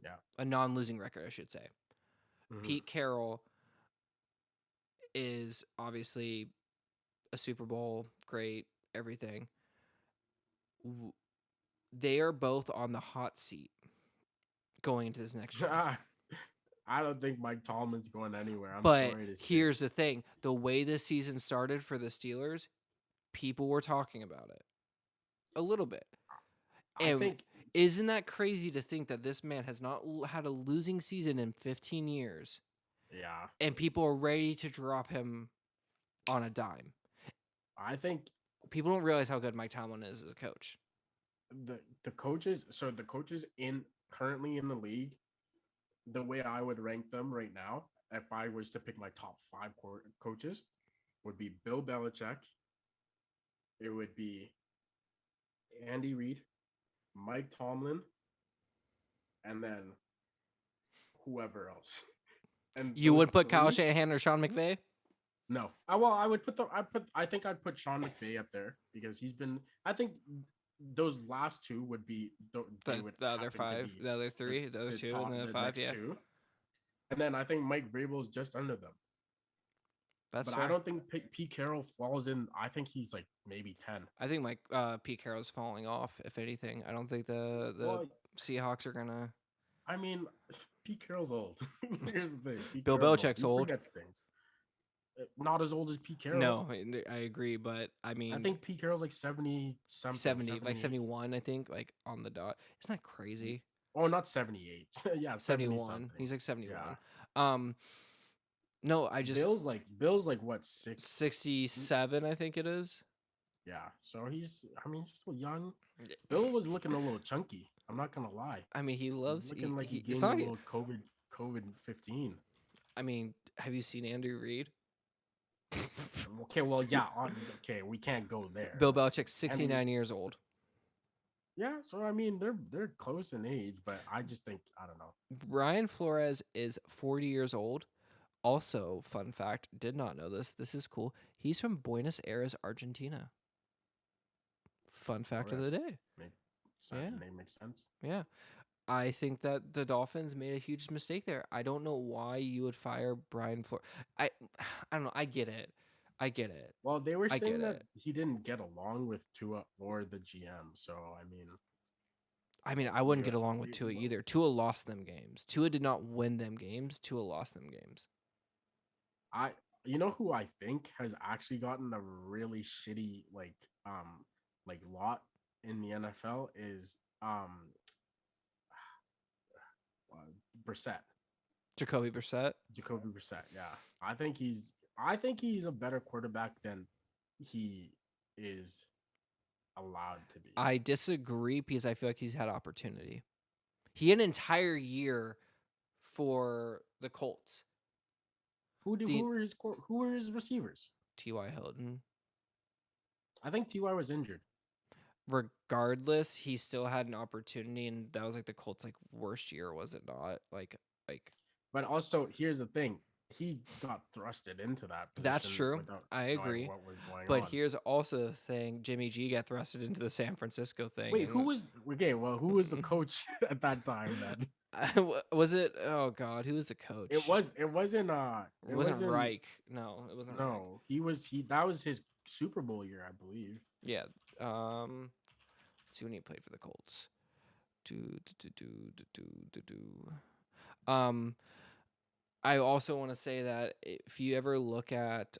Yeah. A non-losing record, I should say. Mm-hmm. Pete Carroll is obviously a Super Bowl, great, everything. They are both on the hot seat going into this next year. I don't think Mike Tomlin's going anywhere. I'm But sorry to say. here's the thing. The way this season started for the Steelers, people were talking about it. A little bit. I And think isn't that crazy to think that this man has not had a losing season in 15 years? Yeah. And people are ready to drop him on a dime. I think People don't realize how good Mike Tomlin is as a coach. the coaches, so the coaches in currently in the league, the way I would rank them right now, if I was to pick my top 5 coaches, would be Bill Belichick. It would be Andy Reid, Mike Tomlin, and then whoever else. And You those would put Kyle three- Shanahan or Sean McVay? No. Well, I would put I think I'd put Sean McVay up there because he's been. I think those last two would be they would The other happen to 5, be the other 3, the other 2, and the 5, next yeah. two. And then I think Mike Vrabel's just under them. That's but fair. I don't think Pete Carroll falls in. I think he's like maybe 10. I think Pete Carroll's falling off, if anything. I don't think the Seahawks are going to. I mean, Pete Carroll's old. Here's the thing. Bill Belichick's old. He forgets things. Not as old as Pete Carroll. No, I agree, but I mean, I think Pete Carroll's like 70 something. 70, like 71, I think, like on the dot. It's not crazy. Oh, not 78. Yeah, 71. He's like 71. Yeah. No, I just Bill's like what, 67, I think it is. Yeah. So he's still young. Bill was looking a little chunky. I'm not gonna lie. I mean, he loves looking like he it's gained not a little COVID 15. I mean, have you seen Andrew Reid? Okay, well, yeah. Okay, we can't go there. Bill Belichick's 69 years old. Yeah, so I mean, they're close in age, but I just think I don't know. Brian Flores is 40 years old. Also, fun fact, did not know this. This is cool. He's from Buenos Aires, Argentina. Fun fact of the day. The name makes sense. Yeah. I think that the Dolphins made a huge mistake there. I don't know why you would fire Brian Flores. I don't know. I get it. Well, they were saying that he didn't get along with Tua or the GM. So, I mean, I wouldn't get along with Tua either. Tua lost them games. Tua did not win them games. Tua lost them games. You know who I think has actually gotten a really shitty like lot in the NFL is um Brissett, Jacoby Brissett. Jacoby Brissett. Yeah, I think he's a better quarterback than he is allowed to be. I disagree because I feel like he's had opportunity. He had an entire year for the Colts. Who The were his receivers? T.Y. Hilton. I think Ty was injured. Regardless, he still had an opportunity, and that was like the Colts' like worst year, was it not? Like But also, here's the thing: he got thrusted into that position. That's true. Without I knowing agree. what was going But on. here's also the thing: Jimmy G got thrusted into the San Francisco thing. Wait, who was the coach at that time then? Was it? Oh God, who was the coach? It wasn't It wasn't Reich. No, it wasn't Reich. No, that was his Super Bowl year, I believe. Yeah. Let's see when he played for the Colts. I also want to say that if you ever look at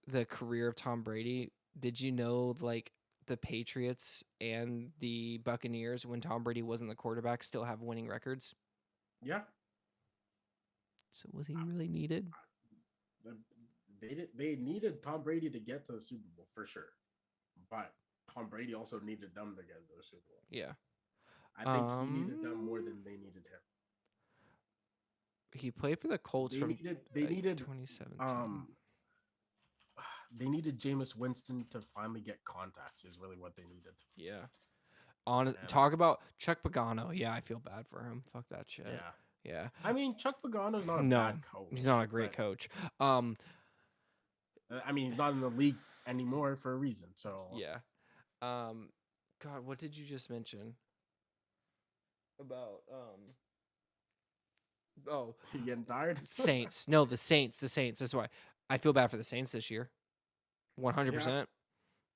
the career of Tom Brady, did you know like the Patriots and the Buccaneers, when Tom Brady wasn't the quarterback, still have winning records? Yeah. So was he really needed? They needed Tom Brady to get to the Super Bowl for sure, but Tom Brady also needed them to get to the Super Bowl. Yeah. I think he needed them more than they needed him. He played for the Colts They needed 2017. They needed Jameis Winston to finally get contacts is really what they needed. Yeah. Talk about Chuck Pagano. Yeah, I feel bad for him. Fuck that shit. Yeah. I mean, Chuck Pagano's not a bad coach. He's not a great coach. I mean, he's not in the league anymore for a reason. So yeah. God, what did you just mention about Oh, you getting tired? Saints. No, the Saints. That's why I feel bad for the Saints this year. 100%.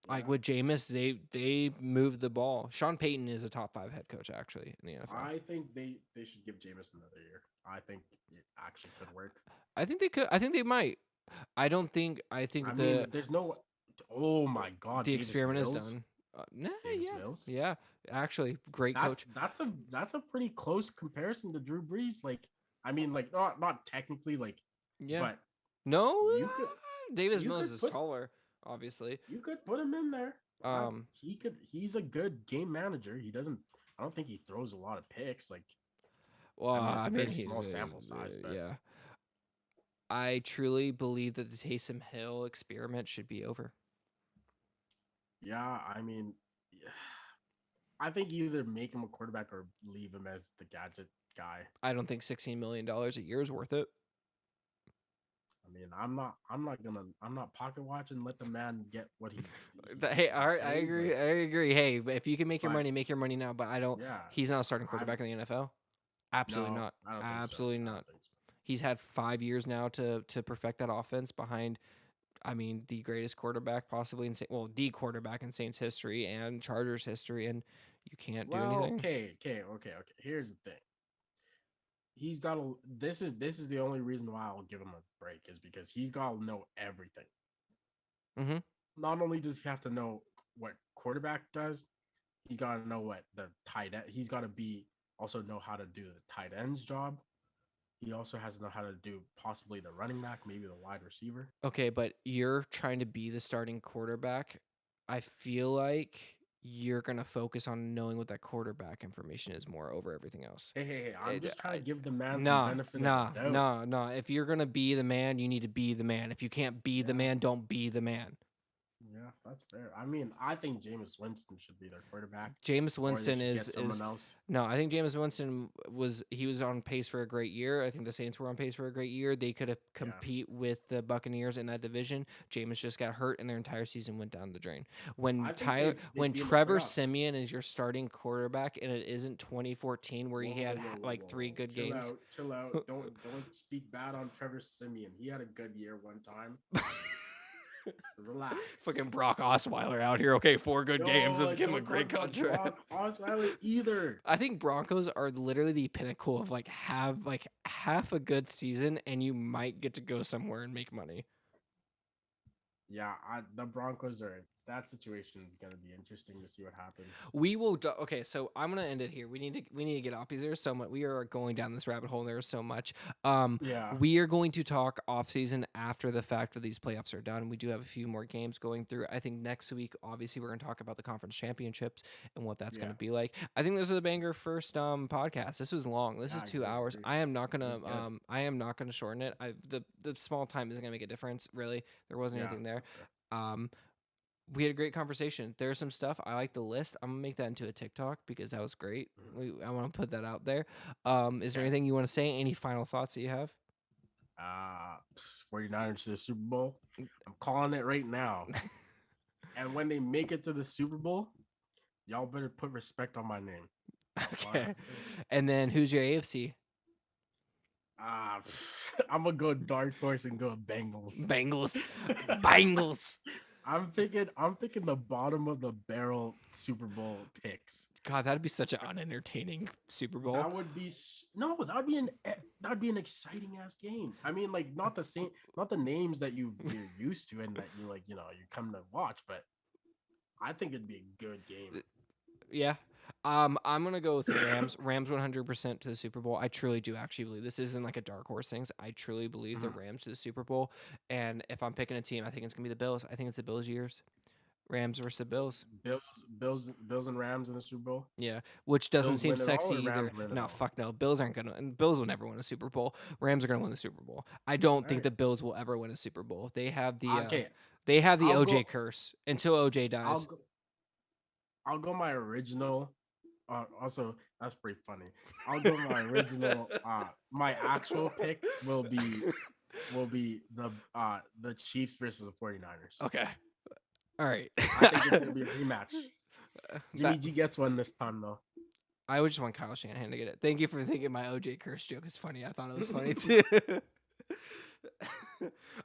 Like with Jameis, they moved the ball. Sean Payton is a top 5 head coach actually in the NFL. I think they should give Jameis another year. I think it actually could work. I think they could. I think they might. I think there's no. Oh my God! The experiment is done. Mills? Yeah. Actually, great coach. That's a pretty close comparison to Drew Brees. Like, I mean, like not technically, like, yeah. But no, Davis Mills is taller. Obviously, you could put him in there. He's a good game manager. I don't think he throws a lot of picks. Like, well, I mean he's small sample size. But yeah. I truly believe that the Taysom Hill experiment should be over. Yeah, I mean, I think either make him a quarterback or leave him as the gadget guy. I don't think $16 million a year is worth it. I mean, I'm not pocket watching. Let the man get what he. Hey, all right, I agree. Hey, if you can make your money now. But I don't. Yeah, he's not a starting quarterback in the NFL. Absolutely not. Absolutely not. He's had 5 years now to perfect that offense behind. I mean, the greatest quarterback possibly the quarterback in Saints history and Chargers history, and you can't do anything. Okay. Here's the thing. He's got to. This is the only reason why I'll give him a break is because he's got to know everything. Mm-hmm. Not only does he have to know what quarterback does, he's got to know what the tight end. He's got to also know how to do the tight end's job. He also has to know how to do possibly the running back, maybe the wide receiver. Okay, but you're trying to be the starting quarterback. I feel like you're going to focus on knowing what that quarterback information is more over everything else. Hey, I'm just trying to give the man some benefit of the doubt. No. If you're going to be the man, you need to be the man. If you can't be the man, don't be the man. Yeah, that's fair. I mean, I think Jameis Winston should be their quarterback. Jameis Winston is no. I think Jameis Winston was on pace for a great year. I think the Saints were on pace for a great year. They could have compete with the Buccaneers in that division. Jameis just got hurt, and their entire season went down the drain. When Trevor Siemian is your starting quarterback, and it isn't 2014 where he had 3 good games. Chill out. Don't speak bad on Trevor Siemian. He had a good year one time. Relax. Fucking Brock Osweiler out here. Okay, 4 good games. Let's give him a great contract. Osweiler either. I think Broncos are literally the pinnacle of have half a good season and you might get to go somewhere and make money. Yeah, the Broncos are that situation is gonna be interesting to see what happens. We will. Okay, so I'm gonna end it here. We need to get off because there's so much. We are going down this rabbit hole. And there's so much. Yeah. We are going to talk off season after the fact that these playoffs are done. We do have a few more games going through. I think next week, obviously, we're gonna talk about the conference championships and what that's gonna be like. I think this is a banger first podcast. This was long. This is 2 hours. I am not gonna shorten it. The small time isn't gonna make a difference. Really, there wasn't anything there. We had a great conversation. There's some stuff. I like the list. I'm gonna make that into a TikTok because that was great. I want to put that out there. Is there anything you want to say? Any final thoughts that you have? 49ers to the Super Bowl. I'm calling it right now. And when they make it to the Super Bowl, y'all better put respect on my name. Okay. And then who's your AFC? I'm gonna go dark horse and go Bengals. Bengals. I'm thinking the bottom of the barrel Super Bowl picks. God, that'd be such an unentertaining Super Bowl. That would be an exciting ass game. I mean, like not the names that you're used to and that you come to watch, but I think it'd be a good game. Yeah. I'm gonna go with the Rams. Rams 100% to the Super Bowl. I truly do actually believe this isn't like a dark horse things. I truly believe the Rams to the Super Bowl. And if I'm picking a team, I think it's gonna be the Bills. I think it's the Bills' years. Rams versus the Bills. Bills and Rams in the Super Bowl. Yeah, which doesn't Bills seem sexy either. No, all? fuck no. Bills aren't gonna. And Bills will never win a Super Bowl. Rams are gonna win the Super Bowl. I don't think the Bills will ever win a Super Bowl. They have the OJ curse until OJ dies. I'll go my original. Also, that's pretty funny. I'll go my original. My actual pick will be the Chiefs versus the 49ers. Okay. All right. I think it's gonna be a rematch. Jimmy G gets one this time though. I would just want Kyle Shanahan to get it. Thank you for thinking my OJ curse joke is funny. I thought it was funny too.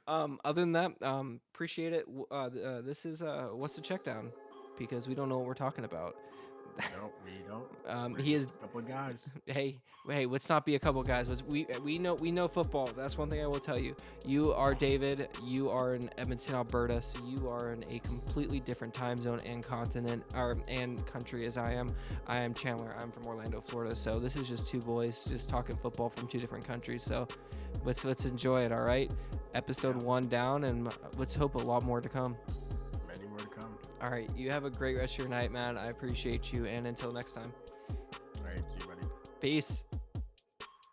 Other than that, appreciate it. This is what's the check down? Because we don't know what we're talking about. No, we don't. He is a couple of guys. Hey, let's not be a couple of guys. We know football. That's one thing I will tell you. You are David. You are in Edmonton, Alberta. So you are in a completely different time zone and continent and country as I am. I am Chandler. I'm from Orlando, Florida. So this is just two boys just talking football from two different countries. So let's enjoy it. All right. Episode 1 down, and let's hope a lot more to come. All right, you have a great rest of your night, man. I appreciate you, and until next time. All right, see you, buddy. Peace.